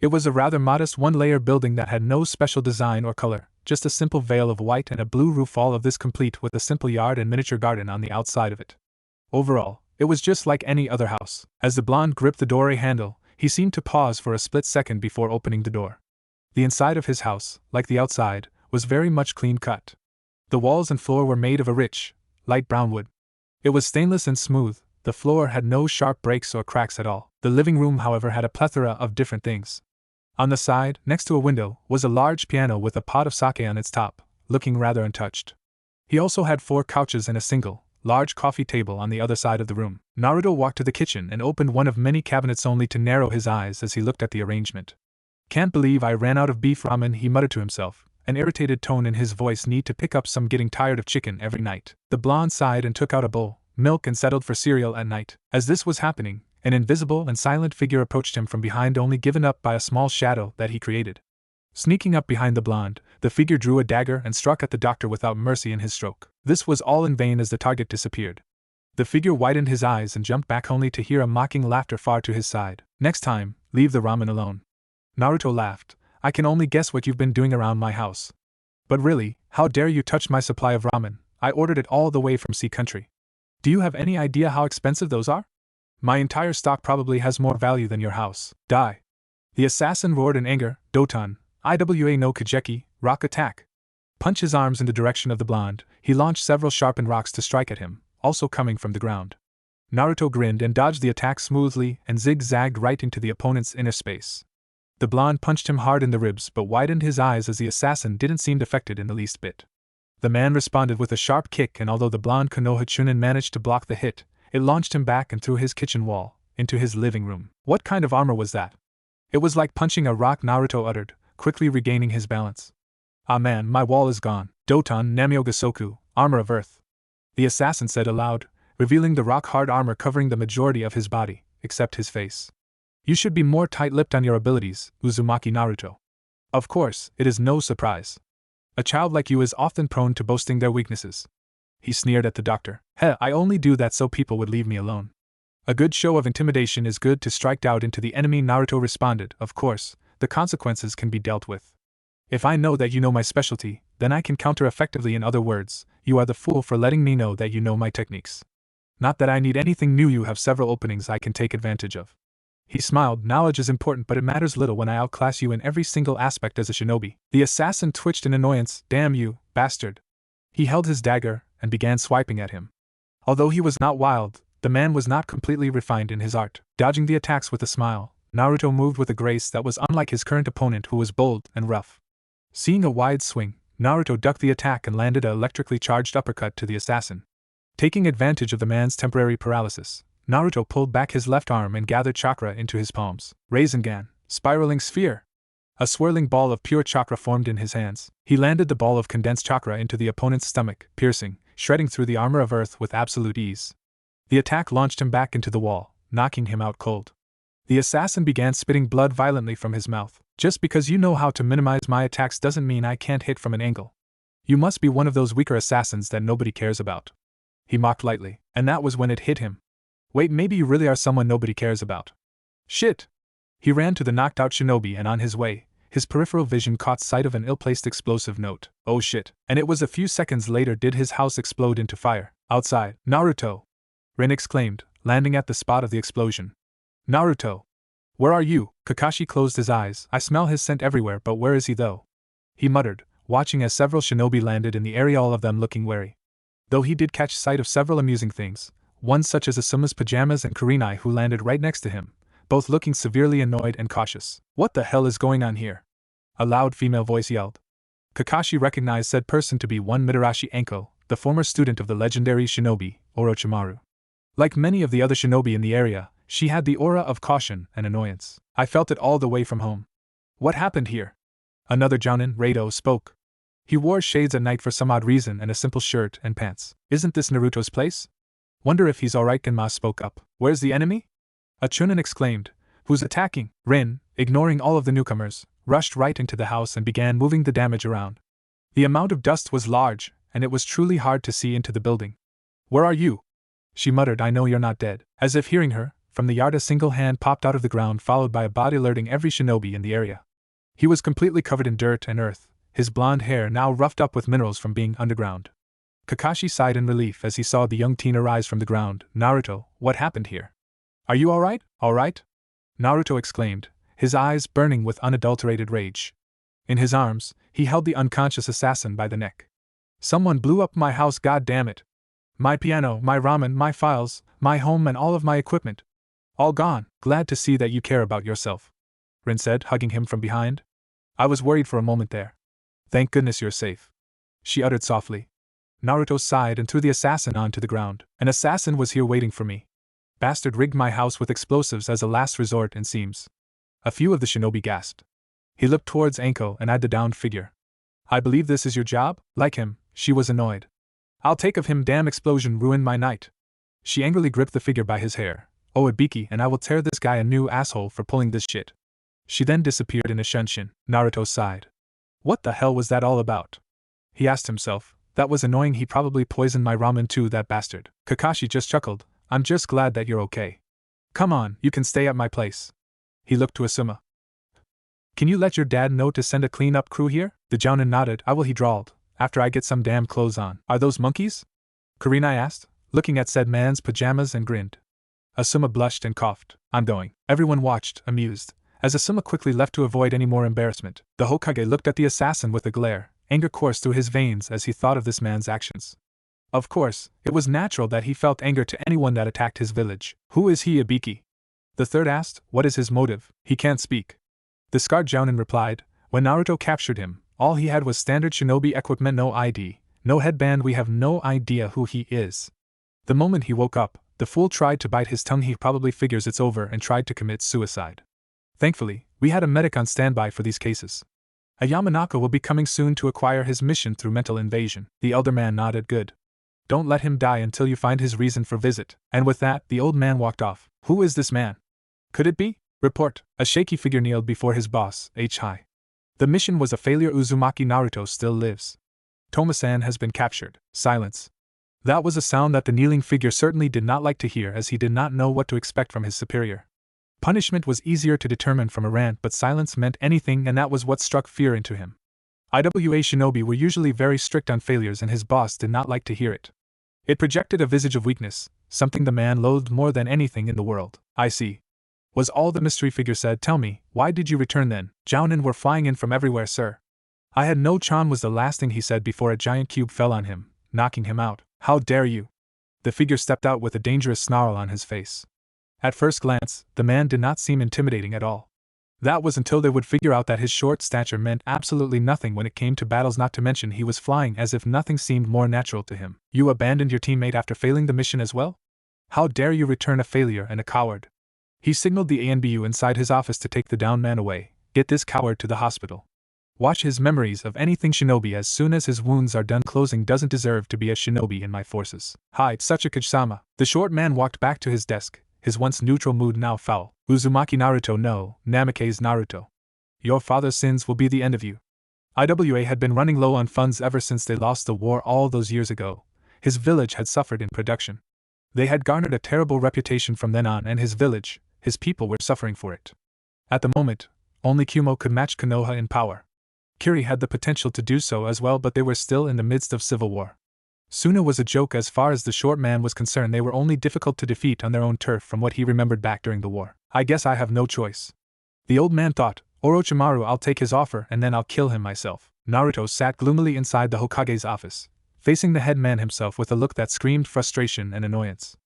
It was a rather modest one-layer building that had no special design or color, just a simple veil of white and a blue roof, all of this complete with a simple yard and miniature garden on the outside of it. Overall, it was just like any other house. As the blonde gripped the doorway handle, he seemed to pause for a split second before opening the door. The inside of his house, like the outside, was very much clean-cut. The walls and floor were made of a rich, light brown wood. It was stainless and smooth, the floor had no sharp breaks or cracks at all. The living room, however, had a plethora of different things. On the side, next to a window, was a large piano with a pot of sake on its top, looking rather untouched. He also had 4 couches and a single, large coffee table on the other side of the room. Naruto walked to the kitchen and opened one of many cabinets only to narrow his eyes as he looked at the arrangement. Can't believe I ran out of beef ramen, he muttered to himself, an irritated tone in his voice. Need to pick up some, getting tired of chicken every night. The blonde sighed and took out a bowl, milk, and settled for cereal at night. As this was happening, an invisible and silent figure approached him from behind, only given up by a small shadow that he created. Sneaking up behind the blonde, the figure drew a dagger and struck at the doctor without mercy in his stroke. This was all in vain as the target disappeared. The figure widened his eyes and jumped back only to hear a mocking laughter far to his side. Next time, leave the ramen alone. Naruto laughed. I can only guess what you've been doing around my house. But really, how dare you touch my supply of ramen? I ordered it all the way from Sea Country. Do you have any idea how expensive those are? My entire stock probably has more value than your house. Die. The assassin roared in anger. Doton, Iwa no Kajeki, rock attack. Punch his arms in the direction of the blonde. He launched several sharpened rocks to strike at him, also coming from the ground. Naruto grinned and dodged the attack smoothly and zigzagged right into the opponent's inner space. The blonde punched him hard in the ribs but widened his eyes as the assassin didn't seem affected in the least bit. The man responded with a sharp kick, and although the blonde Konoha Chunin managed to block the hit, it launched him back and through his kitchen wall, into his living room. What kind of armor was that? It was like punching a rock, Naruto uttered, quickly regaining his balance. Ah man, my wall is gone. Doton Namyo Gasoku, armor of earth. The assassin said aloud, revealing the rock-hard armor covering the majority of his body, except his face. You should be more tight-lipped on your abilities, Uzumaki Naruto. Of course, it is no surprise. A child like you is often prone to boasting their weaknesses. He sneered at the doctor. Heh, I only do that so people would leave me alone. A good show of intimidation is good to strike out into the enemy, Naruto responded. Of course, the consequences can be dealt with. If I know that you know my specialty, then I can counter effectively. In other words, you are the fool for letting me know that you know my techniques. Not that I need anything new, you have several openings I can take advantage of. He smiled. Knowledge is important, but it matters little when I outclass you in every single aspect as a shinobi. The assassin twitched in annoyance. Damn you, bastard. He held his dagger and began swiping at him. Although he was not wild, the man was not completely refined in his art. Dodging the attacks with a smile, Naruto moved with a grace that was unlike his current opponent, who was bold and rough. Seeing a wide swing, Naruto ducked the attack and landed an electrically charged uppercut to the assassin. Taking advantage of the man's temporary paralysis, Naruto pulled back his left arm and gathered chakra into his palms. Rasengan, spiraling sphere. A swirling ball of pure chakra formed in his hands. He landed the ball of condensed chakra into the opponent's stomach, piercing, shredding through the armor of earth with absolute ease. The attack launched him back into the wall, knocking him out cold. The assassin began spitting blood violently from his mouth. Just because you know how to minimize my attacks doesn't mean I can't hit from an angle. You must be one of those weaker assassins that nobody cares about. He mocked lightly, and that was when it hit him. Wait, maybe you really are someone nobody cares about. Shit! He ran to the knocked out shinobi, and on his way, his peripheral vision caught sight of an ill-placed explosive note. Oh shit. And it was a few seconds later did his house explode into fire. Outside, Naruto! Rin exclaimed, landing at the spot of the explosion. Naruto! Where are you? Kakashi closed his eyes. I smell his scent everywhere, but where is he though? He muttered, watching as several shinobi landed in the area, all of them looking wary. Though he did catch sight of several amusing things, one such as Asuma's pajamas and Kurenai who landed right next to him, both looking severely annoyed and cautious. What the hell is going on here? A loud female voice yelled. Kakashi recognized said person to be one Mitarashi Anko, the former student of the legendary shinobi, Orochimaru. Like many of the other shinobi in the area, she had the aura of caution and annoyance. I felt it all the way from home. What happened here? Another Jonin, Rado, spoke. He wore shades at night for some odd reason and a simple shirt and pants. Isn't this Naruto's place? Wonder if he's alright. Genma spoke up. Where's the enemy? A Chunin exclaimed. Who's attacking? Rin, ignoring all of the newcomers, rushed right into the house and began moving the damage around. The amount of dust was large, and it was truly hard to see into the building. Where are you? She muttered, I know you're not dead. As if hearing her, from the yard a single hand popped out of the ground, followed by a body alerting every shinobi in the area. He was completely covered in dirt and earth, his blonde hair now roughed up with minerals from being underground. Kakashi sighed in relief as he saw the young teen arise from the ground. Naruto, what happened here? Are you alright? Alright? Naruto exclaimed, his eyes burning with unadulterated rage. In his arms, he held the unconscious assassin by the neck. Someone blew up my house, god damn it. My piano, my ramen, my files, my home and all of my equipment. All gone. Glad to see that you care about yourself, Rin said, hugging him from behind. I was worried for a moment there. Thank goodness you're safe, she uttered softly. Naruto sighed and threw the assassin onto the ground. An assassin was here waiting for me. Bastard rigged my house with explosives as a last resort, it seems. A few of the shinobi gasped. He looked towards Anko and eyed the downed figure. I believe this is your job? Like him, she was annoyed. I'll take of him, damn explosion ruined my night. She angrily gripped the figure by his hair. Oh, Ibiki, and I will tear this guy a new asshole for pulling this shit. She then disappeared in a shunshin. Naruto sighed. What the hell was that all about? He asked himself. That was annoying, he probably poisoned my ramen too, that bastard. Kakashi just chuckled. I'm just glad that you're okay. Come on, you can stay at my place. He looked to Asuma. Can you let your dad know to send a clean-up crew here? The Jounin nodded. I will, he drawled, after I get some damn clothes on. Are those monkeys? Kurenai asked, looking at said man's pajamas and grinned. Asuma blushed and coughed. I'm going. Everyone watched, amused, as Asuma quickly left to avoid any more embarrassment. The Hokage looked at the assassin with a glare. Anger coursed through his veins as he thought of this man's actions. Of course, it was natural that he felt anger to anyone that attacked his village. Who is he, Ibiki? The third asked. What is his motive? He can't speak. The scarred Jounin replied. When Naruto captured him, all he had was standard shinobi equipment, no ID, no headband, we have no idea who he is. The moment he woke up, the fool tried to bite his tongue. He probably figures it's over and tried to commit suicide. Thankfully, we had a medic on standby for these cases. A Yamanaka will be coming soon to acquire his mission through mental invasion. The elder man nodded. Good. Don't let him die until you find his reason for visit. And with that, the old man walked off. Who is this man? Could it be? Report. A shaky figure kneeled before his boss, H-High. The mission was a failure. Uzumaki Naruto still lives. Toma-san has been captured. Silence. That was a sound that the kneeling figure certainly did not like to hear, as he did not know what to expect from his superior. Punishment was easier to determine from a rant, but silence meant anything, and that was what struck fear into him. IWA shinobi were usually very strict on failures, and his boss did not like to hear it. It projected a visage of weakness, something the man loathed more than anything in the world. I see, was all the mystery figure said. Tell me, why did you return then? Jounin were flying in from everywhere, sir. I had no charm, was the last thing he said before a giant cube fell on him, knocking him out. How dare you? The figure stepped out with a dangerous snarl on his face. At first glance, the man did not seem intimidating at all. That was until they would figure out that his short stature meant absolutely nothing when it came to battles, not to mention he was flying as if nothing seemed more natural to him. You abandoned your teammate after failing the mission as well? How dare you return a failure and a coward? He signaled the ANBU inside his office to take the downed man away. Get this coward to the hospital. Wash his memories of anything shinobi as soon as his wounds are done closing. Doesn't deserve to be a shinobi in my forces. Hi, Sachikage-sama. The short man walked back to his desk, his once neutral mood now foul. Uzumaki Naruto no, Namikaze Naruto. Your father's sins will be the end of you. IWA had been running low on funds ever since they lost the war all those years ago. His village had suffered in production. They had garnered a terrible reputation from then on, and his village, his people were suffering for it. At the moment, only Kumo could match Konoha in power. Kiri had the potential to do so as well, but they were still in the midst of civil war. Suna was a joke as far as the short man was concerned. They were only difficult to defeat on their own turf from what he remembered back during the war. I guess I have no choice. The old man thought, Orochimaru, I'll take his offer and then I'll kill him myself. Naruto sat gloomily inside the Hokage's office, facing the head man himself with a look that screamed frustration and annoyance.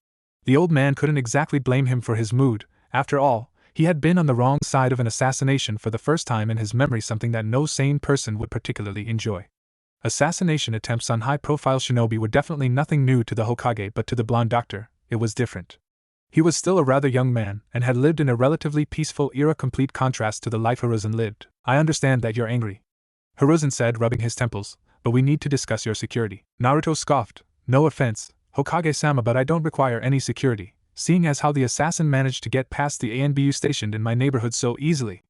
The old man couldn't exactly blame him for his mood. After all, he had been on the wrong side of an assassination for the first time in his memory, something that no sane person would particularly enjoy. Assassination attempts on high-profile shinobi were definitely nothing new to the Hokage, but to the blonde doctor, it was different. He was still a rather young man, and had lived in a relatively peaceful era, complete contrast to the life Hiruzen lived. I understand that you're angry, Hiruzen said, rubbing his temples, but we need to discuss your security. Naruto scoffed, no offense, Hokage-sama, but I don't require any security, seeing as how the assassin managed to get past the ANBU stationed in my neighborhood so easily.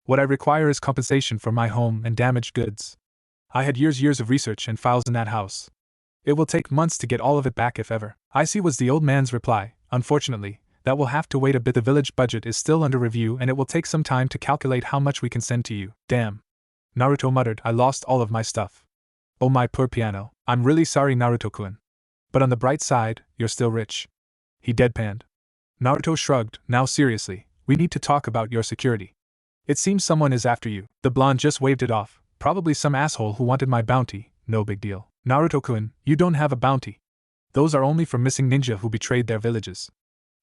What I require is compensation for my home and damaged goods. I had years of research and files in that house. It will take months to get all of it back if ever. I see, was the old man's reply. Unfortunately, that will have to wait a bit. The village budget is still under review and it will take some time to calculate how much we can send to you. Damn. Naruto muttered, I lost all of my stuff. Oh my poor piano. I'm really sorry, Naruto-kun. But on the bright side, you're still rich. He deadpanned. Naruto shrugged, now seriously, we need to talk about your security. It seems someone is after you. The blonde just waved it off. Probably some asshole who wanted my bounty, no big deal. Naruto-kun, you don't have a bounty. Those are only for missing ninja who betrayed their villages.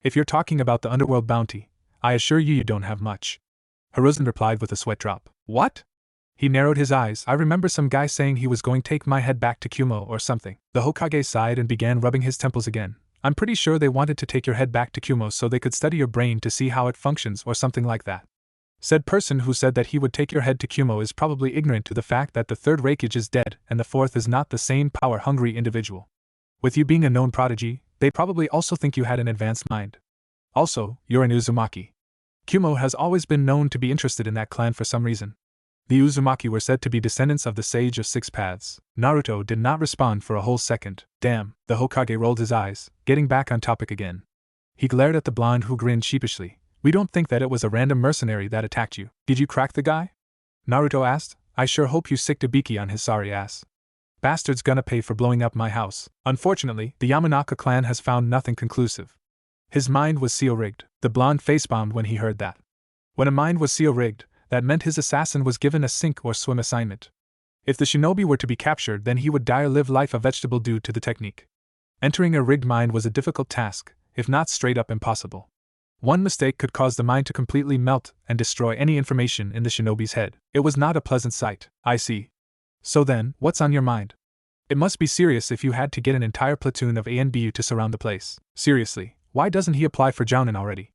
If you're talking about the underworld bounty, I assure you you don't have much. Hiruzen replied with a sweat drop. What? He narrowed his eyes. I remember some guy saying he was going to take my head back to Kumo or something. The Hokage sighed and began rubbing his temples again. I'm pretty sure they wanted to take your head back to Kumo so they could study your brain to see how it functions or something like that. Said person who said that he would take your head to Kumo is probably ignorant to the fact that the third Raikage is dead and the fourth is not the same power-hungry individual. With you being a known prodigy, they probably also think you had an advanced mind. Also, you're an Uzumaki. Kumo has always been known to be interested in that clan for some reason. The Uzumaki were said to be descendants of the Sage of Six Paths. Naruto did not respond for a whole second. Damn, the Hokage rolled his eyes, getting back on topic again. He glared at the blonde who grinned sheepishly. We don't think that it was a random mercenary that attacked you. Did you crack the guy? Naruto asked. I sure hope you sicked a beaky on his sorry ass. Bastard's gonna pay for blowing up my house. Unfortunately, the Yamanaka clan has found nothing conclusive. His mind was seal-rigged. The blonde face-bombed when he heard that. When a mind was seal-rigged, that meant his assassin was given a sink or swim assignment. If the shinobi were to be captured, then he would die or live life a vegetable due to the technique. Entering a rigged mind was a difficult task, if not straight up impossible. One mistake could cause the mind to completely melt and destroy any information in the shinobi's head. It was not a pleasant sight. I see. So then, what's on your mind? It must be serious if you had to get an entire platoon of ANBU to surround the place. Seriously, why doesn't he apply for Jonin already?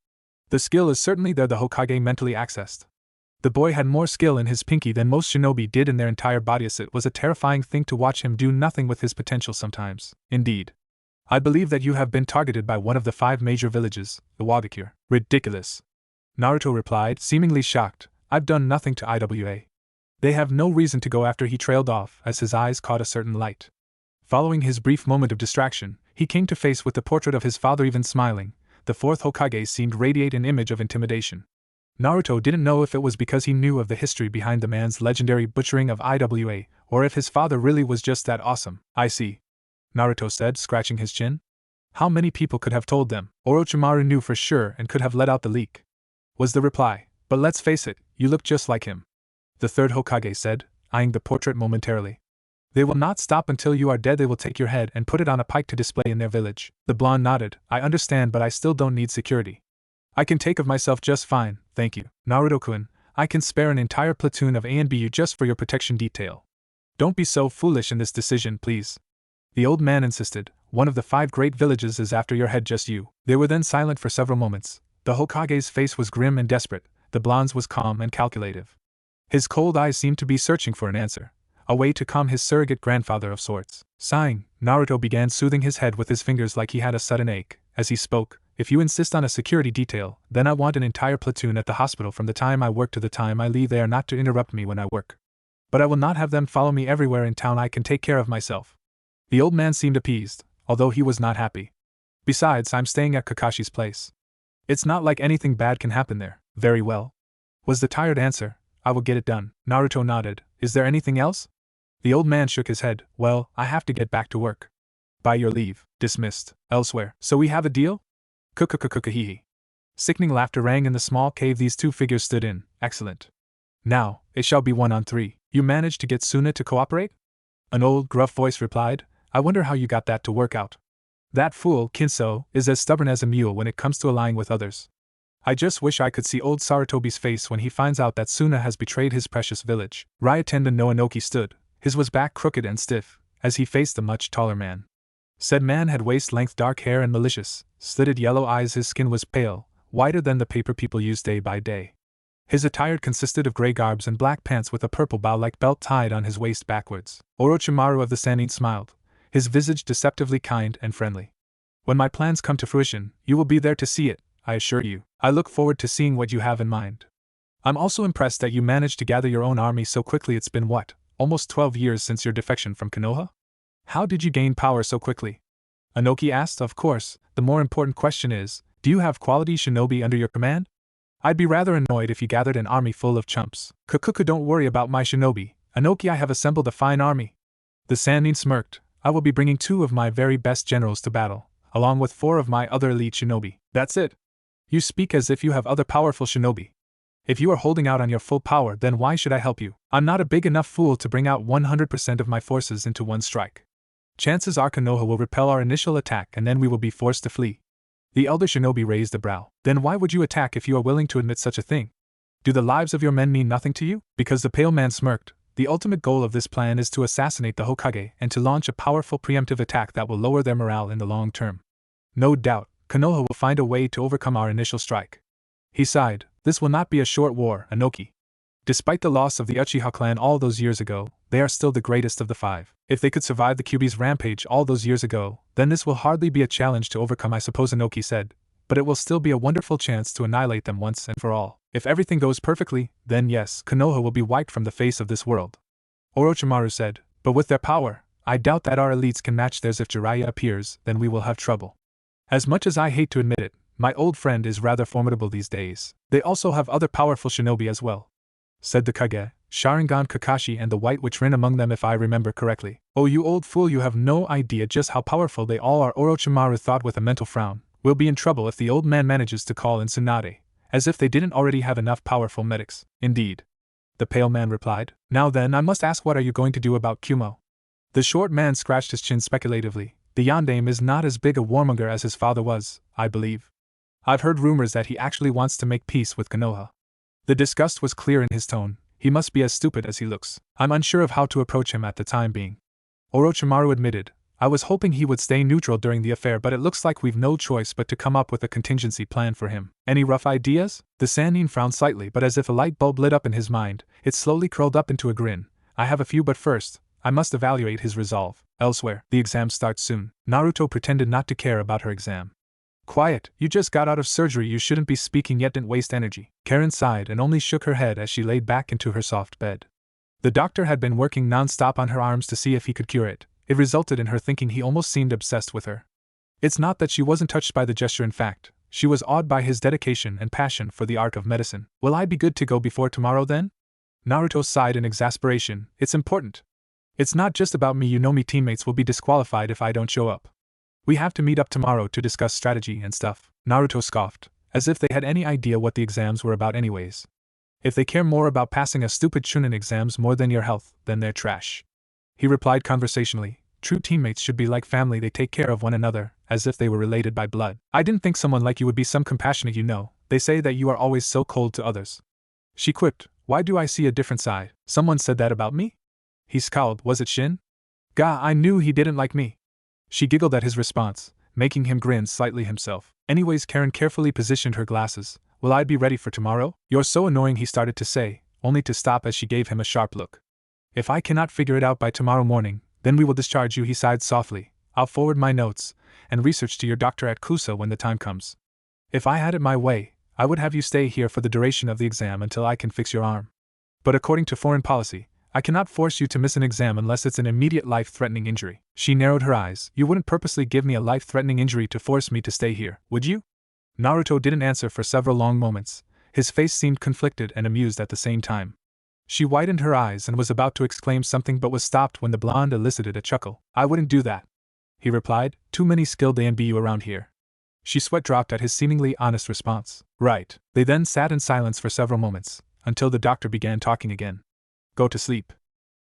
The skill is certainly there, the Hokage mentally accessed. The boy had more skill in his pinky than most shinobi did in their entire bodies. It was a terrifying thing to watch him do nothing with his potential sometimes. Indeed. I believe that you have been targeted by one of the 5 major villages, the Wagakure. Ridiculous. Naruto replied, seemingly shocked. I've done nothing to IWA. They have no reason to go after. He trailed off as his eyes caught a certain light. Following his brief moment of distraction, he came to face with the portrait of his father. Even smiling, the 4th Hokage seemed radiate an image of intimidation. Naruto didn't know if it was because he knew of the history behind the man's legendary butchering of IWA, or if his father really was just that awesome. I see, Naruto said, scratching his chin. How many people could have told them? Orochimaru knew for sure and could have let out the leak, was the reply. But let's face it, you look just like him, the 3rd Hokage said, eyeing the portrait momentarily. They will not stop until you are dead. They will take your head and put it on a pike to display in their village. The blonde nodded. I understand, but I still don't need security. I can take of myself just fine, thank you. Naruto-kun, I can spare an entire platoon of ANBU just for your protection detail. Don't be so foolish in this decision, please. The old man insisted. One of the 5 great villages is after your head, just you. They were then silent for several moments. The Hokage's face was grim and desperate, the blonde's was calm and calculative. His cold eyes seemed to be searching for an answer, a way to calm his surrogate grandfather of sorts. Sighing, Naruto began soothing his head with his fingers like he had a sudden ache. As he spoke, if you insist on a security detail, then I want an entire platoon at the hospital from the time I work to the time I leave. They are not to interrupt me when I work. But I will not have them follow me everywhere in town. I can take care of myself. The old man seemed appeased, although he was not happy. Besides, I'm staying at Kakashi's place. It's not like anything bad can happen there. Very well, was the tired answer. I will get it done. Naruto nodded. Is there anything else? The old man shook his head. Well, I have to get back to work. By your leave. Dismissed. Elsewhere. So we have a deal? Kukukukukuhihi. Sickening laughter rang in the small cave these two figures stood in. Excellent. Now, it shall be 1-on-3. You managed to get Suna to cooperate? An old, gruff voice replied. I wonder how you got that to work out. That fool, Kinso, is as stubborn as a mule when it comes to allying with others. I just wish I could see old Sarutobi's face when he finds out that Suna has betrayed his precious village. Ryotendo no Inoki stood. His was back crooked and stiff, as he faced the much taller man. Said man had waist-length dark hair and malicious, slitted yellow eyes. His skin was pale, whiter than the paper people use day by day. His attire consisted of gray garbs and black pants with a purple bow-like belt tied on his waist backwards. Orochimaru of the Sannin smiled, his visage deceptively kind and friendly. When my plans come to fruition, you will be there to see it, I assure you. I look forward to seeing what you have in mind. I'm also impressed that you managed to gather your own army so quickly. It's been what, almost 12 years since your defection from Konoha? How did you gain power so quickly? Inoki asked. Of course, the more important question is, do you have quality shinobi under your command? I'd be rather annoyed if you gathered an army full of chumps. Kukuku, don't worry about my shinobi, Inoki. I have assembled a fine army. The Sannin smirked. I will be bringing 2 of my very best generals to battle, along with 4 of my other elite shinobi. That's it. You speak as if you have other powerful shinobi. If you are holding out on your full power, then why should I help you? I'm not a big enough fool to bring out 100% of my forces into one strike. Chances are Konoha will repel our initial attack and then we will be forced to flee. The elder shinobi raised a brow. Then why would you attack if you are willing to admit such a thing? Do the lives of your men mean nothing to you? Because the pale man smirked. The ultimate goal of this plan is to assassinate the Hokage and to launch a powerful preemptive attack that will lower their morale in the long term. No doubt, Konoha will find a way to overcome our initial strike. He sighed. This will not be a short war, Inoki. Despite the loss of the Uchiha clan all those years ago, they are still the greatest of the 5. If they could survive the Kyuubi's rampage all those years ago, then this will hardly be a challenge to overcome, I suppose, Inoki said. But it will still be a wonderful chance to annihilate them once and for all. If everything goes perfectly, then yes, Konoha will be wiped from the face of this world. Orochimaru said, but with their power, I doubt that our elites can match theirs. If Jiraiya appears, then we will have trouble. As much as I hate to admit it, my old friend is rather formidable these days. They also have other powerful shinobi as well, said the Kage, Sharingan Kakashi and the White Witch Rin among them if I remember correctly. Oh, you old fool, you have no idea just how powerful they all are, Orochimaru thought with a mental frown. We'll be in trouble if the old man manages to call in Tsunade, as if they didn't already have enough powerful medics. Indeed, the pale man replied. Now then, I must ask, what are you going to do about Kumo? The short man scratched his chin speculatively. The Yondaime is not as big a warmonger as his father was, I believe. I've heard rumors that he actually wants to make peace with Konoha. The disgust was clear in his tone. He must be as stupid as he looks. I'm unsure of how to approach him at the time being. Orochimaru admitted. I was hoping he would stay neutral during the affair, but it looks like we've no choice but to come up with a contingency plan for him. Any rough ideas? The Sannin frowned slightly, but as if a light bulb lit up in his mind, it slowly curled up into a grin. I have a few, but first, I must evaluate his resolve. Elsewhere, the exam starts soon. Naruto pretended not to care about her exam. Quiet, you just got out of surgery, you shouldn't be speaking yet, didn't waste energy. Karen sighed and only shook her head as she laid back into her soft bed. The doctor had been working non-stop on her arms to see if he could cure it. It resulted in her thinking he almost seemed obsessed with her. It's not that she wasn't touched by the gesture, in fact, she was awed by his dedication and passion for the art of medicine. Will I be good to go before tomorrow then? Naruto sighed in exasperation. It's important. It's not just about me, you know me teammates will be disqualified if I don't show up. We have to meet up tomorrow to discuss strategy and stuff. Naruto scoffed, as if they had any idea what the exams were about anyways. If they care more about passing a stupid Chunin exams more than your health, then they're trash. He replied conversationally, true teammates should be like family, they take care of one another, as if they were related by blood. I didn't think someone like you would be some compassionate, you know, they say that you are always so cold to others. She quipped, why do I see a different side? Someone said that about me? He scowled, was it Shin? Gah, I knew he didn't like me. She giggled at his response, making him grin slightly himself. Anyways, Karen carefully positioned her glasses. Will I be ready for tomorrow? You're so annoying, he started to say, only to stop as she gave him a sharp look. If I cannot figure it out by tomorrow morning, then we will discharge you, he sighed softly. I'll forward my notes and research to your doctor at Kusa when the time comes. If I had it my way, I would have you stay here for the duration of the exam until I can fix your arm. But according to foreign policy, I cannot force you to miss an exam unless it's an immediate life-threatening injury. She narrowed her eyes. You wouldn't purposely give me a life-threatening injury to force me to stay here, would you? Naruto didn't answer for several long moments. His face seemed conflicted and amused at the same time. She widened her eyes and was about to exclaim something but was stopped when the blonde elicited a chuckle. I wouldn't do that, he replied. Too many skilled ANBU around here. She sweat dropped at his seemingly honest response. Right. They then sat in silence for several moments, until the doctor began talking again. Go to sleep.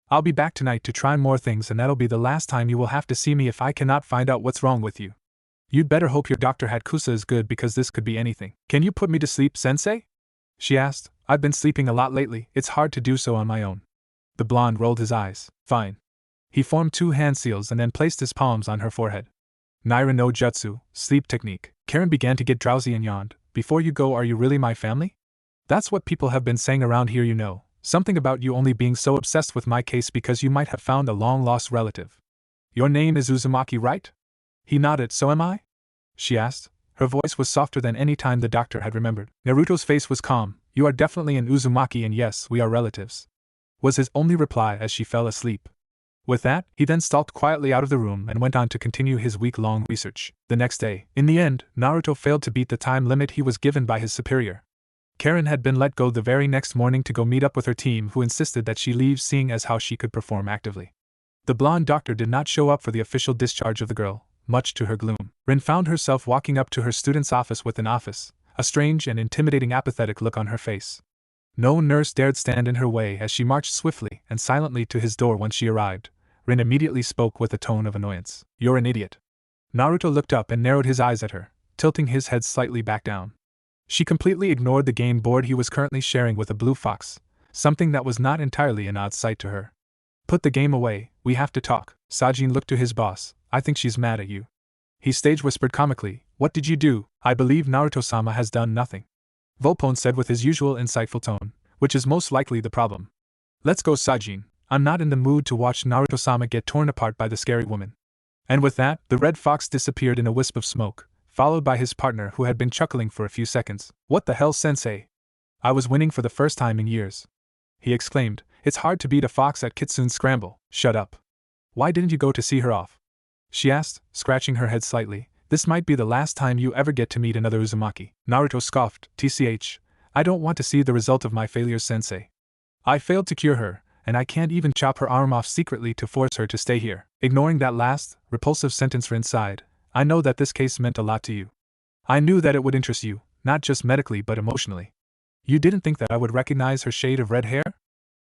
I'll be back tonight to try more things, and that'll be the last time you will have to see me if I cannot find out what's wrong with you. You'd better hope your doctor had Kusa is good, because this could be anything. Can you put me to sleep, sensei? She asked. I've been sleeping a lot lately, it's hard to do so on my own. The blonde rolled his eyes. Fine. He formed 2 hand seals and then placed his palms on her forehead. Naira no Jutsu, sleep technique. Karen began to get drowsy and yawned. Before you go, are you really my family? That's what people have been saying around here, you know. Something about you only being so obsessed with my case because you might have found a long-lost relative. Your name is Uzumaki, right? He nodded. So am I? She asked. Her voice was softer than any time the doctor had remembered. Naruto's face was calm. You are definitely an Uzumaki, and yes, we are relatives, was his only reply as she fell asleep. With that, he then stalked quietly out of the room and went on to continue his week-long research. The next day, in the end, Naruto failed to beat the time limit he was given by his superior. Karen had been let go the very next morning to go meet up with her team, who insisted that she leave, seeing as how she could perform actively. The blonde doctor did not show up for the official discharge of the girl, much to her gloom. Rin found herself walking up to her student's office with a strange and intimidating apathetic look on her face. No nurse dared stand in her way as she marched swiftly and silently to his door. Once she arrived, Rin immediately spoke with a tone of annoyance. You're an idiot. Naruto looked up and narrowed his eyes at her, tilting his head slightly back down. She completely ignored the game board he was currently sharing with a blue fox, something that was not entirely an odd sight to her. Put the game away, we have to talk. Sajin looked to his boss. I think she's mad at you. He stage whispered comically. What did you do? I believe Naruto-sama has done nothing. Volpone said with his usual insightful tone, which is most likely the problem. Let's go, Sajin. I'm not in the mood to watch Naruto-sama get torn apart by the scary woman. And with that, the red fox disappeared in a wisp of smoke, followed by his partner, who had been chuckling for a few seconds. What the hell, sensei? I was winning for the first time in years, he exclaimed. It's hard to beat a fox at Kitsune's scramble. Shut up. Why didn't you go to see her off? She asked, scratching her head slightly. This might be the last time you ever get to meet another Uzumaki. Naruto scoffed. TCH, I don't want to see the result of my failures, sensei. I failed to cure her, and I can't even chop her arm off secretly to force her to stay here. Ignoring that last, repulsive sentence, Rin sighed. I know that this case meant a lot to you. I knew that it would interest you, not just medically but emotionally. You didn't think that I would recognize her shade of red hair?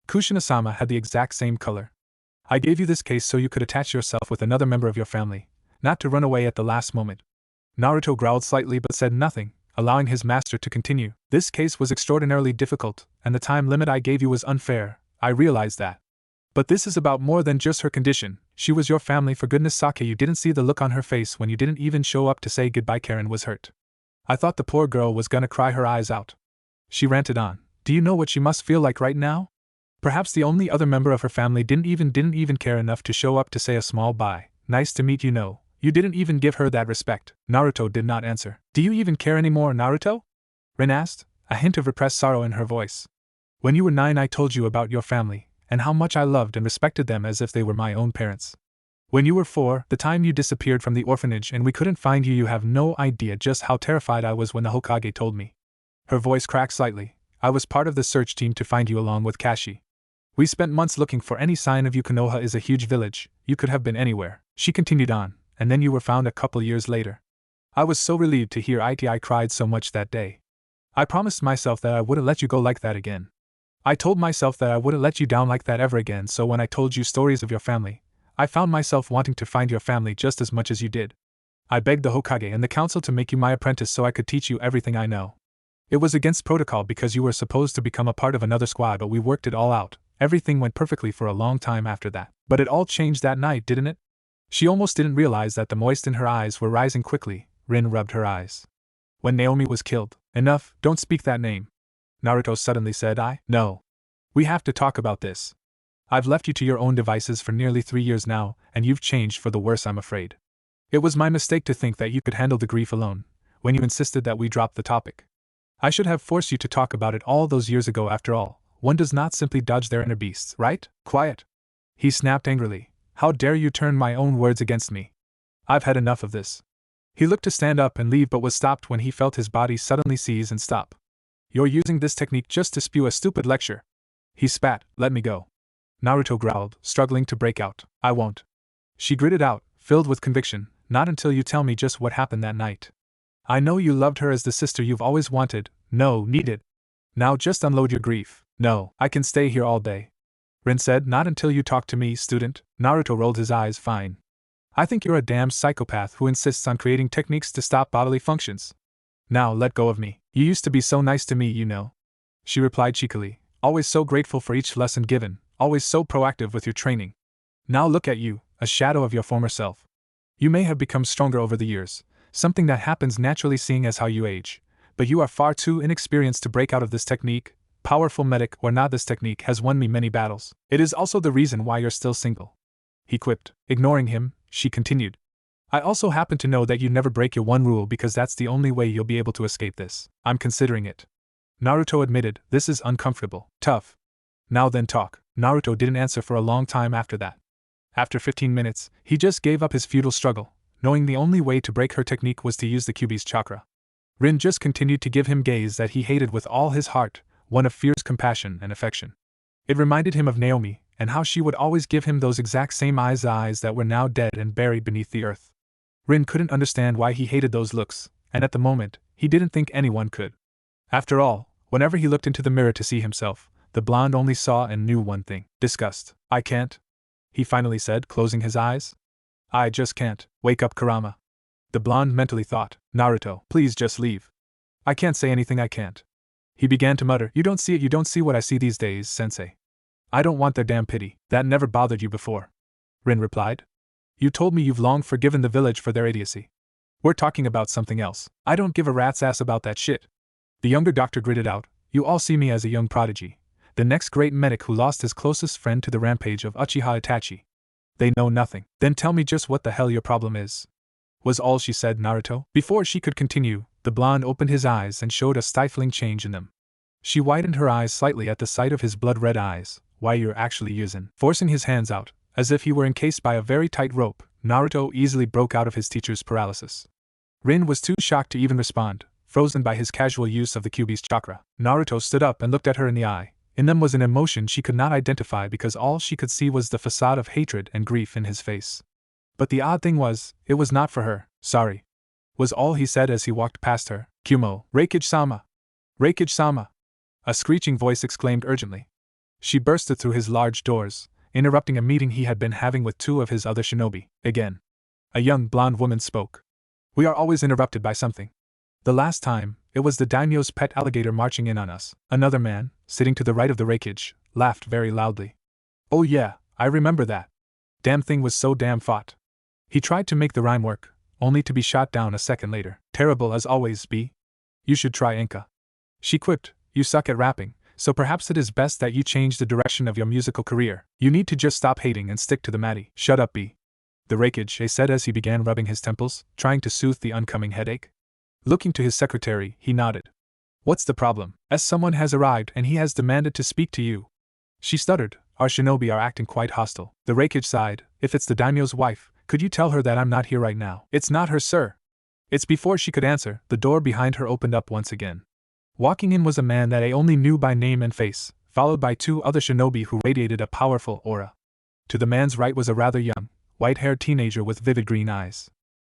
Kushina-sama had the exact same color. I gave you this case so you could attach yourself with another member of your family, not to run away at the last moment. Naruto growled slightly but said nothing, allowing his master to continue. This case was extraordinarily difficult, and the time limit I gave you was unfair. I realize that. But this is about more than just her condition. She was your family, for goodness sake. You didn't see the look on her face when you didn't even show up to say goodbye. Karen was hurt. I thought the poor girl was gonna cry her eyes out. She ranted on. Do you know what she must feel like right now? Perhaps the only other member of her family didn't even care enough to show up to say a small bye. Nice to meet you. No, you didn't even give her that respect. Naruto did not answer. Do you even care anymore, Naruto? Rin asked, a hint of repressed sorrow in her voice. When you were 9, I told you about your family, and how much I loved and respected them as if they were my own parents. When you were 4, the time you disappeared from the orphanage and we couldn't find you, you have no idea just how terrified I was when the Hokage told me. Her voice cracked slightly. I was part of the search team to find you along with Kashi. We spent months looking for any sign of you. Konoha is a huge village, you could have been anywhere. She continued on, and then you were found a couple years later. I was so relieved to hear it. I cried so much that day. I promised myself that I wouldn't let you go like that again. I told myself that I wouldn't let you down like that ever again, so when I told you stories of your family, I found myself wanting to find your family just as much as you did. I begged the Hokage and the council to make you my apprentice so I could teach you everything I know. It was against protocol because you were supposed to become a part of another squad, but we worked it all out. Everything went perfectly for a long time after that. But it all changed that night, didn't it? She almost didn't realize that the moist in her eyes were rising quickly. Rin rubbed her eyes. When Naomi was killed. Enough, don't speak that name. Naruto suddenly said. No. We have to talk about this. I've left you to your own devices for nearly 3 years now, and you've changed for the worse, I'm afraid. It was my mistake to think that you could handle the grief alone, when you insisted that we drop the topic. I should have forced you to talk about it all those years ago. After all, one does not simply dodge their inner beasts, right? Quiet! He snapped angrily. How dare you turn my own words against me? I've had enough of this. He looked to stand up and leave but was stopped when he felt his body suddenly seize and stop. You're using this technique just to spew a stupid lecture. He spat. Let me go. Naruto growled, struggling to break out. I won't. She gritted out, filled with conviction. Not until you tell me just what happened that night. I know you loved her as the sister you've always wanted, needed. Now just unload your grief. No, I can stay here all day. Rin said. Not until you talk to me, student. Naruto rolled his eyes. Fine. I think you're a damn psychopath who insists on creating techniques to stop bodily functions. Now let go of me. You used to be so nice to me, you know. She replied cheekily. Always so grateful for each lesson given, always so proactive with your training. Now look at you, a shadow of your former self. You may have become stronger over the years, something that happens naturally seeing as how you age, but you are far too inexperienced to break out of this technique. Powerful medic or not, this technique has won me many battles. It is also the reason why you're still single. He quipped. Ignoring him, she continued. I also happen to know that you never break your one rule because that's the only way you'll be able to escape this. I'm considering it. Naruto admitted. This is uncomfortable. Tough. Now then talk. Naruto didn't answer for a long time after that. After 15 minutes, he just gave up his futile struggle, knowing the only way to break her technique was to use the Kyuubi's chakra. Rin just continued to give him gaze that he hated with all his heart, one of fierce compassion and affection. It reminded him of Naomi, and how she would always give him those exact same eyes that were now dead and buried beneath the earth. Rin couldn't understand why he hated those looks, and at the moment, he didn't think anyone could. After all, whenever he looked into the mirror to see himself, the blonde only saw and knew one thing: disgust. I can't, he finally said, closing his eyes. I just can't. Wake up, Kurama. The blonde mentally thought. Naruto, please just leave. I can't say anything, I can't. He began to mutter. You don't see it, you don't see what I see these days, sensei. I don't want their damn pity. That never bothered you before. Rin replied. You told me you've long forgiven the village for their idiocy. We're talking about something else. I don't give a rat's ass about that shit. The younger doctor gritted out. You all see me as a young prodigy, the next great medic who lost his closest friend to the rampage of Uchiha Itachi. They know nothing. Then tell me just what the hell your problem is. Was all she said, Naruto. Before she could continue, the blonde opened his eyes and showed a stifling change in them. She widened her eyes slightly at the sight of his blood-red eyes. Why, you're actually using. Forcing his hands out, as if he were encased by a very tight rope, Naruto easily broke out of his teacher's paralysis. Rin was too shocked to even respond, frozen by his casual use of the Kyuubi's chakra. Naruto stood up and looked at her in the eye. In them was an emotion she could not identify because all she could see was the facade of hatred and grief in his face. But the odd thing was, it was not for her. Sorry, was all he said as he walked past her. Kumo, Raikage-sama! Raikage-sama! A screeching voice exclaimed urgently. She bursted through his large doors, interrupting a meeting he had been having with two of his other shinobi. Again, a young blonde woman spoke. We are always interrupted by something. The last time, it was the daimyo's pet alligator marching in on us. Another man, sitting to the right of the Raikage, laughed very loudly. Oh yeah, I remember that. Damn thing was so damn fought. He tried to make the rhyme work, only to be shot down a second later. Terrible as always, B. You should try Anko. She quipped. You suck at rapping, so perhaps it is best that you change the direction of your musical career. You need to just stop hating and stick to the matty. Shut up, B. The Raikage said as he began rubbing his temples, trying to soothe the oncoming headache. Looking to his secretary, he nodded. What's the problem? Someone has arrived and he has demanded to speak to you. She stuttered. Our shinobi are acting quite hostile. The Raikage sighed. If it's the daimyo's wife, could you tell her that I'm not here right now? It's not her, sir. It's before she could answer, the door behind her opened up once again. Walking in was a man that I only knew by name and face, followed by two other shinobi who radiated a powerful aura. To the man's right was a rather young, white-haired teenager with vivid green eyes.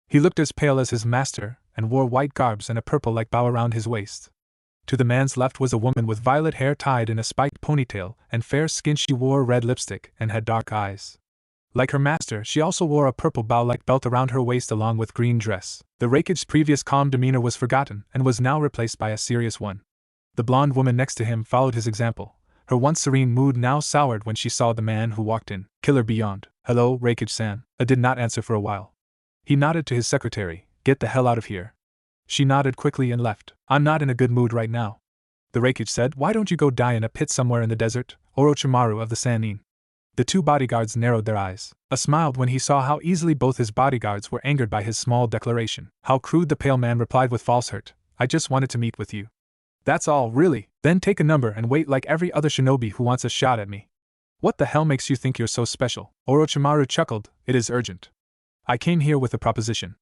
He looked as pale as his master, and wore white garbs and a purple-like bow around his waist. To the man's left was a woman with violet hair tied in a spiked ponytail and fair skin. She wore red lipstick and had dark eyes. Like her master, she also wore a purple bow-like belt around her waist along with green dress. The Raikage's previous calm demeanor was forgotten and was now replaced by a serious one. The blonde woman next to him followed his example. Her once serene mood now soured when she saw the man who walked in. Killer beyond. Hello, Raikage-san. Did not answer for a while. He nodded to his secretary. Get the hell out of here. She nodded quickly and left. I'm not in a good mood right now. The Raikage said. Why don't you go die in a pit somewhere in the desert, Orochimaru of the Sannin. The two bodyguards narrowed their eyes. Smiled when he saw how easily both his bodyguards were angered by his small declaration. How crude, the pale man replied with false hurt. I just wanted to meet with you. That's all, really? Then take a number and wait like every other shinobi who wants a shot at me. What the hell makes you think you're so special? Orochimaru chuckled. It is urgent. I came here with a proposition.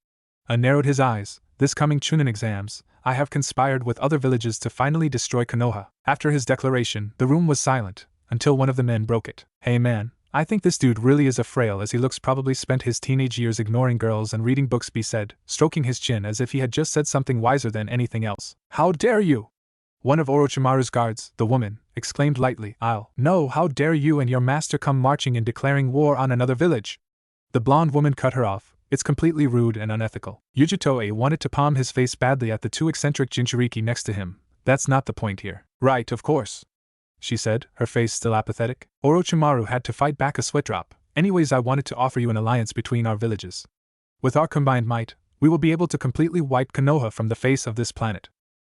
Narrowed his eyes. This coming Chunin exams, I have conspired with other villages to finally destroy Konoha. After his declaration, the room was silent, until one of the men broke it. Hey man, I think this dude really is a frail as he looks, probably spent his teenage years ignoring girls and reading books, B said, stroking his chin as if he had just said something wiser than anything else. How dare you? One of Orochimaru's guards, the woman, exclaimed lightly. No, how dare you and your master come marching and declaring war on another village? The blonde woman cut her off. It's completely rude and unethical. Yujitoe wanted to palm his face badly at the two eccentric Jinchuriki next to him. That's not the point here. Right, of course, she said, her face still apathetic. Orochimaru had to fight back a sweat drop. Anyways, I wanted to offer you an alliance between our villages. With our combined might, we will be able to completely wipe Konoha from the face of this planet.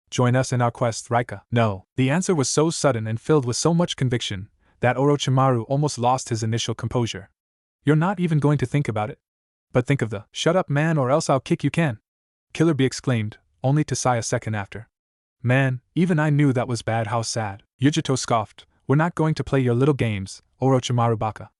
Join us in our quest, Raika. No. The answer was so sudden and filled with so much conviction that Orochimaru almost lost his initial composure. You're not even going to think about it? But think of the, shut up man or else I'll kick you can. Killer Bee exclaimed, only to sigh a second after. Man, even I knew that was bad, how sad. Yujito scoffed, we're not going to play your little games, Orochimaru baka.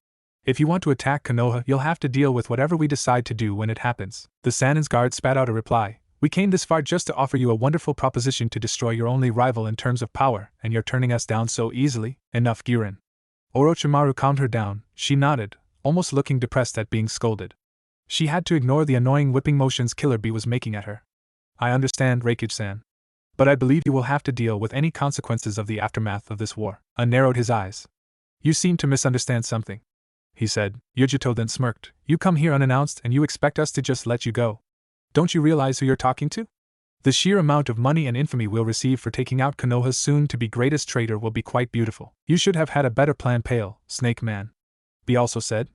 If you want to attack Konoha, you'll have to deal with whatever we decide to do when it happens. The Sannin's guard spat out a reply. We came this far just to offer you a wonderful proposition to destroy your only rival in terms of power, and you're turning us down so easily. Enough, Guren. Orochimaru calmed her down. She nodded, almost looking depressed at being scolded. She had to ignore the annoying whipping motions Killer Bee was making at her. I understand, Raikage-san. But I believe you will have to deal with any consequences of the aftermath of this war. Narrowed his eyes. You seem to misunderstand something, he said. Yujito then smirked. You come here unannounced and you expect us to just let you go. Don't you realize who you're talking to? The sheer amount of money and infamy we'll receive for taking out Konoha's soon-to-be greatest traitor will be quite beautiful. You should have had a better plan, Pale, Snake Man. Bee also said.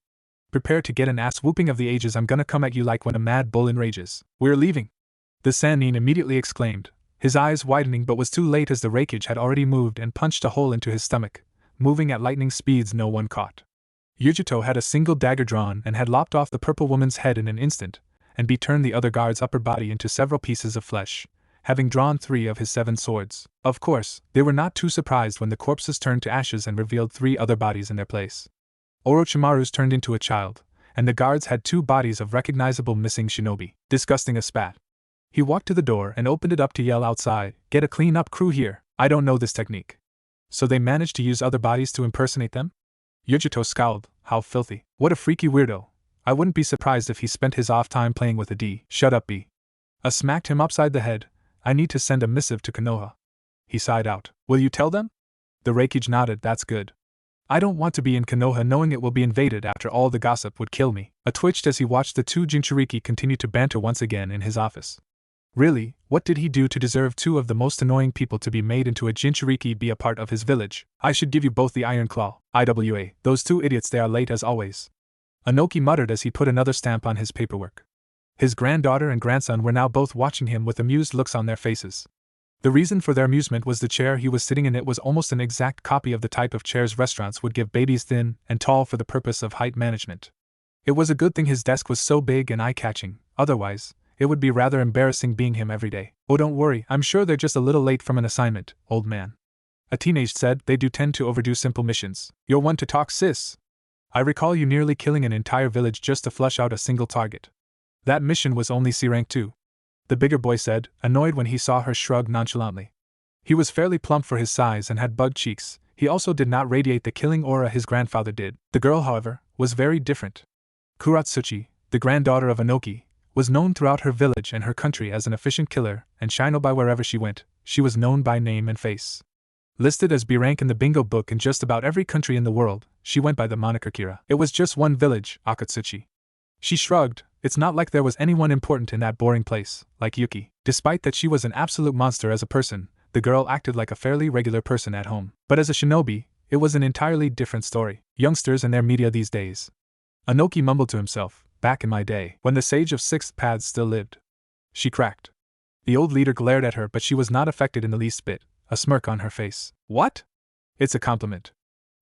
Prepare to get an ass-whooping of the ages. I'm gonna come at you like when a mad bull enrages. We're leaving. The Sannin immediately exclaimed, his eyes widening, but was too late as the Raikage had already moved and punched a hole into his stomach, moving at lightning speeds no one caught. Yujito had a single dagger drawn and had lopped off the purple woman's head in an instant, and Bee turned the other guard's upper body into several pieces of flesh, having drawn 3 of his 7 swords. Of course, they were not too surprised when the corpses turned to ashes and revealed 3 other bodies in their place. Orochimaru's turned into a child, and the guards had 2 bodies of recognizable missing shinobi. Disgusting, a spat. He walked to the door and opened it up to yell outside, get a clean-up crew here. I don't know this technique. So they managed to use other bodies to impersonate them? Yujito scowled. How filthy. What a freaky weirdo. I wouldn't be surprised if he spent his off time playing with a D. Shut up, Bee. Smacked him upside the head. I need to send a missive to Konoha. He sighed out. Will you tell them? The Raikage nodded. That's good. I don't want to be in Konoha knowing it will be invaded. After all, the gossip would kill me. Twitched as he watched the 2 Jinchuriki continue to banter once again in his office. Really, what did he do to deserve 2 of the most annoying people to be made into a Jinchuriki? Be a part of his village? I should give you both the Iron Claw. IWA. Those 2 idiots, they are late as always. Anoki muttered as he put another stamp on his paperwork. His granddaughter and grandson were now both watching him with amused looks on their faces. The reason for their amusement was the chair he was sitting in. It was almost an exact copy of the type of chairs restaurants would give babies, thin and tall for the purpose of height management. It was a good thing his desk was so big and eye-catching, otherwise, it would be rather embarrassing being him every day. Oh, don't worry, I'm sure they're just a little late from an assignment, old man. A teenage said. They do tend to overdo simple missions. You're one to talk, sis. I recall you nearly killing an entire village just to flush out a single target. That mission was only C rank 2. The bigger boy said, annoyed when he saw her shrug nonchalantly. He was fairly plump for his size and had bug cheeks. He also did not radiate the killing aura his grandfather did. The girl, however, was very different. Kuratsuchi, the granddaughter of Anoki, was known throughout her village and her country as an efficient killer and shinobi. Wherever she went, she was known by name and face. Listed as B rank in the bingo book in just about every country in the world, she went by the moniker Kira. It was just one village, Akatsuchi. She shrugged. It's not like there was anyone important in that boring place, like Yuki. Despite that she was an absolute monster as a person, the girl acted like a fairly regular person at home. But as a shinobi, it was an entirely different story. Youngsters and their media these days. Anoki mumbled to himself, back in my day, when the sage of 6th paths still lived. She cracked. The old leader glared at her, but she was not affected in the least bit, a smirk on her face. What? It's a compliment.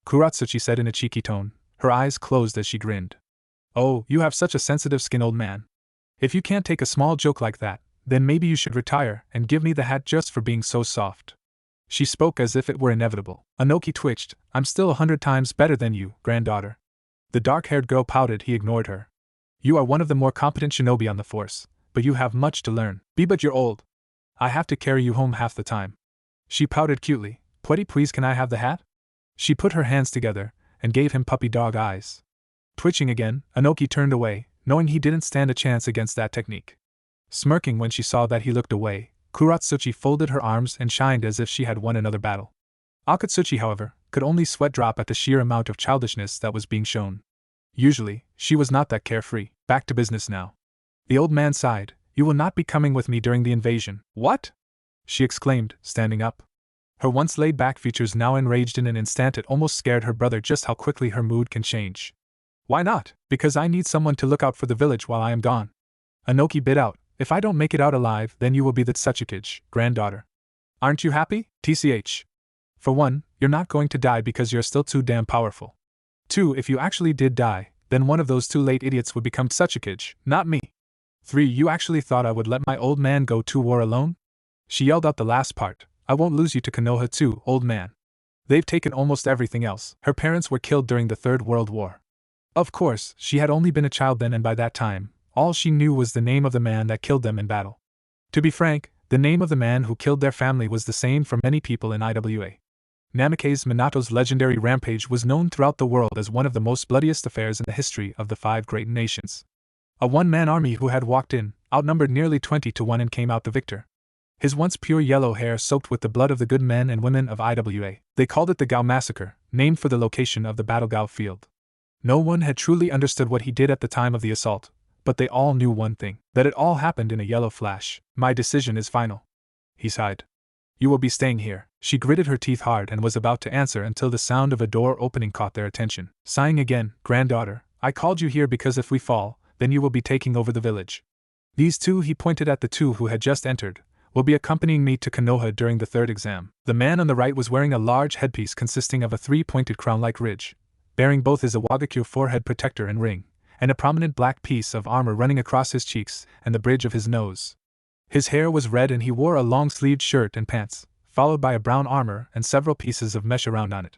Kuratsuchi said in a cheeky tone, her eyes closed as she grinned. Oh, you have such a sensitive skin, old man. If you can't take a small joke like that, then maybe you should retire and give me the hat just for being so soft. She spoke as if it were inevitable. Anoki twitched. I'm still 100 times better than you, granddaughter. The dark-haired girl pouted. He ignored her. You are one of the more competent shinobi on the force, but you have much to learn. But you're old. I have to carry you home half the time. She pouted cutely. Pretty please, can I have the hat? She put her hands together and gave him puppy dog eyes. Twitching again, Anoki turned away, knowing he didn't stand a chance against that technique. Smirking when she saw that he looked away, Kuratsuchi folded her arms and shined as if she had won another battle. Akatsuchi, however, could only sweat drop at the sheer amount of childishness that was being shown. Usually, she was not that carefree. Back to business now. The old man sighed. You will not be coming with me during the invasion. What? She exclaimed, standing up. Her once laid-back features now enraged in an instant. It almost scared her brother just how quickly her mood can change. Why not? Because I need someone to look out for the village while I am gone. Anoki bit out. If I don't make it out alive, then you will be the Tsukage, granddaughter. Aren't you happy? TCH. For one, you're not going to die because you're still too damn powerful. 2. If you actually did die, then one of those 2 late idiots would become Tsukage, not me. 3. You actually thought I would let my old man go to war alone? She yelled out the last part. I won't lose you to Konoha too, old man. They've taken almost everything else. Her parents were killed during the Third World War. Of course, she had only been a child then, and by that time, all she knew was the name of the man that killed them in battle. To be frank, the name of the man who killed their family was the same for many people in IWA. Namikaze Minato's legendary rampage was known throughout the world as one of the most bloodiest affairs in the history of the 5 great nations. A one-man army who had walked in, outnumbered nearly 20 to 1 and came out the victor. His once pure yellow hair soaked with the blood of the good men and women of IWA. They called it the Gao Massacre, named for the location of the battle Gao field. No one had truly understood what he did at the time of the assault, but they all knew one thing, that it all happened in a yellow flash. My decision is final. He sighed. You will be staying here. She gritted her teeth hard and was about to answer until the sound of a door opening caught their attention. Sighing again, granddaughter, I called you here because if we fall, then you will be taking over the village. These 2, he pointed at the 2 who had just entered, will be accompanying me to Konoha during the 3rd exam. The man on the right was wearing a large headpiece consisting of a 3-pointed crown-like ridge, bearing both his Awagakure forehead protector and ring, and a prominent black piece of armor running across his cheeks and the bridge of his nose. His hair was red and he wore a long-sleeved shirt and pants, followed by a brown armor and several pieces of mesh around on it.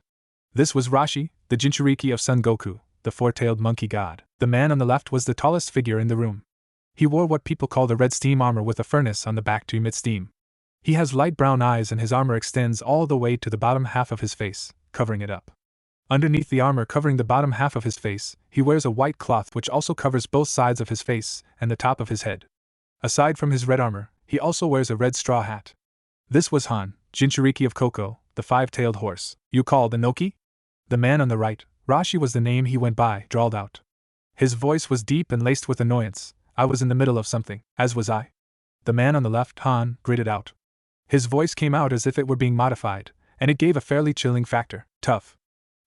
This was Rashi, the Jinchuriki of Son Goku, the 4-tailed monkey god. The man on the left was the tallest figure in the room. He wore what people call the red steam armor with a furnace on the back to emit steam. He has light brown eyes and his armor extends all the way to the bottom half of his face, covering it up. Underneath the armor covering the bottom half of his face, he wears a white cloth which also covers both sides of his face and the top of his head. Aside from his red armor, he also wears a red straw hat. This was Han, Jinchuriki of Koko, the 5-tailed horse. You called Anoki? The man on the right, Rashi was the name he went by, drawled out. His voice was deep and laced with annoyance. I was in the middle of something, as was I. The man on the left, Han, gritted out. His voice came out as if it were being modified, and it gave a fairly chilling factor. Tough.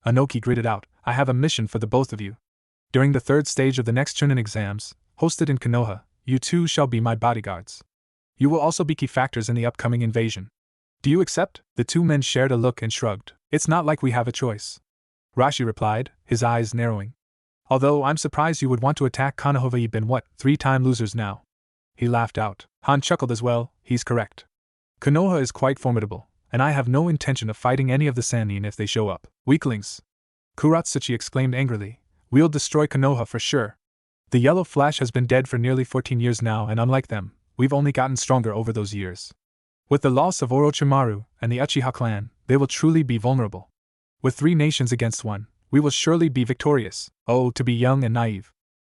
Anoki gritted out, I have a mission for the both of you. During the 3rd stage of the next Chunin exams, hosted in Konoha, you 2 shall be my bodyguards. You will also be key factors in the upcoming invasion. Do you accept? The 2 men shared a look and shrugged. It's not like we have a choice. Rashi replied, his eyes narrowing. Although I'm surprised you would want to attack Konoha, you've been 3-time losers now. He laughed out. Han chuckled as well, he's correct. Konoha is quite formidable, and I have no intention of fighting any of the Sannin if they show up. Weaklings! Kuratsuchi exclaimed angrily. We'll destroy Konoha for sure. The Yellow Flash has been dead for nearly 14 years now, and unlike them, we've only gotten stronger over those years. With the loss of Orochimaru and the Uchiha clan, they will truly be vulnerable. With 3 nations against 1, we will surely be victorious. Oh, to be young and naive.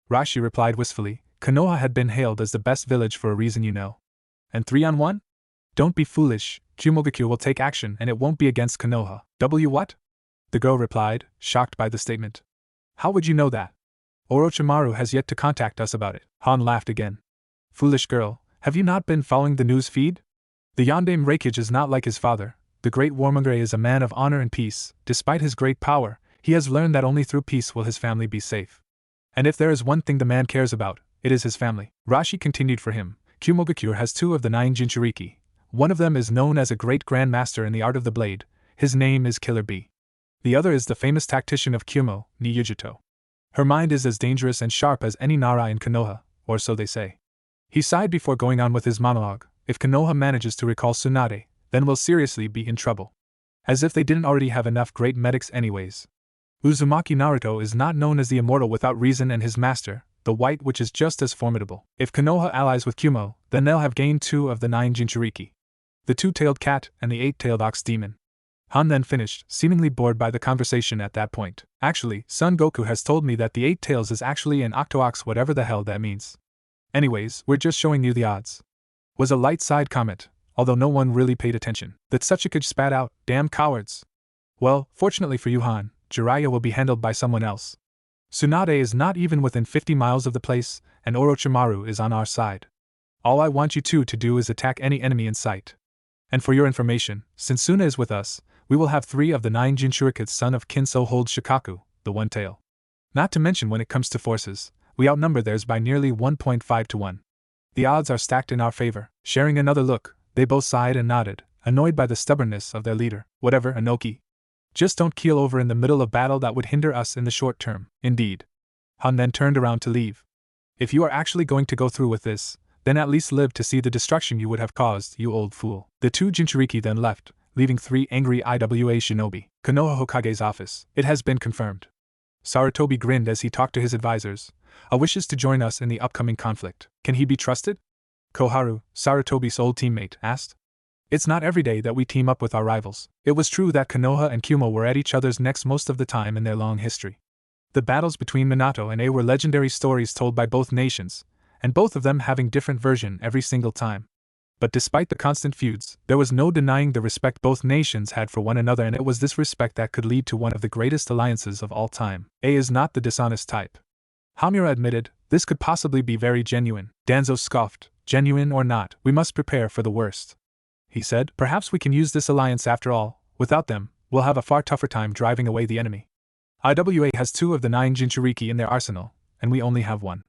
Rashi replied wistfully, Konoha had been hailed as the best village for a reason, you know. And 3-on-1? Don't be foolish, Kumogakure will take action and it won't be against Konoha. What? The girl replied, shocked by the statement. How would you know that? Orochimaru has yet to contact us about it. Han laughed again. Foolish girl, have you not been following the news feed? The Yondaime Raikage is not like his father. The great warmonger is a man of honor and peace. Despite his great power, he has learned that only through peace will his family be safe. And if there is one thing the man cares about, it is his family. Rashi continued for him. Kumogakure has 2 of the 9 Jinchuriki. One of them is known as a great grandmaster in the art of the blade. His name is Killer Bee. The other is the famous tactician of Kumo, Niyujuto. Her mind is as dangerous and sharp as any Nara in Konoha, or so they say. He sighed before going on with his monologue. If Konoha manages to recall Tsunade, then we'll seriously be in trouble. As if they didn't already have enough great medics anyways. Uzumaki Naruto is not known as the immortal without reason, and his master, the White Witch, is just as formidable. If Konoha allies with Kumo, then they'll have gained 2 of the 9 Jinchuriki. The 2-tailed cat and the 8-tailed ox demon. Han then finished, seemingly bored by the conversation at that point. Actually, Son Goku has told me that the 8 tails is actually an octo-ox, whatever the hell that means. Anyways, we're just showing you the odds. Was a light side comment, although no one really paid attention. That Tsuchikage spat out, damn cowards. Well, fortunately for you, Han, Jiraiya will be handled by someone else. Tsunade is not even within 50 miles of the place, and Orochimaru is on our side. All I want you two to do is attack any enemy in sight. And for your information, since Suna is with us, we will have 3 of the 9 Jinchurikis son of Kinso hold Shikaku, the one tail. Not to mention when it comes to forces, we outnumber theirs by nearly 1.5 to 1. The odds are stacked in our favor. Sharing another look, they both sighed and nodded, annoyed by the stubbornness of their leader. Whatever, Inoki. Just don't keel over in the middle of battle, that would hinder us in the short term. Indeed. Han then turned around to leave. If you are actually going to go through with this, then at least live to see the destruction you would have caused, you old fool. The 2 Jinchuriki then left, leaving 3 angry IWA shinobi. Konoha Hokage's office. It has been confirmed. Sarutobi grinned as he talked to his advisors. Wishes to join us in the upcoming conflict. Can he be trusted? Koharu, Sarutobi's old teammate, asked. It's not every day that we team up with our rivals. It was true that Konoha and Kumo were at each other's necks most of the time in their long history. The battles between Minato and A were legendary stories told by both nations, and both of them having different version every single time. But despite the constant feuds, there was no denying the respect both nations had for one another, and it was this respect that could lead to one of the greatest alliances of all time. A is not the dishonest type. Hamura admitted, this could possibly be very genuine. Danzo scoffed, genuine or not, we must prepare for the worst. He said, perhaps we can use this alliance after all. Without them, we'll have a far tougher time driving away the enemy. IWA has 2 of the 9 Jinchuriki in their arsenal, and we only have 1.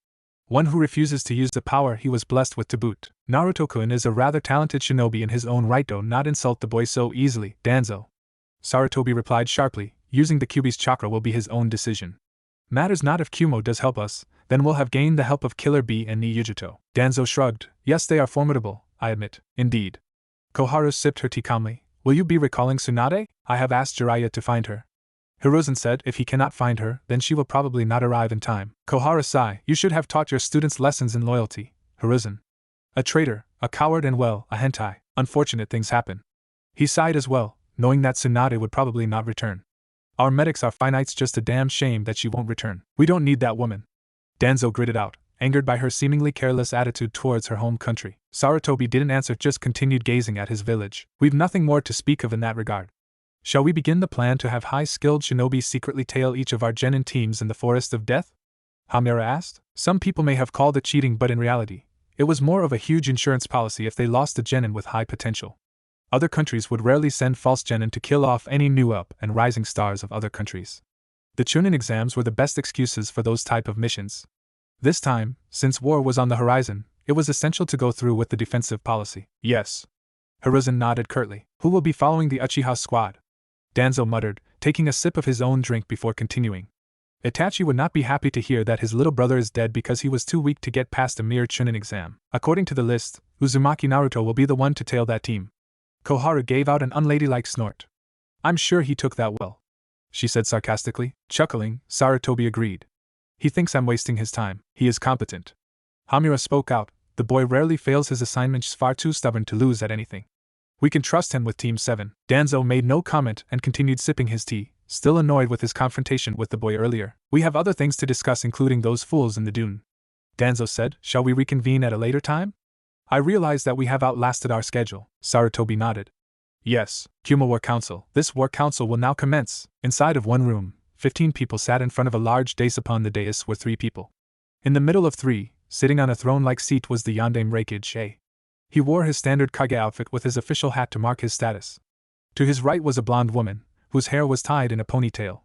One who refuses to use the power he was blessed with to boot. Naruto-kun is a rather talented shinobi in his own right, though not insult the boy so easily, Danzo. Sarutobi replied sharply, using the Kyuubi's chakra will be his own decision. Matters not if Kumo does help us, then we'll have gained the help of Killer Bee and Niyujuto. Danzo shrugged, yes they are formidable, I admit. Indeed. Koharu sipped her tea calmly. Will you be recalling Tsunade? I have asked Jiraiya to find her. Hiruzen said if he cannot find her, then she will probably not arrive in time. Koharu sighed, you should have taught your students lessons in loyalty, Hiruzen. A traitor, a coward and well, a hentai. Unfortunate things happen. He sighed as well, knowing that Tsunade would probably not return. Our medics are fine, it's just a damn shame that she won't return. We don't need that woman. Danzo gritted out, angered by her seemingly careless attitude towards her home country. Sarutobi didn't answer, just continued gazing at his village. We've nothing more to speak of in that regard. Shall we begin the plan to have high-skilled shinobi secretly tail each of our genin teams in the Forest of Death? Hamura asked. Some people may have called it cheating, but in reality, it was more of a huge insurance policy if they lost a genin with high potential. Other countries would rarely send false genin to kill off any new up and rising stars of other countries. The Chunin exams were the best excuses for those type of missions. This time, since war was on the horizon, it was essential to go through with the defensive policy. Yes. Hiruzen nodded curtly. Who will be following the Uchiha squad? Danzo muttered, taking a sip of his own drink before continuing. Itachi would not be happy to hear that his little brother is dead because he was too weak to get past a mere Chunin exam. According to the list, Uzumaki Naruto will be the one to tail that team. Koharu gave out an unladylike snort. I'm sure he took that well, she said sarcastically. Chuckling, Sarutobi agreed. He thinks I'm wasting his time. He is competent. Hamura spoke out. The boy rarely fails his assignments, far too stubborn to lose at anything. We can trust him with Team 7. Danzo made no comment and continued sipping his tea, still annoyed with his confrontation with the boy earlier. We have other things to discuss, including those fools in the dune. Danzo said, shall we reconvene at a later time? I realize that we have outlasted our schedule. Sarutobi nodded. Yes, Kumo War Council. This War Council will now commence. Inside of one room, 15 people sat in front of a large dais. Upon the dais were 3 people. In the middle of 3, sitting on a throne-like seat, was the Yondaime Raikage. He wore his standard Kage outfit with his official hat to mark his status. To his right was a blonde woman, whose hair was tied in a ponytail.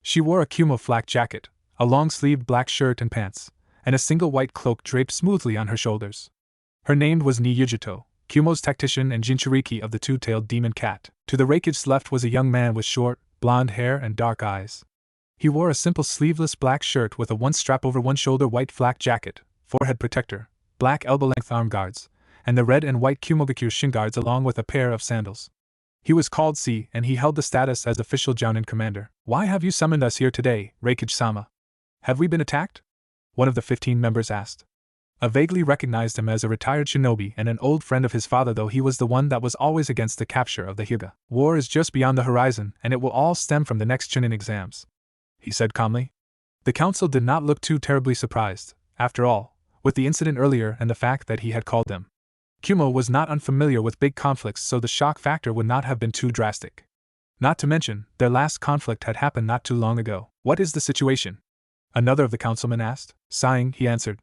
She wore a Kumo flak jacket, a long-sleeved black shirt and pants, and a single white cloak draped smoothly on her shoulders. Her name was Niyujuto, Kumo's tactician and Jinchuriki of the 2-tailed demon cat. To the Raikage's left was a young man with short, blonde hair and dark eyes. He wore a simple sleeveless black shirt with a one strap over one shoulder white flak jacket, forehead protector, black elbow-length arm guards, and the red and white Kumogakure shin guards along with a pair of sandals. He was called C, and he held the status as official Jonin commander. Why have you summoned us here today, Raikage-sama? Have we been attacked? One of the 15 members asked. I vaguely recognized him as a retired shinobi and an old friend of his father, though he was the one that was always against the capture of the Hyuga. War is just beyond the horizon, and it will all stem from the next Chunin exams, he said calmly. The council did not look too terribly surprised, after all, with the incident earlier and the fact that he had called them. Kumo was not unfamiliar with big conflicts, so the shock factor would not have been too drastic. Not to mention, their last conflict had happened not too long ago. What is the situation? Another of the councilmen asked. Sighing, he answered.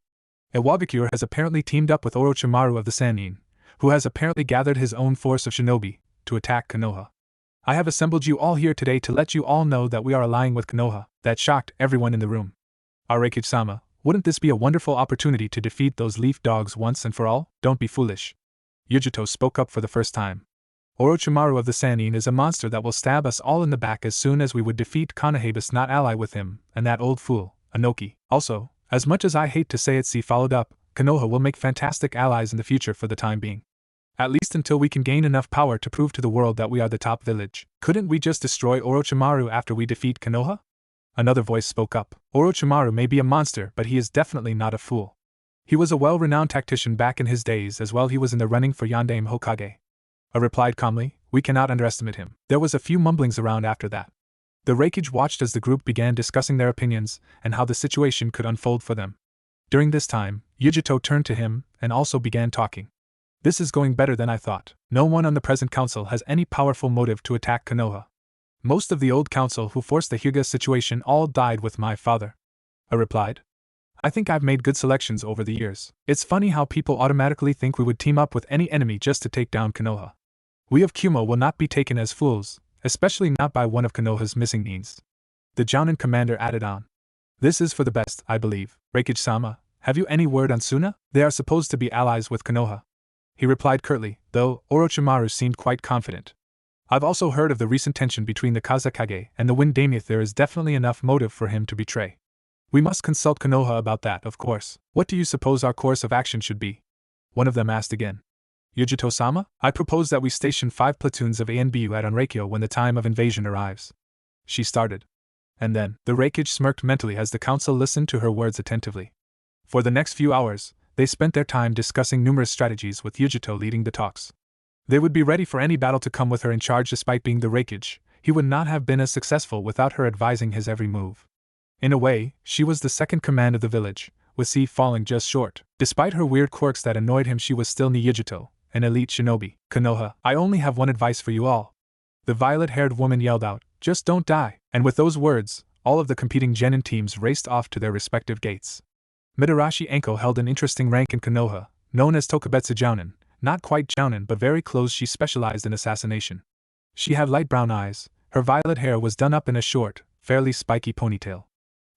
Iwagakure has apparently teamed up with Orochimaru of the Sannin, who has apparently gathered his own force of shinobi, to attack Konoha. I have assembled you all here today to let you all know that we are allying with Konoha. That shocked everyone in the room. Raikage-sama, wouldn't this be a wonderful opportunity to defeat those leaf dogs once and for all? Don't be foolish. Yujito spoke up for the first time. Orochimaru of the Sannin is a monster that will stab us all in the back as soon as we would defeat Konoha's not ally with him, and that old fool, Inoki. Also, as much as I hate to say it, C followed up, Konoha will make fantastic allies in the future for the time being. At least until we can gain enough power to prove to the world that we are the top village. Couldn't we just destroy Orochimaru after we defeat Konoha? Another voice spoke up. Orochimaru may be a monster, but he is definitely not a fool. He was a well-renowned tactician back in his days, as well he was in the running for Yondaime Hokage. I replied calmly, we cannot underestimate him. There was a few mumblings around after that. The Raikage watched as the group began discussing their opinions and how the situation could unfold for them. During this time, Yujito turned to him and also began talking. This is going better than I thought. No one on the present council has any powerful motive to attack Konoha. Most of the old council who forced the Hyuga situation all died with my father. I replied. I think I've made good selections over the years. It's funny how people automatically think we would team up with any enemy just to take down Konoha. We of Kumo will not be taken as fools, especially not by one of Konoha's missing needs. The Jonin commander added on. This is for the best, I believe. Raikage-sama, have you any word on Suna? They are supposed to be allies with Konoha. He replied curtly, though Orochimaru seemed quite confident. I've also heard of the recent tension between the Kazekage and the Wind Daemon. There is definitely enough motive for him to betray. We must consult Konoha about that, of course. What do you suppose our course of action should be? One of them asked again. Yujito-sama, I propose that we station 5 platoons of ANBU at Onraikyo when the time of invasion arrives. She started. And then, the Raikage smirked mentally as the council listened to her words attentively. For the next few hours, they spent their time discussing numerous strategies with Yujito leading the talks. They would be ready for any battle to come with her in charge. Despite being the Raikage, he would not have been as successful without her advising his every move. In a way, she was the second command of the village, with C falling just short. Despite her weird quirks that annoyed him, she was still Yujito, an elite shinobi. Konoha, I only have one advice for you all. The violet-haired woman yelled out, just don't die. And with those words, all of the competing genin teams raced off to their respective gates. Mitarashi Anko held an interesting rank in Konoha, known as Tokubetsu Jounin, not quite Jounin but very close. She specialized in assassination. She had light brown eyes, her violet hair was done up in a short, fairly spiky ponytail.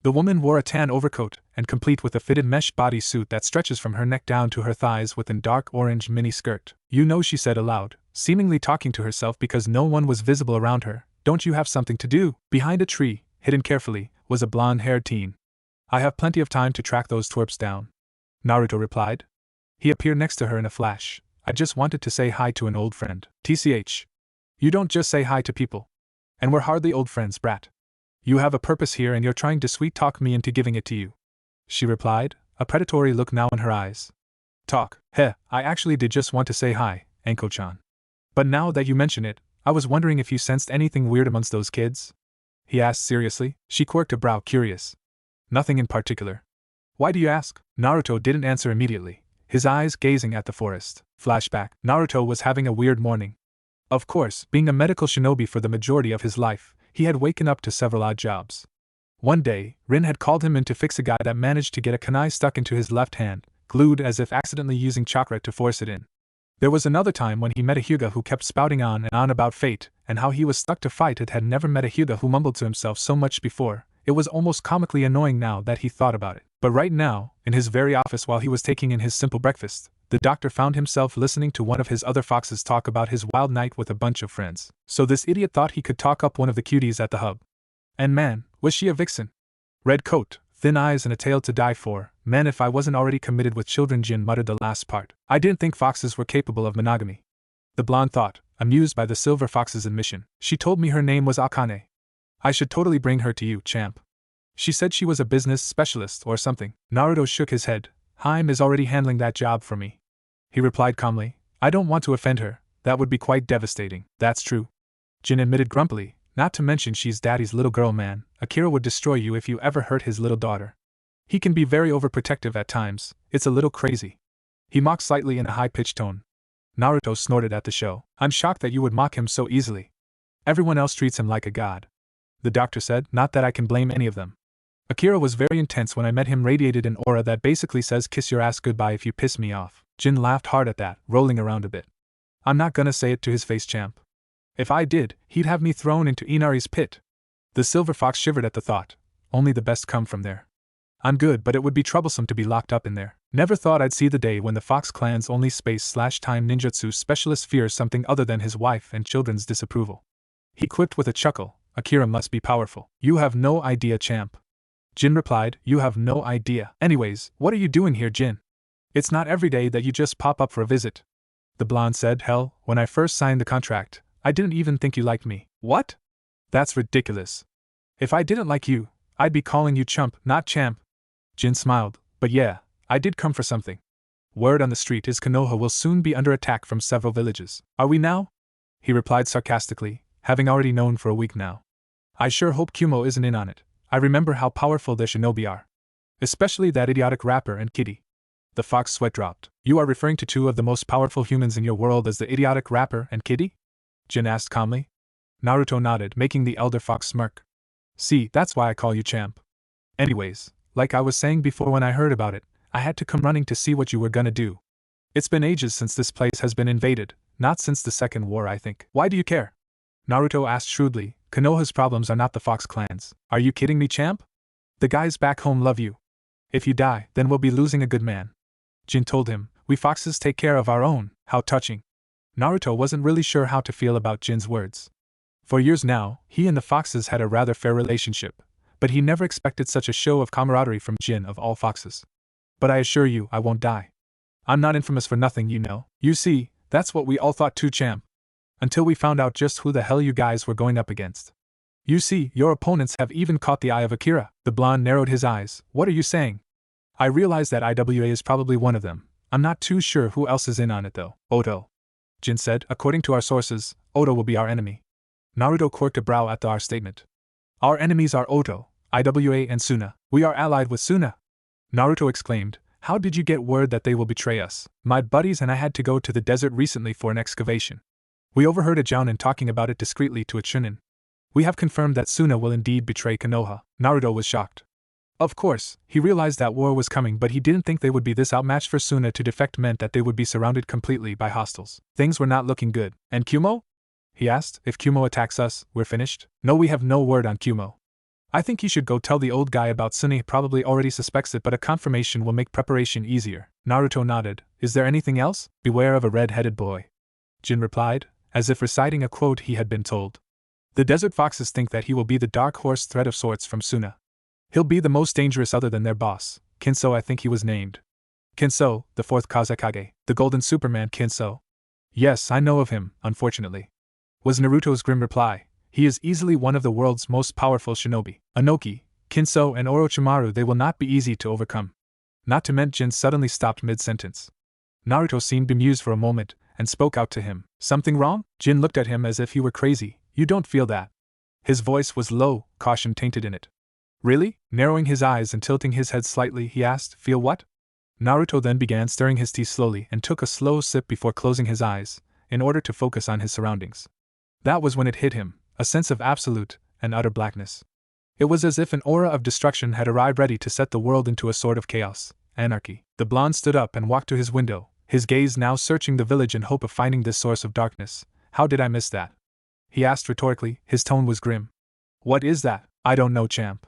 The woman wore a tan overcoat, and complete with a fitted mesh bodysuit that stretches from her neck down to her thighs within dark orange mini skirt. You know, she said aloud, seemingly talking to herself because no one was visible around her, don't you have something to do? Behind a tree, hidden carefully, was a blonde-haired teen. I have plenty of time to track those twerps down. Naruto replied. He appeared next to her in a flash. I just wanted to say hi to an old friend. TCH. You don't just say hi to people. And we're hardly old friends, brat. You have a purpose here and you're trying to sweet-talk me into giving it to you. She replied, a predatory look now in her eyes. Talk, heh, I actually did just want to say hi, Anko-chan. But now that you mention it, I was wondering if you sensed anything weird amongst those kids? He asked seriously. She quirked a brow, curious. Nothing in particular. Why do you ask? Naruto didn't answer immediately, his eyes gazing at the forest. Flashback. Naruto was having a weird morning. Of course, being a medical shinobi for the majority of his life, he had waken up to several odd jobs. One day, Rin had called him in to fix a guy that managed to get a kunai stuck into his left hand, glued as if accidentally using chakra to force it in. There was another time when he met a Hyuga who kept spouting on and on about fate, and how he was stuck to fight it. Had never met a Hyuga who mumbled to himself so much before. It was almost comically annoying now that he thought about it. But right now, in his very office while he was taking in his simple breakfast, The doctor found himself listening to one of his other foxes talk about his wild night with a bunch of friends. So this idiot thought he could talk up one of the cuties at the hub. And man, was she a vixen. Red coat, thin eyes and a tail to die for. Man, if I wasn't already committed with children. Jin muttered the last part. I didn't think foxes were capable of monogamy. The blonde thought, amused by the silver fox's admission. She told me her name was Akane. I should totally bring her to you, champ. She said she was a business specialist or something. Naruto shook his head. Haim is already handling that job for me. He replied calmly, I don't want to offend her, that would be quite devastating. That's true. Jin admitted grumpily, not to mention she's daddy's little girl. Man, Akira would destroy you if you ever hurt his little daughter. He can be very overprotective at times, it's a little crazy. He mocked slightly in a high-pitched tone. Naruto snorted at the show. I'm shocked that you would mock him so easily. Everyone else treats him like a god. The doctor said, not that I can blame any of them. Akira was very intense when I met him, radiated an aura that basically says kiss your ass goodbye if you piss me off. Jin laughed hard at that, rolling around a bit. I'm not gonna say it to his face, champ. If I did, he'd have me thrown into Inari's pit. The silver fox shivered at the thought. Only the best come from there. I'm good, but it would be troublesome to be locked up in there. Never thought I'd see the day when the Fox clan's only space/time ninjutsu specialist fears something other than his wife and children's disapproval. He quipped with a chuckle, Akira must be powerful. You have no idea, champ. Jin replied, you have no idea. Anyways, what are you doing here, Jin? It's not every day that you just pop up for a visit. The blonde said, hell, when I first signed the contract, I didn't even think you liked me. What? That's ridiculous. If I didn't like you, I'd be calling you chump, not champ. Jin smiled, but yeah, I did come for something. Word on the street is Konoha will soon be under attack from several villages. Are we now? He replied sarcastically, having already known for a week now. I sure hope Kumo isn't in on it. I remember how powerful their shinobi are. Especially that idiotic rapper and kitty. The fox sweat dropped. You are referring to two of the most powerful humans in your world as the idiotic rapper and kitty? Jin asked calmly. Naruto nodded, making the elder fox smirk. See, that's why I call you champ. Anyways, like I was saying before, when I heard about it, I had to come running to see what you were gonna do. It's been ages since this place has been invaded, not since the Second War, I think. Why do you care? Naruto asked shrewdly. Konoha's problems are not the Fox clans. Are you kidding me, champ? The guys back home love you. If you die, then we'll be losing a good man. Jin told him, we foxes take care of our own. How touching. Naruto wasn't really sure how to feel about Jin's words. For years now, he and the foxes had a rather fair relationship, but he never expected such a show of camaraderie from Jin of all foxes. But I assure you, I won't die. I'm not infamous for nothing, you know. You see, that's what we all thought too, champ. Until we found out just who the hell you guys were going up against. You see, your opponents have even caught the eye of Akira. The blonde narrowed his eyes. What are you saying? I realize that IWA is probably one of them. I'm not too sure who else is in on it though. Oto. Jin said, according to our sources, Oto will be our enemy. Naruto quirked a brow at our statement. Our enemies are Oto, IWA and Suna. We are allied with Suna. Naruto exclaimed, how did you get word that they will betray us? My buddies and I had to go to the desert recently for an excavation. We overheard a Jonin talking about it discreetly to a Chunin. We have confirmed that Suna will indeed betray Konoha. Naruto was shocked. Of course, he realized that war was coming, but he didn't think they would be this outmatched. For Suna to defect meant that they would be surrounded completely by hostiles. Things were not looking good. And Kumo? He asked, if Kumo attacks us, we're finished? No, we have no word on Kumo. I think you should go tell the old guy about Suna. He probably already suspects it, but a confirmation will make preparation easier. Naruto nodded. Is there anything else? Beware of a red-headed boy. Jin replied, as if reciting a quote he had been told. The desert foxes think that he will be the dark horse threat of sorts from Suna. He'll be the most dangerous other than their boss, Kinso, I think he was named. Kinso, the fourth Kazekage, the golden Superman Kinso. Yes, I know of him, unfortunately. Was Naruto's grim reply. He is easily one of the world's most powerful shinobi. Inoki, Kinso and Orochimaru, they will not be easy to overcome. Not to mention Jin suddenly stopped mid-sentence. Naruto seemed bemused for a moment, and spoke out to him. Something wrong? Jin looked at him as if he were crazy. You don't feel that. His voice was low, caution tainted in it. Really? Narrowing his eyes and tilting his head slightly, he asked, feel what? Naruto then began stirring his tea slowly and took a slow sip before closing his eyes, in order to focus on his surroundings. That was when it hit him, a sense of absolute and utter blackness. It was as if an aura of destruction had arrived ready to set the world into a sort of chaos, anarchy. The blonde stood up and walked to his window, his gaze now searching the village in hope of finding this source of darkness. How did I miss that? He asked rhetorically, his tone was grim. What is that? I don't know, champ.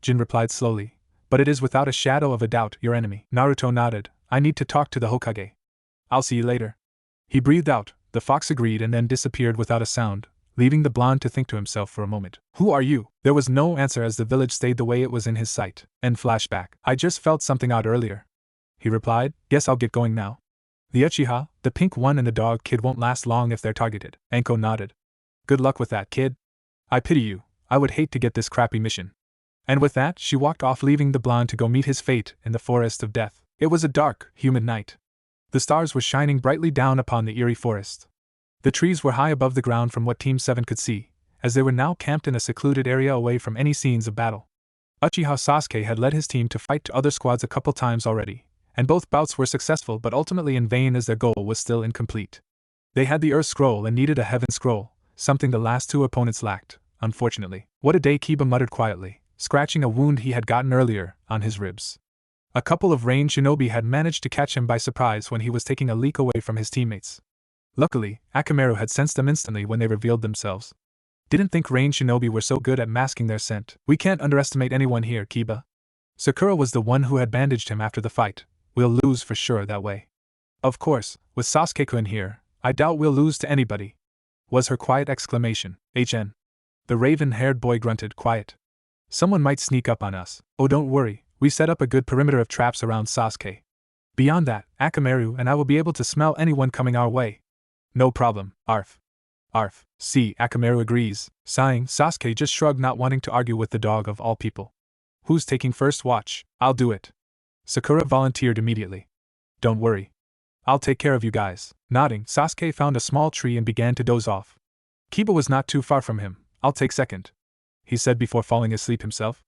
Jin replied slowly, but it is without a shadow of a doubt your enemy. Naruto nodded. I need to talk to the Hokage. I'll see you later. He breathed out, the fox agreed and then disappeared without a sound, leaving the blonde to think to himself for a moment. Who are you? There was no answer as the village stayed the way it was in his sight. And flashback. I just felt something odd earlier. He replied, guess I'll get going now. The Uchiha, the pink one and the dog kid won't last long if they're targeted. Anko nodded. Good luck with that, kid. I pity you. I would hate to get this crappy mission. And with that, she walked off, leaving the blonde to go meet his fate in the forest of death. It was a dark, humid night. The stars were shining brightly down upon the eerie forest. The trees were high above the ground from what Team 7 could see, as they were now camped in a secluded area away from any scenes of battle. Uchiha Sasuke had led his team to fight other squads a couple times already, and both bouts were successful but ultimately in vain as their goal was still incomplete. They had the Earth Scroll and needed a Heaven Scroll, something the last two opponents lacked, unfortunately. What a day, Kiba muttered quietly, scratching a wound he had gotten earlier on his ribs. A couple of ranged shinobi had managed to catch him by surprise when he was taking a leak away from his teammates. Luckily, Akamaru had sensed them instantly when they revealed themselves. Didn't think ranged shinobi were so good at masking their scent. We can't underestimate anyone here, Kiba. Sakura was the one who had bandaged him after the fight. We'll lose for sure that way. Of course, with Sasuke-kun here, I doubt we'll lose to anybody, was her quiet exclamation. HN. The raven-haired boy grunted, quiet. Someone might sneak up on us. Oh, don't worry, we set up a good perimeter of traps around Sasuke. Beyond that, Akamaru and I will be able to smell anyone coming our way. No problem, Arf. Arf. See, Akamaru agrees. Sighing, Sasuke just shrugged, not wanting to argue with the dog of all people. Who's taking first watch? I'll do it. Sakura volunteered immediately. Don't worry. I'll take care of you guys. Nodding, Sasuke found a small tree and began to doze off. Kiba was not too far from him. I'll take second, he said before falling asleep himself.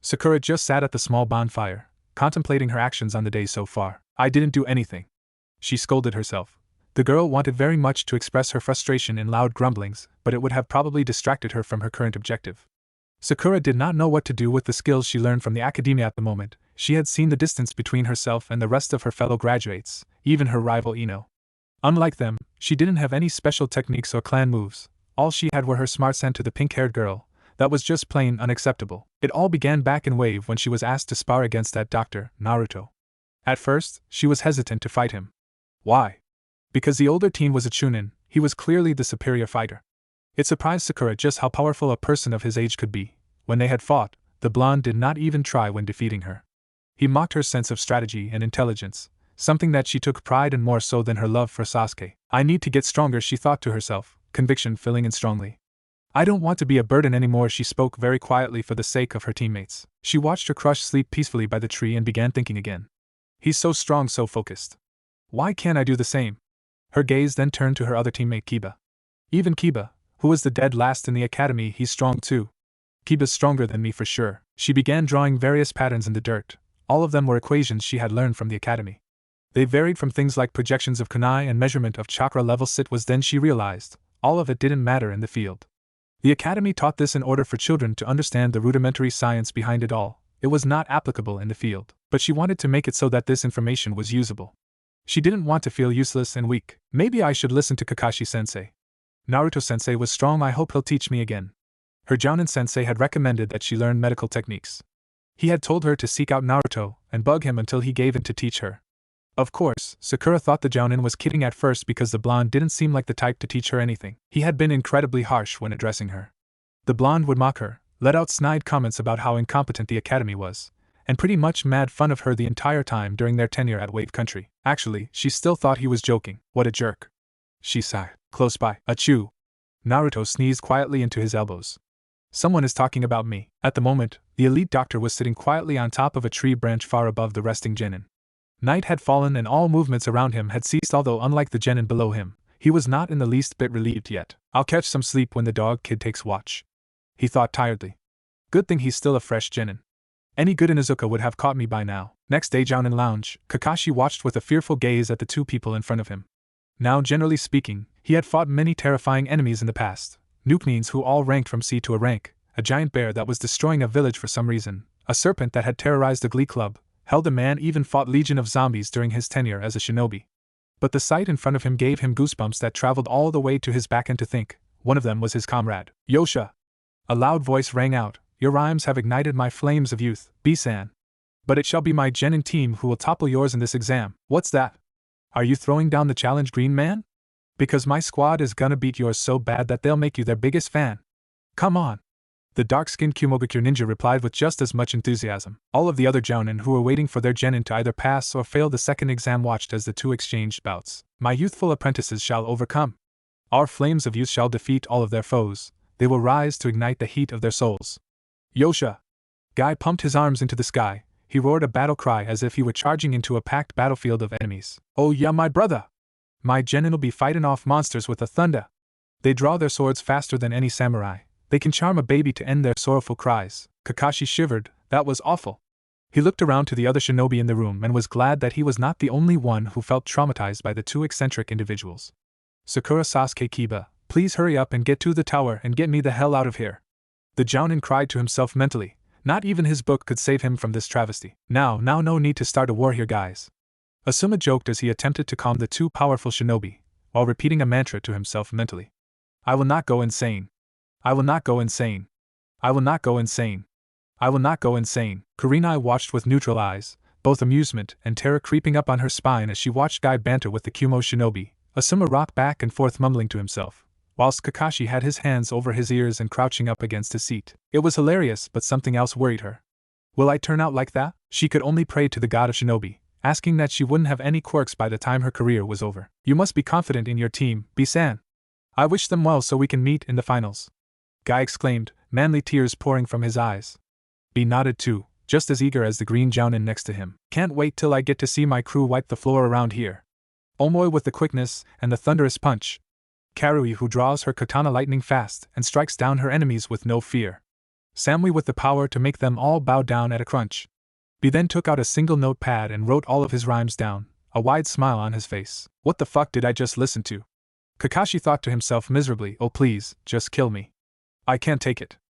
Sakura just sat at the small bonfire, contemplating her actions on the day so far. I didn't do anything, she scolded herself. The girl wanted very much to express her frustration in loud grumblings, but it would have probably distracted her from her current objective. Sakura did not know what to do with the skills she learned from the academia at the moment. She had seen the distance between herself and the rest of her fellow graduates, even her rival Ino. Unlike them, she didn't have any special techniques or clan moves. All she had were her smart scent to the pink-haired girl. That was just plain unacceptable. It all began back in Wave when she was asked to spar against that doctor, Naruto. At first, she was hesitant to fight him. Why? Because the older teen was a Chunin, he was clearly the superior fighter. It surprised Sakura just how powerful a person of his age could be. When they had fought, the blonde did not even try when defeating her. He mocked her sense of strategy and intelligence, something that she took pride in more so than her love for Sasuke. I need to get stronger, she thought to herself, conviction filling in strongly. I don't want to be a burden anymore, she spoke very quietly for the sake of her teammates. She watched her crush sleep peacefully by the tree and began thinking again. He's so strong, so focused. Why can't I do the same? Her gaze then turned to her other teammate Kiba. Even Kiba, who was the dead last in the academy, he's strong too. Kiba's stronger than me for sure. She began drawing various patterns in the dirt. All of them were equations she had learned from the academy. They varied from things like projections of kunai and measurement of chakra levels. It was then she realized, all of it didn't matter in the field. The academy taught this in order for children to understand the rudimentary science behind it all. It was not applicable in the field, but she wanted to make it so that this information was usable. She didn't want to feel useless and weak. Maybe I should listen to Kakashi-sensei. Naruto-sensei was strong, I hope he'll teach me again. Her Jonin-sensei had recommended that she learn medical techniques. He had told her to seek out Naruto and bug him until he gave in to teach her. Of course, Sakura thought the Jonin was kidding at first because the blonde didn't seem like the type to teach her anything. He had been incredibly harsh when addressing her. The blonde would mock her, let out snide comments about how incompetent the academy was, and pretty much mad fun of her the entire time during their tenure at Wave Country. Actually, she still thought he was joking. What a jerk. She sighed. Close by. Achoo. Naruto sneezed quietly into his elbows. Someone is talking about me. At the moment, the elite doctor was sitting quietly on top of a tree branch far above the resting genin. Night had fallen and all movements around him had ceased, although unlike the genin below him, he was not in the least bit relieved yet. I'll catch some sleep when the dog kid takes watch, he thought tiredly. Good thing he's still a fresh genin. Any good Inuzuka would have caught me by now. Next day, down in lounge, Kakashi watched with a fearful gaze at the two people in front of him. Now, generally speaking, he had fought many terrifying enemies in the past. Nukemines who all ranked from C to a rank, a giant bear that was destroying a village for some reason, a serpent that had terrorized a glee club, held a man even fought legion of zombies during his tenure as a shinobi. But the sight in front of him gave him goosebumps that traveled all the way to his back, and to think, one of them was his comrade. Yosha! A loud voice rang out, your rhymes have ignited my flames of youth, B-san. But it shall be my genin team who will topple yours in this exam. What's that? Are you throwing down the challenge, Green Man? Because my squad is gonna beat yours so bad that they'll make you their biggest fan. Come on. The dark-skinned Kumogakure ninja replied with just as much enthusiasm. All of the other Jonin who were waiting for their genin to either pass or fail the second exam watched as the two exchanged bouts. My youthful apprentices shall overcome. Our flames of youth shall defeat all of their foes. They will rise to ignite the heat of their souls. Yosha! Guy pumped his arms into the sky. He roared a battle cry as if he were charging into a packed battlefield of enemies. Oh yeah, my brother! My genin'll be fighting off monsters with a thunder. They draw their swords faster than any samurai. They can charm a baby to end their sorrowful cries. Kakashi shivered. That was awful. He looked around to the other shinobi in the room and was glad that he was not the only one who felt traumatized by the two eccentric individuals. Sakura, Sasuke, Kiba, please hurry up and get to the tower and get me the hell out of here. The Jonin cried to himself mentally. Not even his book could save him from this travesty. Now, no need to start a war here, guys. Asuma joked as he attempted to calm the two powerful shinobi, while repeating a mantra to himself mentally. I will not go insane. I will not go insane. I will not go insane. I will not go insane. Kurenai watched with neutral eyes, both amusement and terror creeping up on her spine as she watched Guy banter with the Kumo shinobi. Asuma rocked back and forth mumbling to himself, whilst Kakashi had his hands over his ears and crouching up against his seat. It was hilarious, but something else worried her. Will I turn out like that? She could only pray to the god of shinobi, asking that she wouldn't have any quirks by the time her career was over. You must be confident in your team, B-san. I wish them well so we can meet in the finals. Guy exclaimed, manly tears pouring from his eyes. B nodded too, just as eager as the green Jounin next to him. Can't wait till I get to see my crew wipe the floor around here. Omoi with the quickness and the thunderous punch. Karui who draws her katana lightning fast and strikes down her enemies with no fear. Samui with the power to make them all bow down at a crunch. B then took out a single notepad and wrote all of his rhymes down, a wide smile on his face. What the fuck did I just listen to? Kakashi thought to himself miserably, oh please, just kill me. I can't take it.